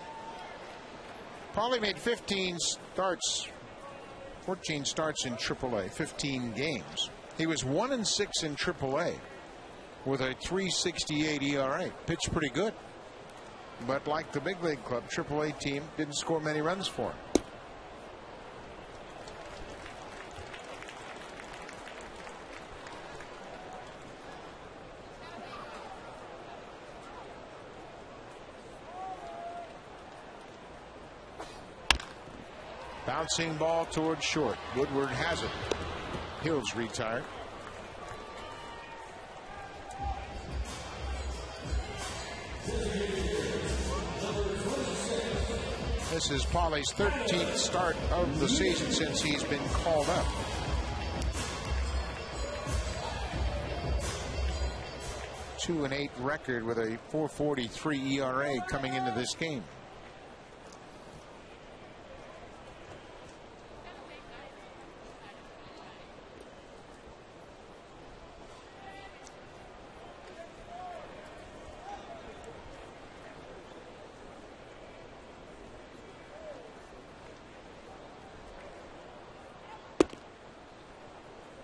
S1: Paulie made 14 starts in AAA, 15 games. He was 1-6 in AAA with a 3.68 ERA. Pitched pretty good. But like the big league club, AAA team didn't score many runs for him. Bouncing ball towards short. Woodward has it. Hill's retired. This is Pauley's 13th start of the season since he's been called up. .2-8 record with a 4.43 ERA coming into this game.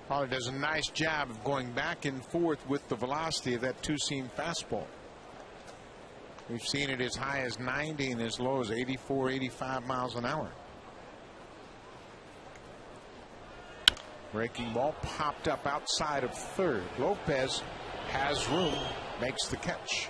S1: Paulie does a nice job of going back and forth with the velocity of that two-seam fastball. We've seen it as high as 90 and as low as 84, 85 miles an hour. Breaking ball popped up outside of third. Lopez has room, makes the catch.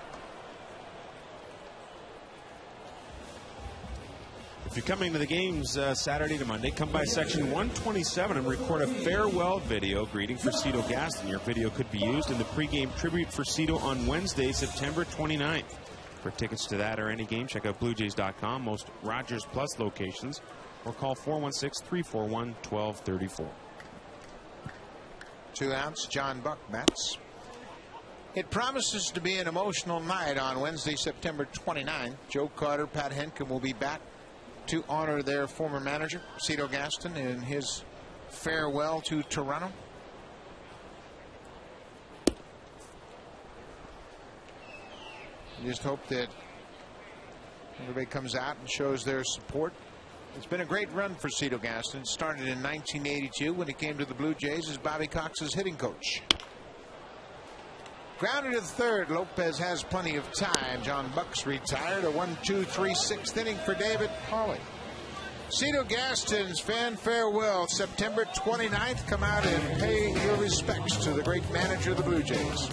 S3: If you're coming to the games Saturday to Monday, come by section 127 and record a farewell video greeting for Cito Gaston. Your video could be used in the pregame tribute for Cito on Wednesday, September 29th. For tickets to that or any game, check out BlueJays.com, most Rogers Plus locations, or call 416-341-1234.
S1: 2 outs, John Buck bats. It promises to be an emotional night on Wednesday, September 29th. Joe Carter, Pat Henkin will be back to honor their former manager, Cito Gaston, in his farewell to Toronto. Just hope that everybody comes out and shows their support. It's been a great run for Cito Gaston. It started in 1982 when he came to the Blue Jays as Bobby Cox's hitting coach. Grounded to third. Lopez has plenty of time. John Buck's retired. A 1-2-3 sixth inning for David Pauley. Cito Gaston's fan farewell, September 29th. Come out and pay your respects to the great manager of the Blue Jays.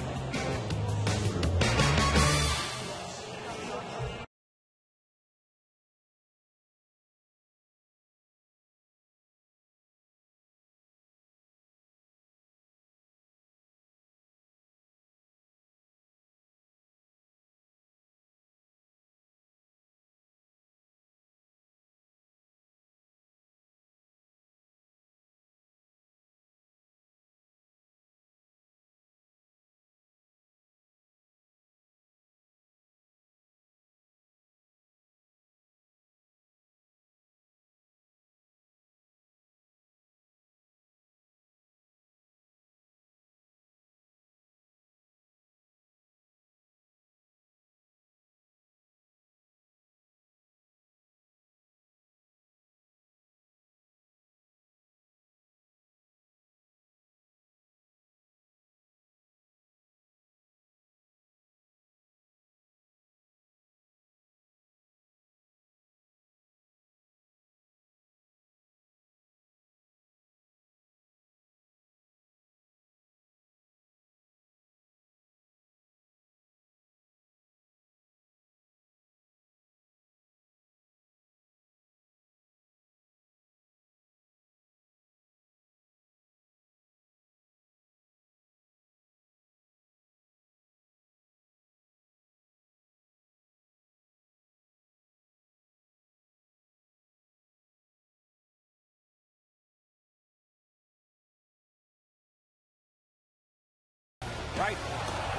S2: Right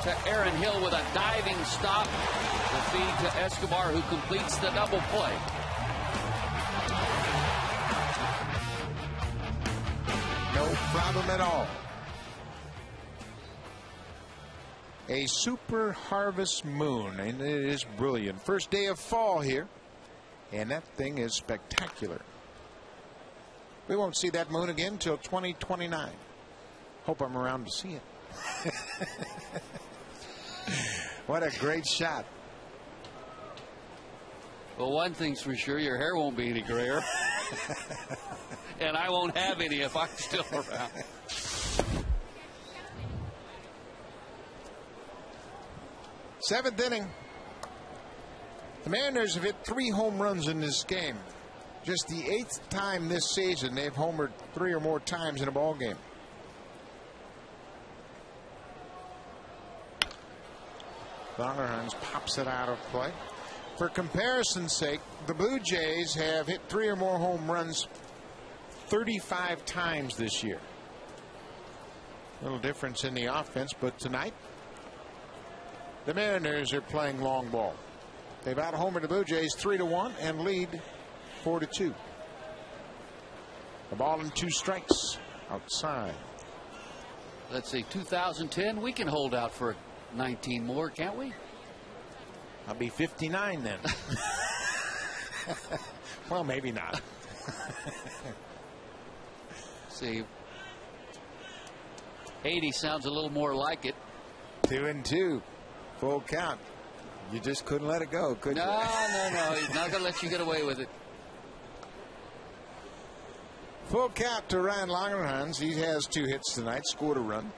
S2: to Aaron Hill with a diving stop. The feed to Escobar, who completes the double play.
S1: No problem at all. A super harvest moon, and it is brilliant. First day of fall here, and that thing is spectacular. We won't see that moon again till 2029. Hope I'm around to see it. What a great shot.
S2: Well, one thing's for sure, your hair won't be any grayer. And I won't have any if I'm still around.
S1: Seventh inning. The Mariners have hit 3 home runs in this game. Just the 8th time this season they've homered 3 or more times in a ball game. Longerhans pops it out of play. For comparison's sake, the Blue Jays have hit 3 or more home runs 35 times this year. A little difference in the offense, but tonight the Mariners are playing long ball. They've out-homered the Blue Jays 3-1 and lead 4-2. The ball and 2 strikes outside.
S2: Let's see, 2010, we can hold out for 19 more, can't we?
S1: I'll be 59 then. Well, maybe not.
S2: See, 80 sounds a little more like it.
S1: 2-2. Full count. You just couldn't let it go, could you?
S2: No. He's not going to let you get away with it.
S1: Full count to Ryan Longerhans. He has 2 hits tonight, scored a run.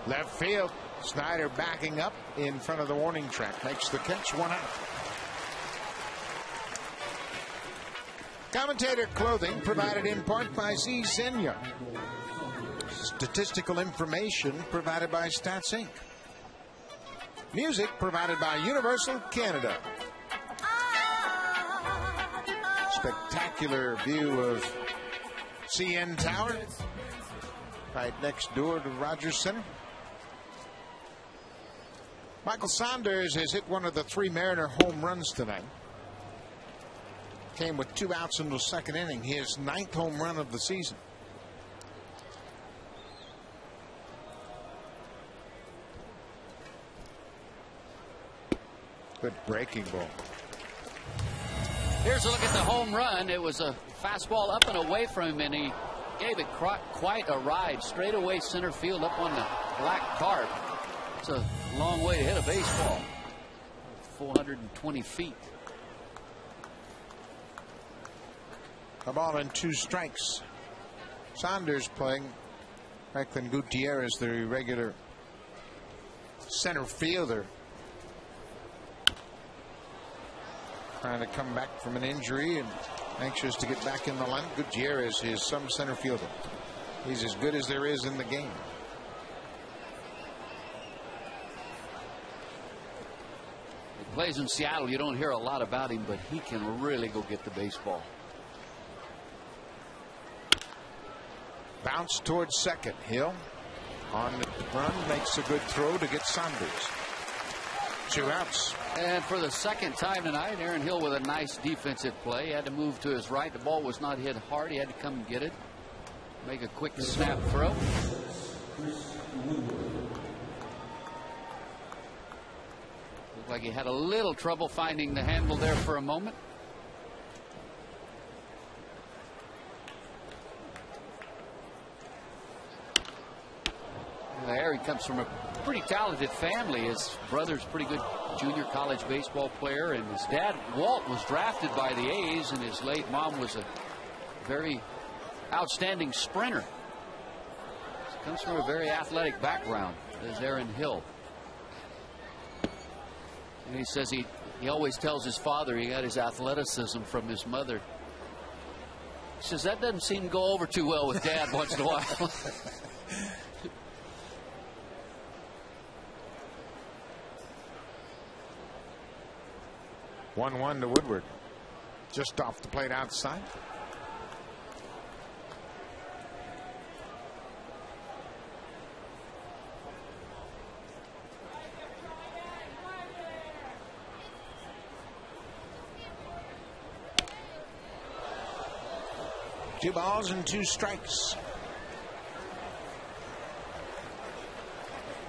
S1: Left field. Snyder backing up in front of the warning track. Makes the catch, 1 out. Commentator clothing provided in part by C. Senya. Statistical information provided by Stats Inc. Music provided by Universal Canada. Spectacular view of CN Tower right next door to Rogers Center. Michael Saunders has hit one of the 3 Mariner home runs tonight. Came with 2 outs in the 2nd inning. His 9th home run of the season. Good breaking ball.
S2: Here's a look at the home run. It was a fastball up and away from him, and he gave it quite a ride. Straight away center field up on the black tarp. It's a long way to hit a baseball. 420 feet.
S1: A ball and 2 strikes. Saunders playing. Franklin Gutierrez, the regular center fielder. Trying to come back from an injury and anxious to get back in the line. Gutierrez is some center fielder. He's as good as there is in the game.
S2: He plays in Seattle. You don't hear a lot about him, but he can really go get the baseball.
S1: Bounce towards second. Hill on the run, makes a good throw to get Saunders. 2 outs.
S2: And for the 2nd time tonight, Aaron Hill with a nice defensive play. He had to move to his right. The ball was not hit hard. He had to come and get it. Make a quick snap throw. Looked like he had a little trouble finding the handle there for a moment. There, he comes from a pretty talented family. His brother's a pretty good junior college baseball player, and his dad, Walt, was drafted by the A's, and his late mom was a very outstanding sprinter. Comes from a very athletic background, as Aaron Hill. And he says he always tells his father he got his athleticism from his mother. He says that doesn't seem to go over too well with Dad once in a while.
S1: 1-1 to Woodward. Just off the plate outside. Two balls and two strikes.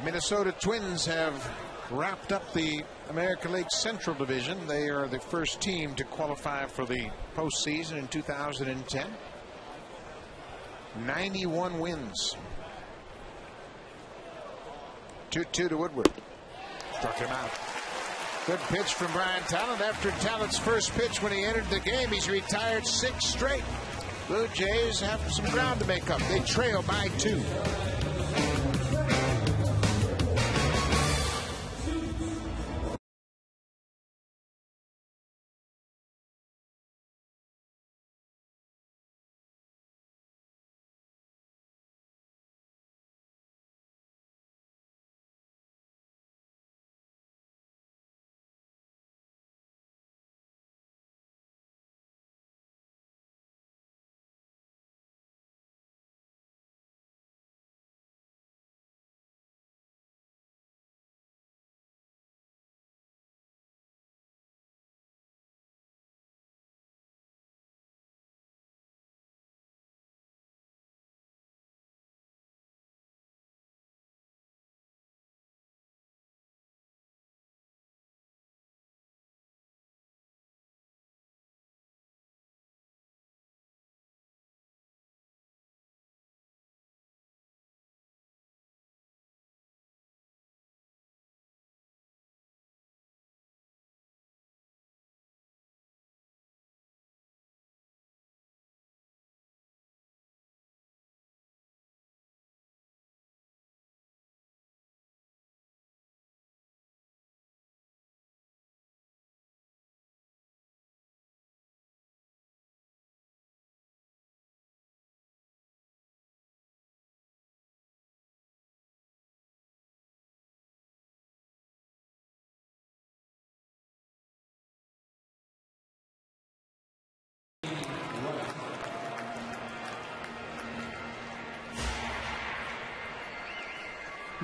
S1: Minnesota Twins have wrapped up the American League Central Division. They are the first team to qualify for the postseason in 2010. 91 wins. 2-2 to Woodward. Struck him out. Good pitch from Brian Talent. After Talent's first pitch when he entered the game, he's retired 6 straight. Blue Jays have some ground to make up. They trail by 2.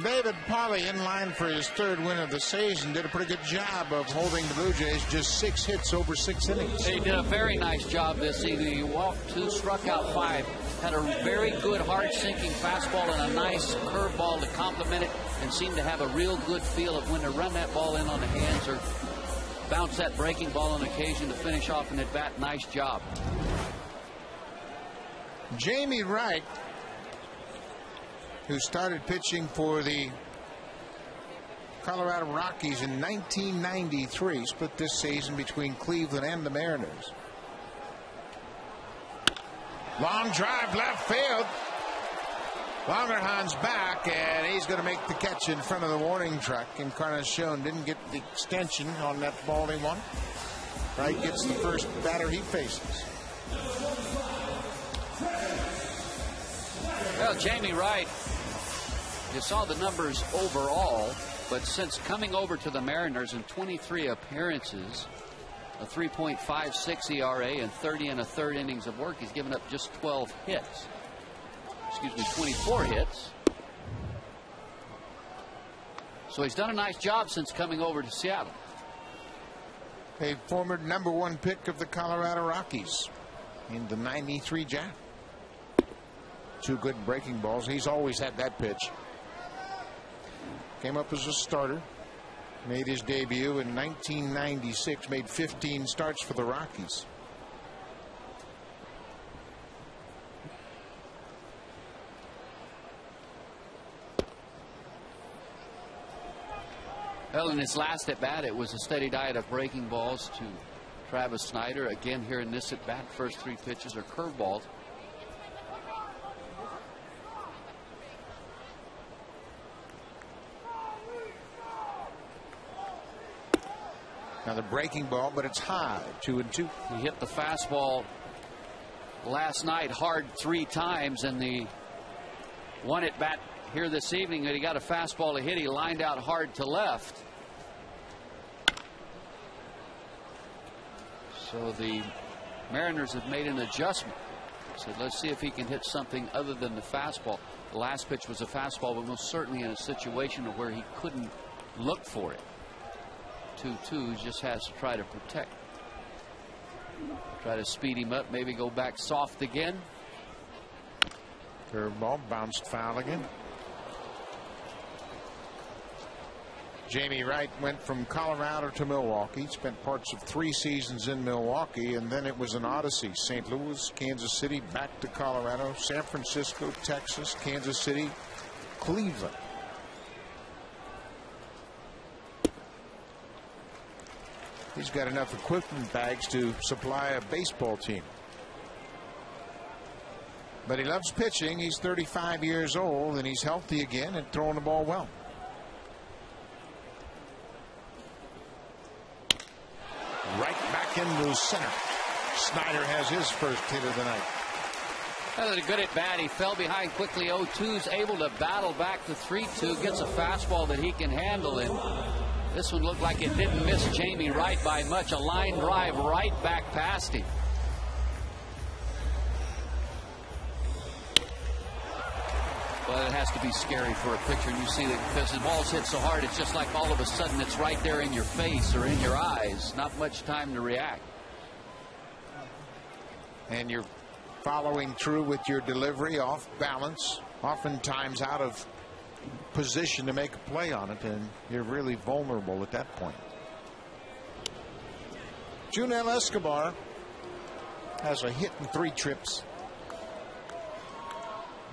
S1: David Polly in line for his 3rd win of the season. Did a pretty good job of holding the Blue Jays just 6 hits over 6 innings.
S2: He did a very nice job this evening. He walked 2, struck out 5. Had a very good hard-sinking fastball and a nice curveball to complement it, and seemed to have a real good feel of when to run that ball in on the hands or bounce that breaking ball on occasion to finish off an at-bat. Nice job.
S1: Jamie Wright, who started pitching for the Colorado Rockies in 1993, split this season between Cleveland and the Mariners. Long drive left field. Longerhan's back, and he's going to make the catch in front of the warning truck. Encarnacion didn't get the extension on that ball he won. Wright gets the first batter he faces.
S2: Well, Jamie Wright, you saw the numbers overall, but since coming over to the Mariners in 23 appearances, a 3.56 ERA and 30 1/3 innings of work, he's given up just 12 hits. Excuse me, 24 hits. So he's done a nice job since coming over to Seattle.
S1: A former #1 pick of the Colorado Rockies in the '93 draft. 2 good breaking balls. He's always had that pitch. Came up as a starter. Made his debut in 1996. Made 15 starts for the Rockies.
S2: Well, in his last at bat, it was a steady diet of breaking balls to Travis Snyder. Again, here in this at bat, first 3 pitches are curveballs.
S1: Now the breaking ball, but it's high, 2-2.
S2: He hit the fastball last night hard 3 times, and the one at bat here this evening that he got a fastball to hit, he lined out hard to left. So the Mariners have made an adjustment. So let's see if he can hit something other than the fastball. The last pitch was a fastball, but most certainly in a situation where he couldn't look for it. 2-2, he just has to try to protect. Try to speed him up, maybe go back soft again.
S1: Curveball bounced foul again. Jamie Wright went from Colorado to Milwaukee, spent parts of 3 seasons in Milwaukee, and then it was an odyssey. St. Louis, Kansas City, back to Colorado, San Francisco, Texas, Kansas City, Cleveland. He's got enough equipment bags to supply a baseball team. But he loves pitching. He's 35 years old, and he's healthy again and throwing the ball well. Right back into center. Snyder has his first hit of the night.
S2: That was a good at bat. He fell behind quickly. 0-2's able to battle back to 3-2. Gets a fastball that he can handle. And this one looked like it didn't miss Jamie Wright by much. A line drive right back past him. Well, it has to be scary for a pitcher. And you see that because the ball's hit so hard, it's just like all of a sudden it's right there in your face or in your eyes. Not much time to react.
S1: And you're following through with your delivery off balance, oftentimes out of position to make a play on it, and you're really vulnerable at that point. Junel Escobar has a hit and 3 trips.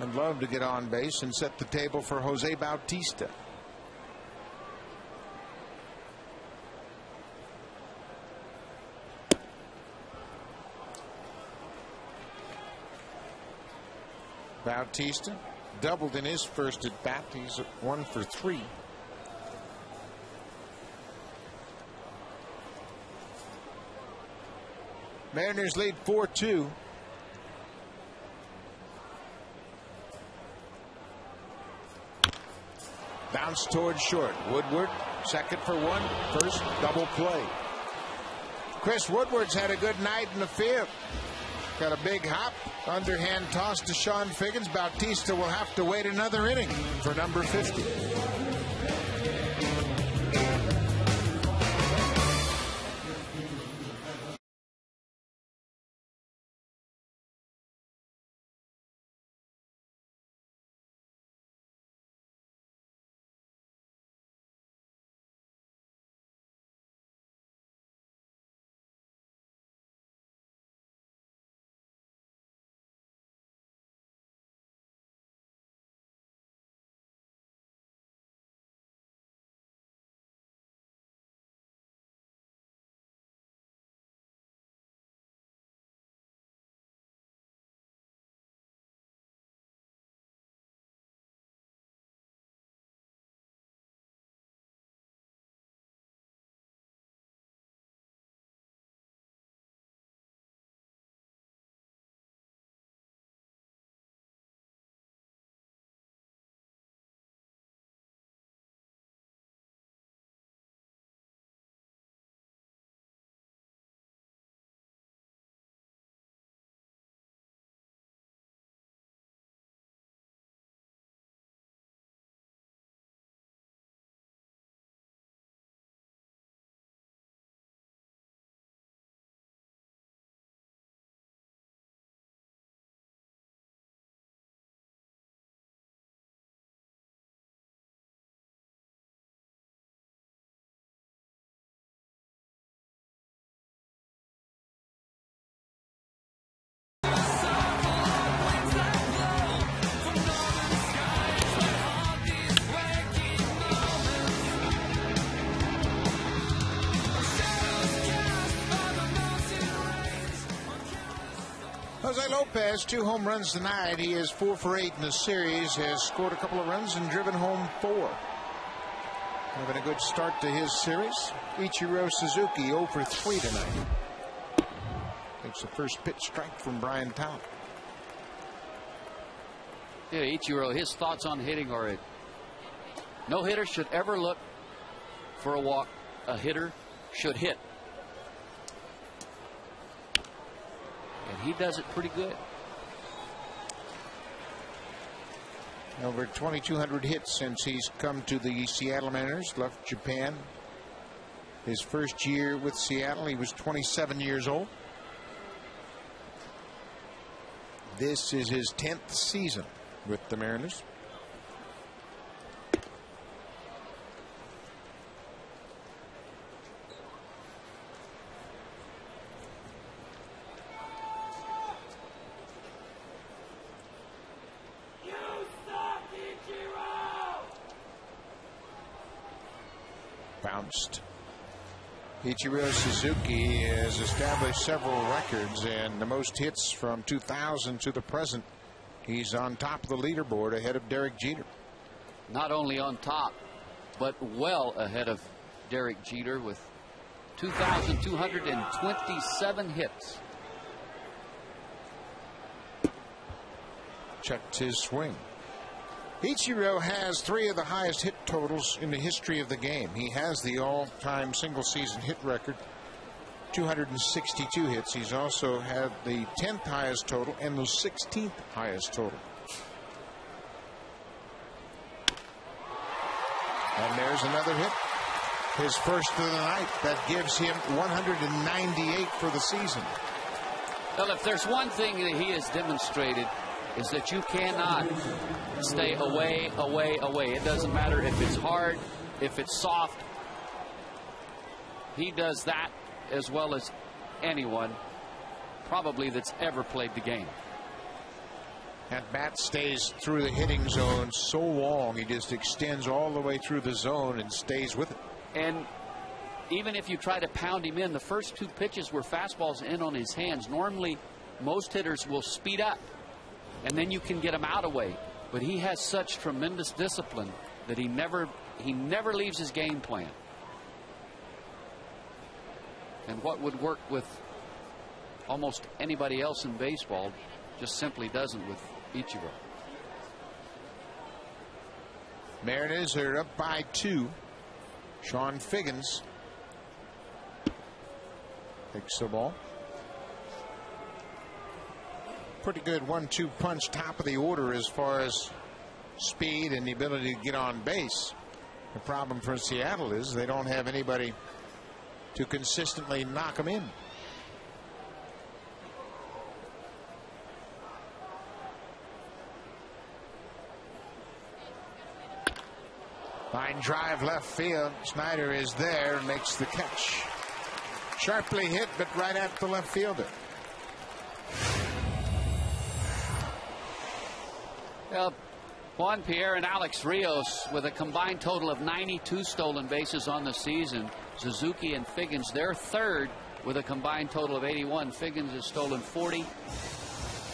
S1: I'd love to get on base and set the table for Jose Bautista. Bautista doubled in his first at bat. He's at 1 for 3. Mariners lead 4-2. Bounce towards short. Woodward, second for 1. First double play. Chris Woodward's had a good night in the field. Got a big hop. Underhand toss to Sean Figgins. Bautista will have to wait another inning for number 50. Jose Lopez, 2 home runs tonight. He is 4 for 8 in the series, has scored a couple of runs and driven home 4. Having a good start to his series. Ichiro Suzuki 0 for 3 tonight. Takes the first pitch strike from Brian Talent.
S2: Yeah, Ichiro, his thoughts on hitting are it. No hitter should ever look for a walk. A hitter should hit. And he does it pretty good.
S1: Over 2,200 hits since he's come to the Seattle Mariners. Left Japan his first year with Seattle. He was 27 years old. This is his 10th season with the Mariners. Bounced. Ichiro Suzuki has established several records, and the most hits from 2000 to the present. He's on top of the leaderboard ahead of Derek Jeter.
S2: Not only on top, but well ahead of Derek Jeter with 2,227 hits.
S1: Checked his swing. Ichiro has 3 of the highest hit totals in the history of the game. He has the all-time single-season hit record, 262 hits. He's also had the 10th highest total and the 16th highest total. And there's another hit. His first of the night. That gives him 198 for the season.
S2: Well, if there's one thing that he has demonstrated, is that you cannot stay away. It doesn't matter if it's hard, if it's soft. He does that as well as anyone probably that's ever played the game.
S1: That bat stays through the hitting zone so long. He just extends all the way through the zone and stays with it.
S2: And even if you try to pound him in, the first 2 pitches were fastballs in on his hands. Normally, most hitters will speed up, and then you can get him out of the way. But he has such tremendous discipline that he never leaves his game plan. And what would work with almost anybody else in baseball just simply doesn't with Ichiro.
S1: Mariners are up by 2. Sean Figgins takes the ball. Pretty good 1-2 punch, top of the order as far as speed and the ability to get on base. The problem for Seattle is they don't have anybody to consistently knock them in. Line drive left field. Snyder is there and makes the catch. Sharply hit, but right at the left fielder.
S2: Well, Juan Pierre and Alex Rios with a combined total of 92 stolen bases on the season. Suzuki and Figgins, they're third with a combined total of 81. Figgins has stolen 40.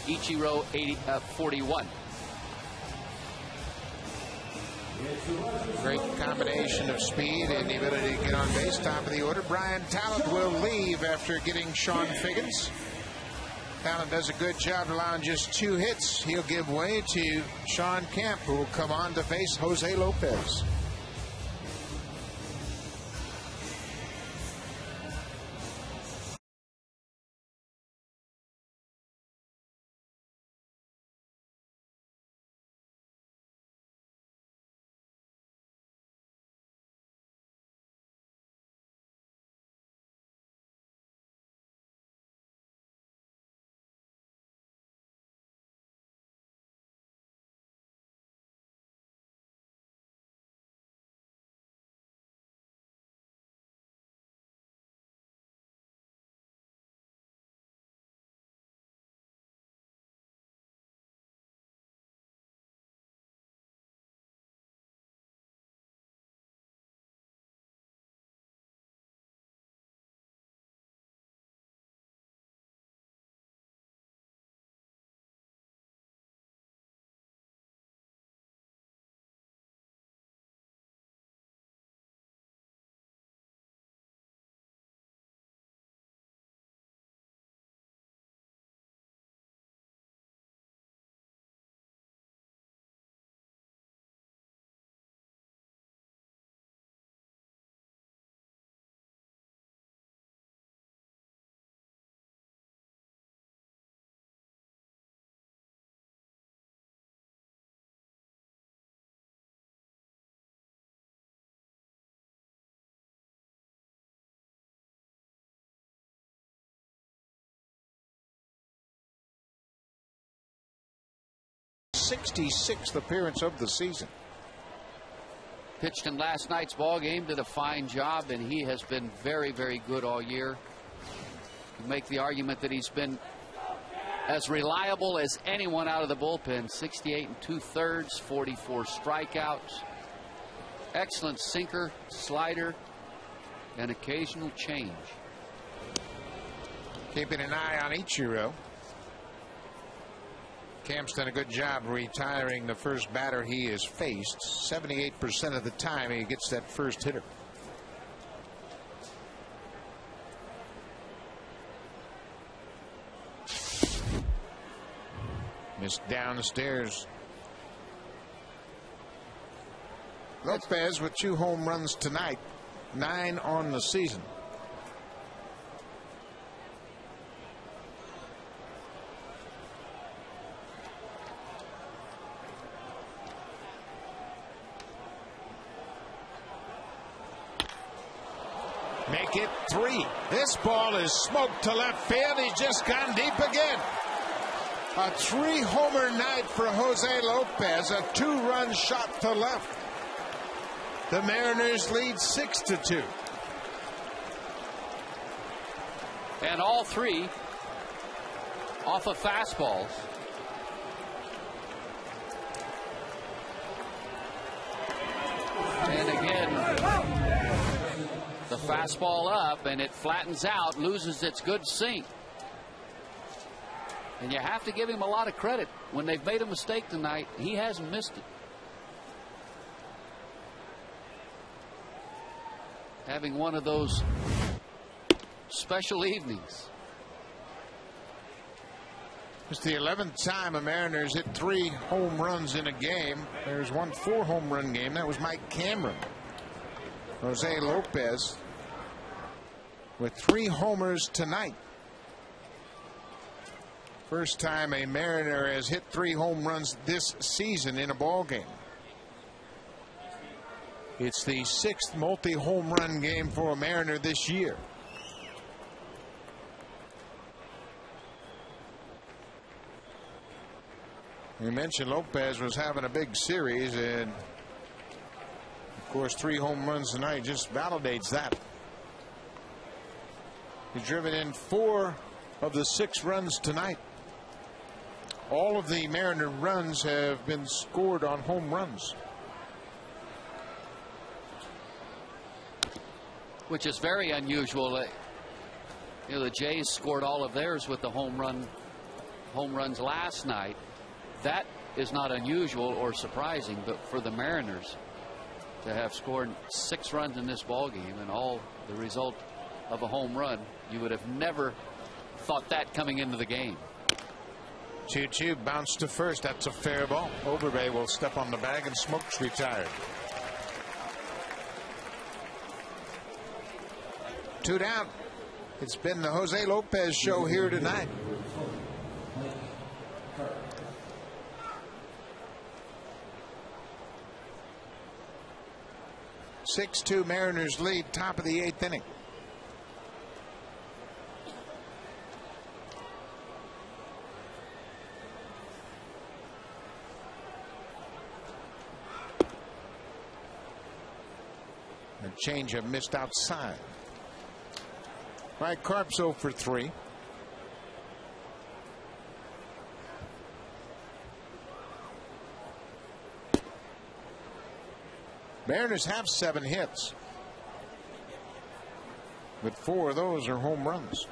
S2: Ichiro 41.
S1: Great combination of speed and the ability to get on base. Top of the order. Brian Talent will leave after getting Sean Figgins. Talent does a good job allowing just 2 hits. He'll give way to Sean Kemp, who will come on to face Jose Lopez. 66th appearance of the season.
S2: Pitched in last night's ball game, did a fine job, and he has been very, very good all year. You make the argument that he's been as reliable as anyone out of the bullpen. 68 2/3, 44 strikeouts. Excellent sinker, slider, and occasional change.
S1: Keeping an eye on Ichiro. Camp's done a good job retiring the first batter he has faced. 78% of the time he gets that first hitter. Missed down the stairs. Lopez with 2 home runs tonight, 9 on the season. Make it 3. This ball is smoked to left field. He's just gone deep again. A 3-homer night for Jose Lopez. A 2-run shot to left. The Mariners lead 6-2.
S2: And all 3 off of fastballs. And again, the fastball up, and it flattens out, loses its good sink. And you have to give him a lot of credit. When they've made a mistake tonight, he hasn't missed it. Having one of those special evenings.
S1: It's the 11th time a Mariners hit 3 home runs in a game. There's one 4-home run game. That was Mike Cameron. Jose Lopez with 3 homers tonight. First time a Mariner has hit 3 home runs this season in a ball game. It's the 6th multi-home run game for a Mariner this year. We mentioned Lopez was having a big series, and of course 3 home runs tonight just validates that. He's driven in 4 of the 6 runs tonight. All of the Mariner runs have been scored on home runs,
S2: which is very unusual. You know, the Jays scored all of theirs with the home runs last night. That is not unusual or surprising, but for the Mariners to have scored 6 runs in this ball game and all the result of a home run, you would have never thought that coming into the game.
S1: 2-2, bounce to first. That's a fair ball. Overbay will step on the bag, and Smoke's retired. 2 down. It's been the Jose Lopez show here tonight. (6-2) Mariners lead, top of the 8th inning. A changeup missed outside. Mike Carp's 0 for 3. Mariners have 7 hits, but 4 of those are home runs.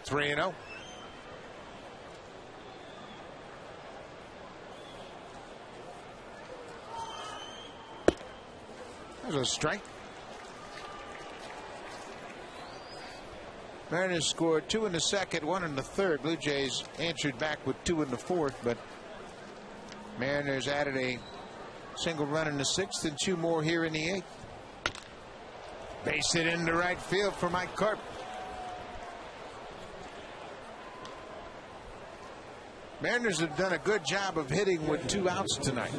S1: Three and 0. There's a strike. Mariners scored 2 in the second, 1 in the third. Blue Jays answered back with 2 in the fourth, but Mariners added a single run in the 6th and 2 more here in the 8th. Base hit into right field for Mike Carp. Mariners have done a good job of hitting with 2 outs tonight.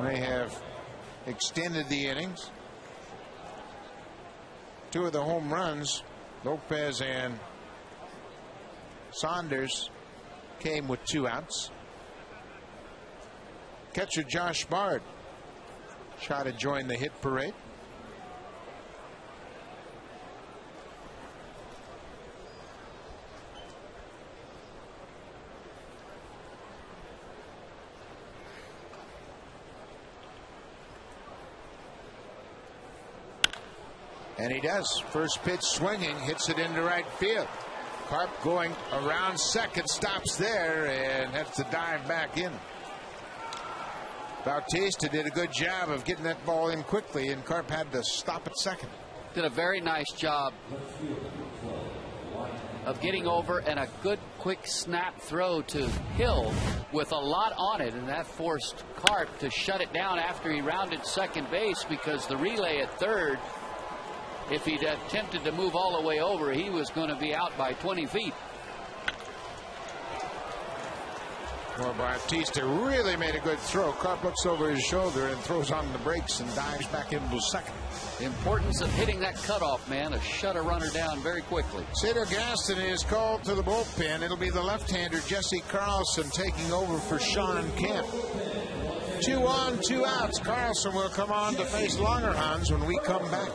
S1: They have extended the innings. 2 of the home runs, Lopez and Saunders, came with 2 outs. Catcher Josh Bard shot to join the hit parade. And he does. First pitch swinging, hits it into right field. Carp going around second, stops there and has to dive back in. Bautista did a good job of getting that ball in quickly, and Carp had to stop at second.
S2: Did a very nice job of getting over, and a good quick snap throw to Hill with a lot on it, and that forced Carp to shut it down after he rounded second base, because the relay at third, if he'd attempted to move all the way over, he was going to be out by 20 feet.
S1: Well, Bautista really made a good throw. Carp looks over his shoulder and throws on the brakes and dives back into second.
S2: The importance of hitting that cutoff man to shut a runner down very quickly.
S1: Cedar Gaston is called to the bullpen. It'll be the left-hander Jesse Carlson taking over for Sean Kemp. 2 on, 2 outs. Carlson will come on to face Longerhans when we come back.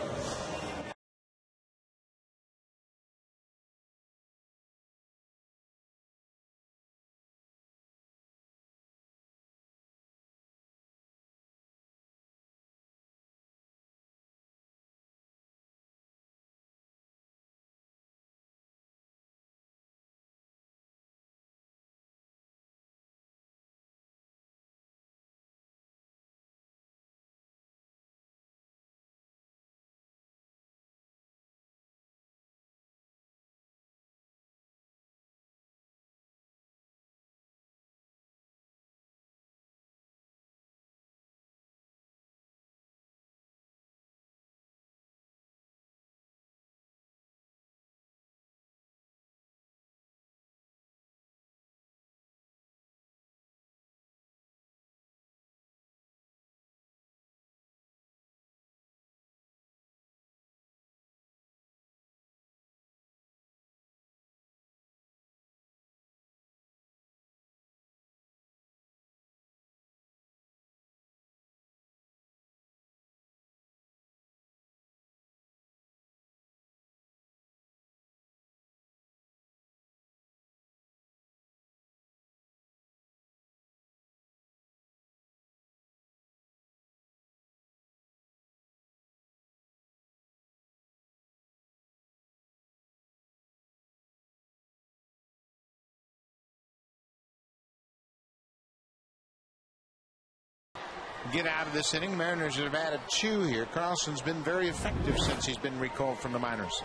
S1: Get out of this inning. Mariners have added 2 here. Carlson's been very effective since he's been recalled from the minors.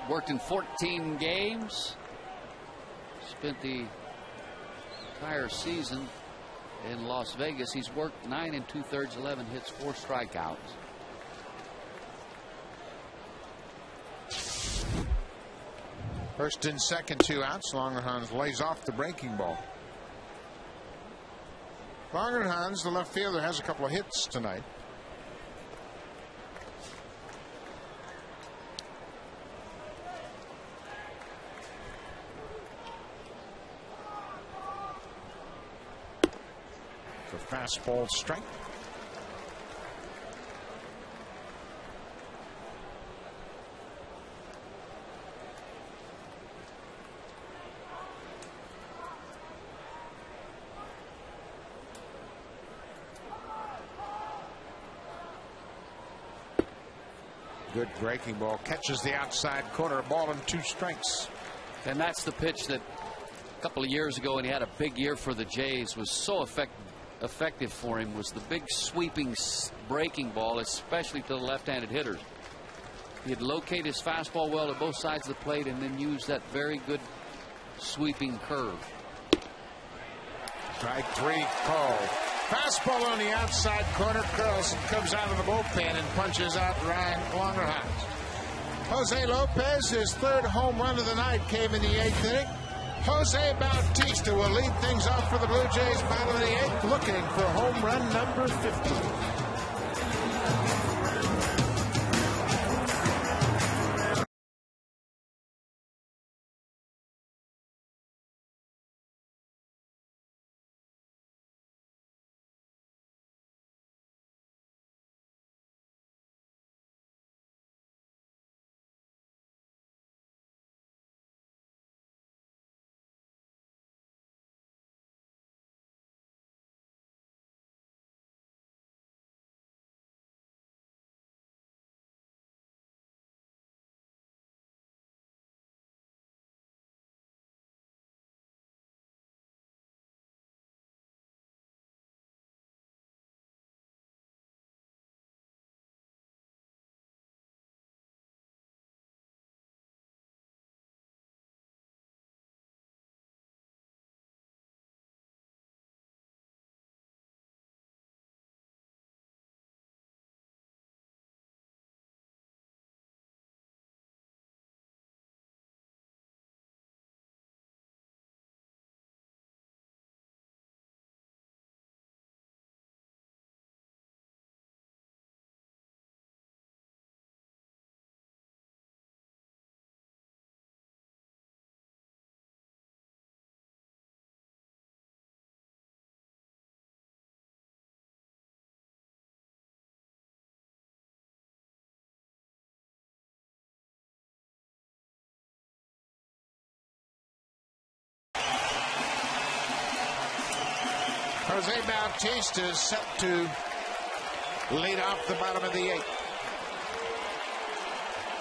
S2: Worked in 14 games. Spent the entire season in Las Vegas. He's worked 9 2/3, 11 hits, 4 strikeouts.
S1: First and second, 2 outs. Longerhans lays off the breaking ball. Longerhans, the left fielder, has a couple of hits tonight. The fastball strike. Good breaking ball, catches the outside corner, ball and 2 strikes.
S2: And that's the pitch that a couple of years ago, when he had a big year for the Jays, was so effective for him, was the big sweeping breaking ball, especially to the left-handed hitters. He'd locate his fastball well to both sides of the plate and then use that very good sweeping curve.
S1: Strike 3 called. Fastball on the outside corner. Carlson comes out of the bullpen and punches out Ryan Longerhans. Jose Lopez, his 3rd home run of the night, came in the 8th inning. Jose Bautista will lead things off for the Blue Jays, bottom of the 8th, looking for home run number 50. Jose Bautista is set to lead off the bottom of the 8th.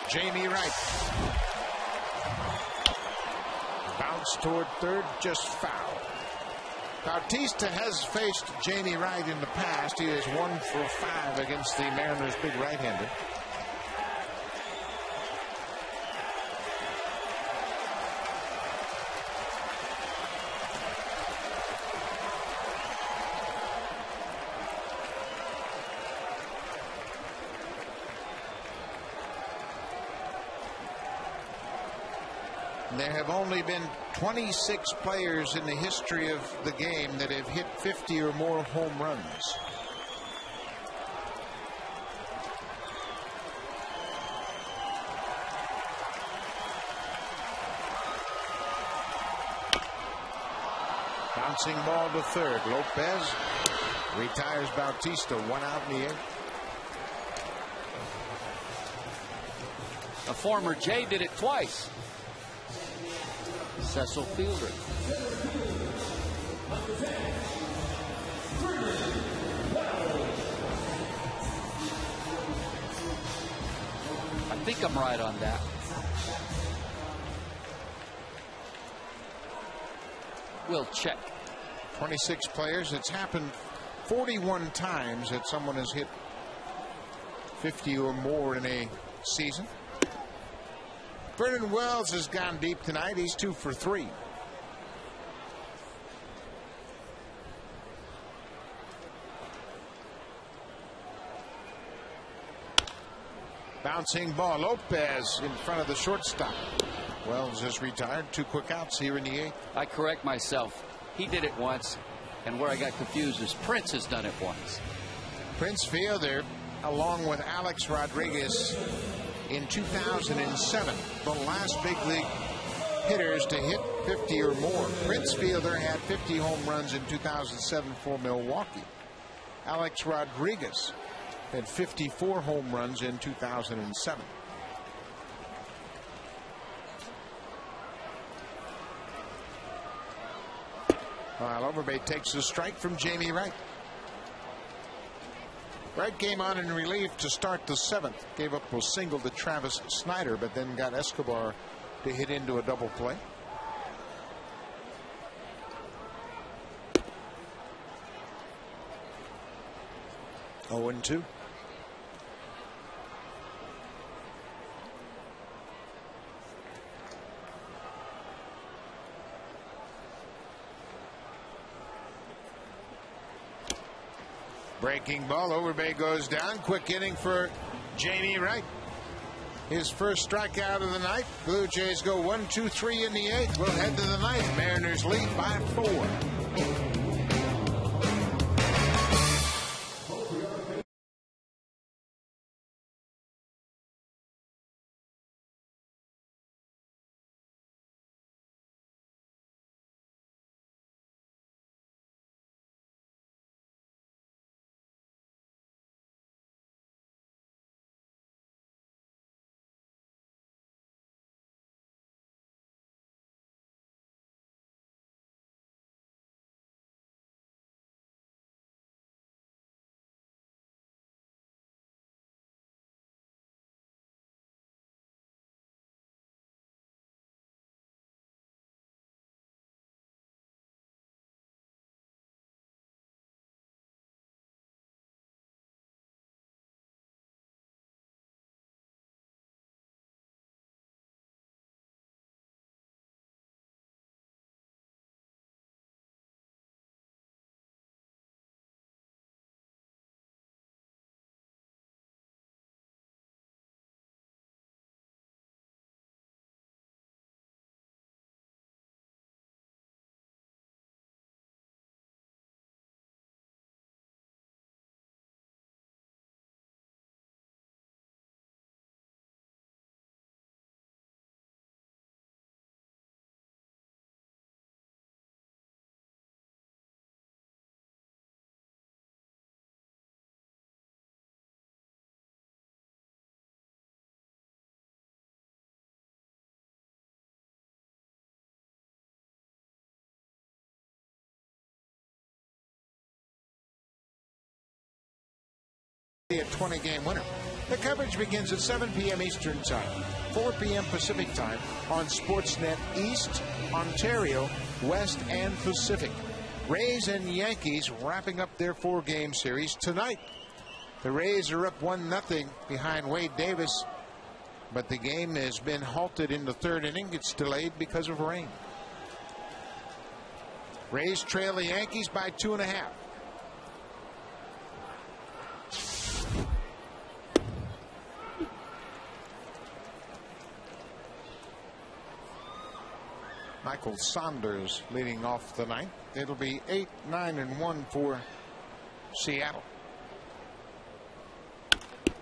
S1: Jamie Wright. Bounce toward third, just foul. Bautista has faced Jamie Wright in the past. He is 1 for 5 against the Mariners' big right-hander. There have only been 26 players in the history of the game that have hit 50 or more home runs. Bouncing ball to third. Lopez retires Bautista, 1 out in the 8th.
S2: A former Jay did it twice. Cecil Fielder. I think I'm right on that. We'll check.
S1: 26 players. It's happened 41 times that someone has hit 50 or more in a season. Vernon Wells has gone deep tonight. He's 2 for 3. Bouncing ball. Lopez in front of the shortstop. Wells is retired. 2 quick outs here in the 8th.
S2: I correct myself. He did it once, and where I got confused is Prince has done it once.
S1: Prince Fielder, along with Alex Rodriguez, in 2007, the last big league hitters to hit 50 or more. Prince Fielder had 50 home runs in 2007 for Milwaukee. Alex Rodriguez had 54 home runs in 2007. While Overbay takes the strike from Jamie Wright. Wright came on in relief to start the 7th. Gave up a single to Travis Snyder, but then got Escobar to hit into a double play. Oh, and 2. Breaking ball. Overbay goes down. Quick inning for Jamie Wright. his first strikeout of the night. Blue Jays go 1-2-3 in the 8th. We'll head to the 9th. Mariners lead by 4. A 20-game winner. The coverage begins at 7 p.m. Eastern Time, 4 p.m. Pacific Time on Sportsnet East, Ontario, West, and Pacific. Rays and Yankees wrapping up their 4-game series tonight. The Rays are up 1-0 behind Wade Davis, but the game has been halted in the 3rd inning. It's delayed because of rain. Rays trail the Yankees by 2.5. Michael Saunders leading off the ninth. It'll be 8-9-1 for Seattle.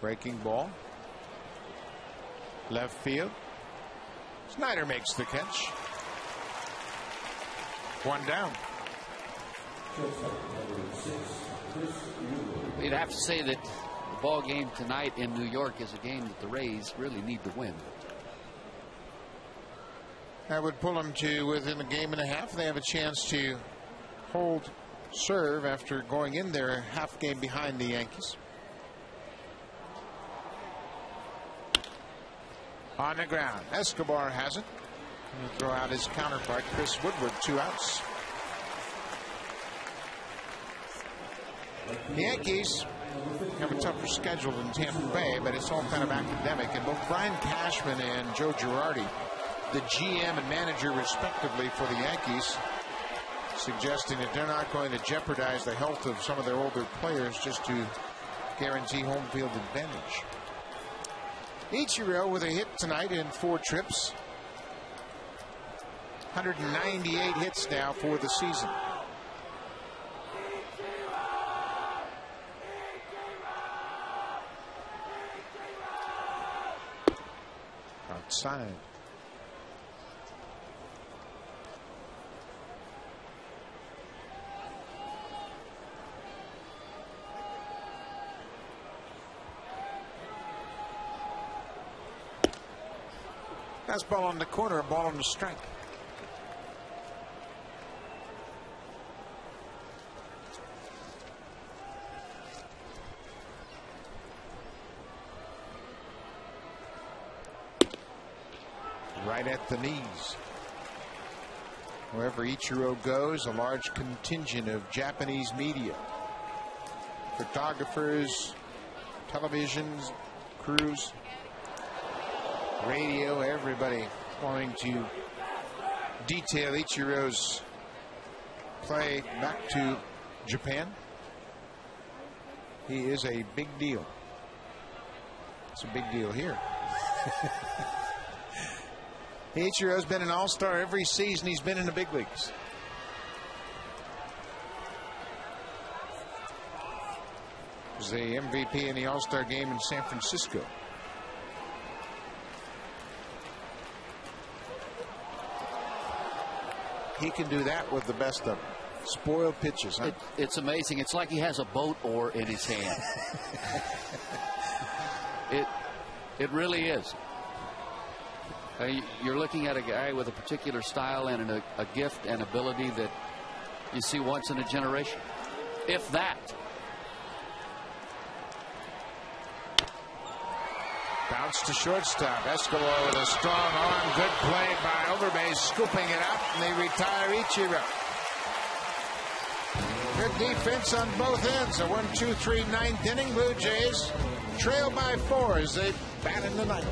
S1: Breaking ball. Left field. Snyder makes the catch. 1 down.
S2: You'd have to say that the ball game tonight in New York is a game that the Rays really need to win.
S1: That would pull them to within a game and a half. They have a chance to hold serve after going in there half game behind the Yankees. On the ground, Escobar has it. He'll throw out his counterpart, Chris Woodward, 2 outs. The Yankees have a tougher schedule than Tampa Bay, but it's all kind of academic. And both Brian Cashman and Joe Girardi, the GM and manager respectively for the Yankees, suggesting that they're not going to jeopardize the health of some of their older players just to guarantee home field advantage. Ichiro with a hit tonight in 4 trips. 198 hits now for the season. Outside. Fastball on the corner, a ball on the strike. Right at the knees. Wherever Ichiro goes, a large contingent of Japanese media, photographers, television crews, radio, everybody wanting to detail Ichiro's play back to Japan. He is a big deal. It's a big deal here. Ichiro's been an all-star every season he's been in the big leagues. He was the MVP in the all-star game in San Francisco. He can do that with the best of them. Spoiled pitches, huh?
S2: It's amazing. It's like he has a boat oar in his hand. It really is. You're looking at a guy with a particular style and a gift and ability that you see once in a generation, if that.
S1: Bounce to shortstop. Escobar with a strong arm. Good play by Overbay, scooping it up, and they retire Ichiro. Good defense on both ends. A 1-2-3 ninth inning. Blue Jays trail by 4 as they bat in the ninth.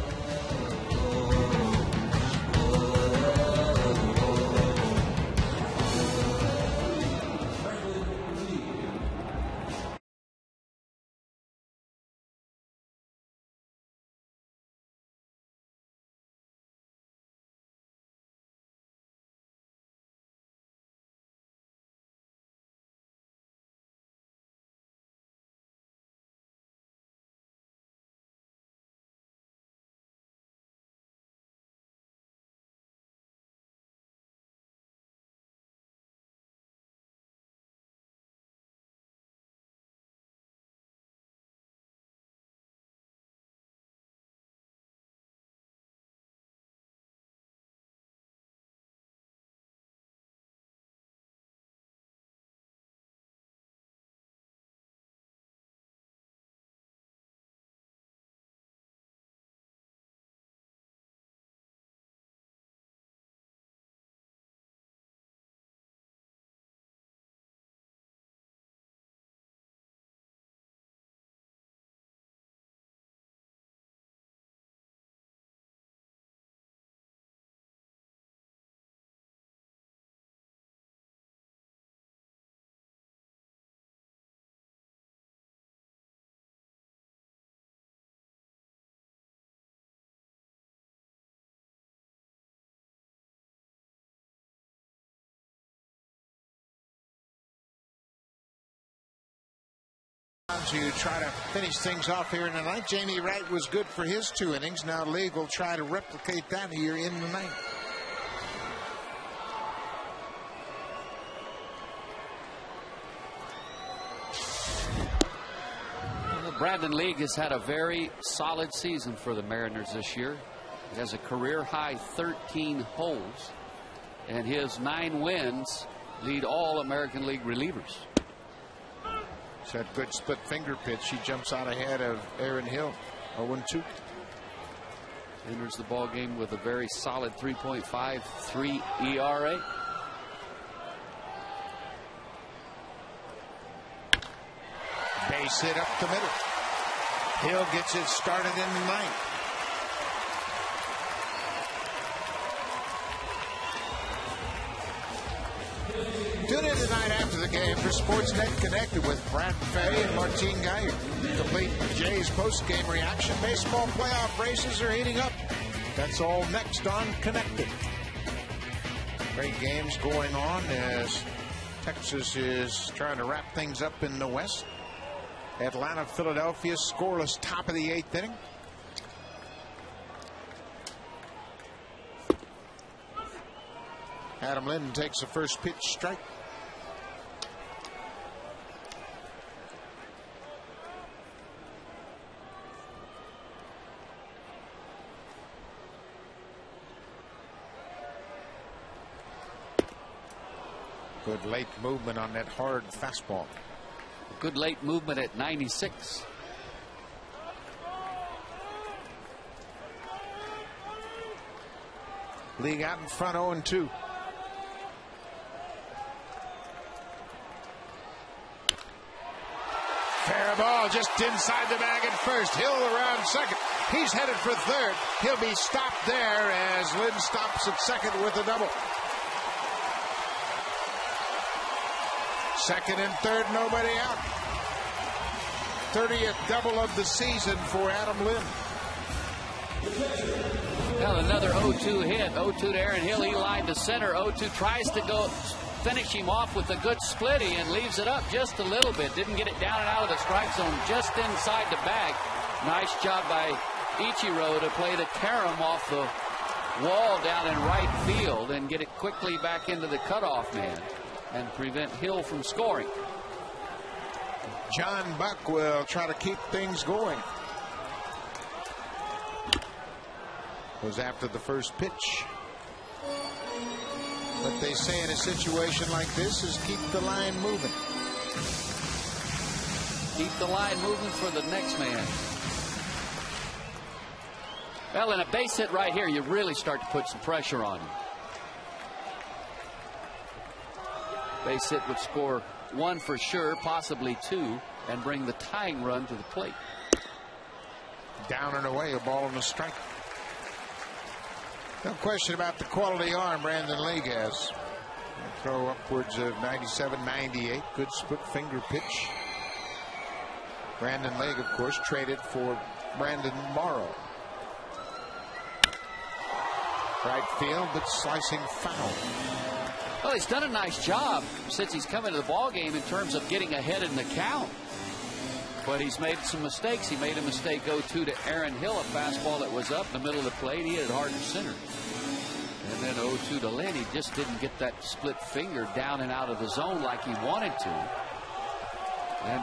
S1: To try to finish things off here in the ninth. Jamie Wright was good for his 2 innings. Now League will try to replicate that here in the ninth.
S2: Brandon League has had a very solid season for the Mariners this year. He has a career-high 13 holds, and his 9 wins lead all American League relievers.
S1: He's had good split finger pitch. He jumps out ahead of Aaron Hill. 0-2.
S2: Enters the ball game with a very solid 3.53 ERA.
S1: Base hit up the middle. Hill gets it started in the ninth. Tune in tonight after the game for Sportsnet Connected with Brad Fay and Martine Geyer. Complete Jays post-game reaction. Baseball playoff races are heating up. That's all next on Connected. Great games going on as Texas is trying to wrap things up in the West. Atlanta, Philadelphia, scoreless top of the 8th inning. Adam Linden takes the first pitch strike. Good late movement on that hard fastball.
S2: Good late movement at 96.
S1: League out in front 0-2. Fair ball just inside the bag at first. Hill around second. He's headed for third. He'll be stopped there as Lynn stops at second with a double. Second and third, nobody out. 30th double of the season for Adam Lind.
S2: Well, another 0-2 hit. 0-2 to Aaron Hill. He lined to center. 0-2 tries to go finish him off with a good splitty and leaves it up just a little bit. Didn't get it down and out of the strike zone, just inside the bag. Nice job by Ichiro to play the carom off the wall down in right field and get it quickly back into the cutoff man and prevent Hill from scoring.
S1: John Buck will try to keep things going. Goes after the first pitch. What they say in a situation like this is keep the line moving.
S2: Keep the line moving for the next man. Well, in a base hit right here, you really start to put some pressure on him. Base hit would score 1 for sure, possibly 2, and bring the tying run to the plate.
S1: Down and away, a ball and a strike. No question about the quality arm Brandon League has. Throw upwards of 97, 98. Good split finger pitch. Brandon League, of course, traded for Brandon Morrow. Right field, but slicing foul.
S2: Well, he's done a nice job since he's come into the ball game in terms of getting ahead in the count. But he's made some mistakes. He made a mistake 0-2 to Aaron Hill, a fastball that was up in the middle of the plate. He hit it hard to center. And then 0-2 to Lynn. He just didn't get that split finger down and out of the zone like he wanted to.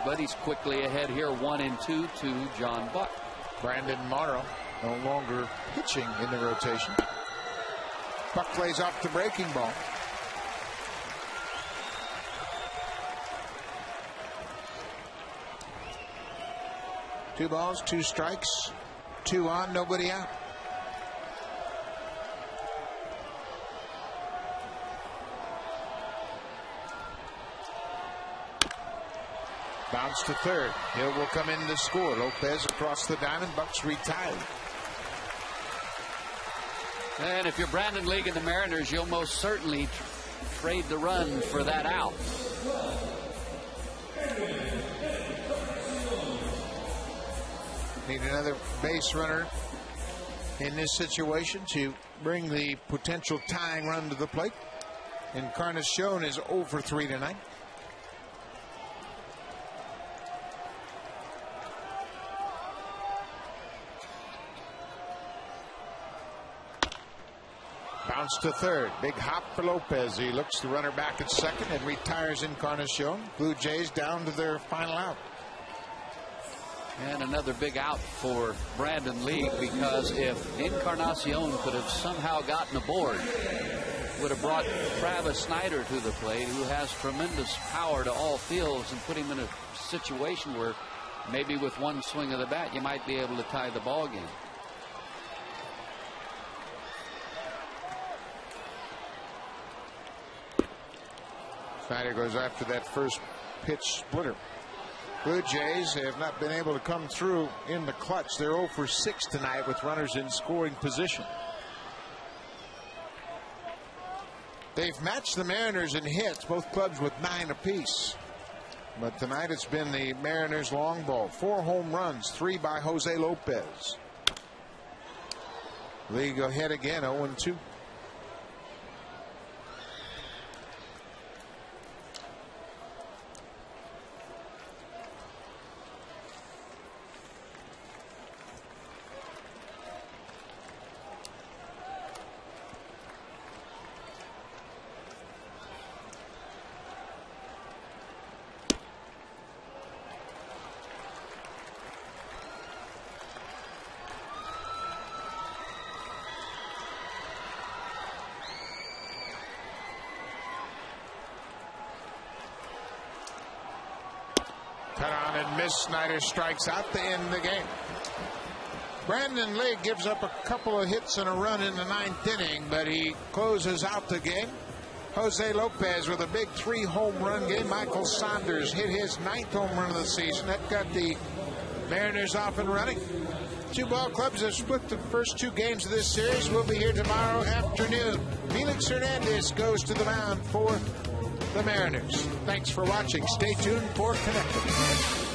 S2: But he's quickly ahead here, 1-2 to John Buck.
S1: Brandon Morrow no longer pitching in the rotation. Buck plays off the breaking ball. Two balls, 2 strikes, 2 on, nobody out. Bounce to third. Hill will come in to score. Lopez across the diamond. Buck's retired.
S2: And if you're Brandon League and the Mariners, you'll most certainly trade the run for that out.
S1: Need another base runner in this situation to bring the potential tying run to the plate. Encarnacion is 0 for 3 tonight. Bounce to third. Big hop for Lopez. He looks the runner back at second and retires Encarnacion. Blue Jays down to their final out.
S2: And another big out for Brandon League, because if Encarnacion could have somehow gotten aboard, would have brought Travis Snyder to the plate, who has tremendous power to all fields, and put him in a situation where maybe with one swing of the bat you might be able to tie the ball game.
S1: Snyder goes after that first pitch splitter. Blue Jays have not been able to come through in the clutch. They're 0 for 6 tonight with runners in scoring position. They've matched the Mariners in hits, both clubs with 9 apiece. But tonight it's been the Mariners' long ball. 4 home runs, 3 by Jose Lopez. League ahead again, 0-2. Cut on and miss. Snyder strikes out to end the game. Brandon League gives up a couple of hits and a run in the 9th inning, but he closes out the game. Jose Lopez with a big 3 home run game. Michael Saunders hit his 9th home run of the season. That got the Mariners off and running. 2 ball clubs have split the first 2 games of this series. We'll be here tomorrow afternoon. Felix Hernandez goes to the mound for the Mariners. Thanks for watching. Stay tuned for Connected.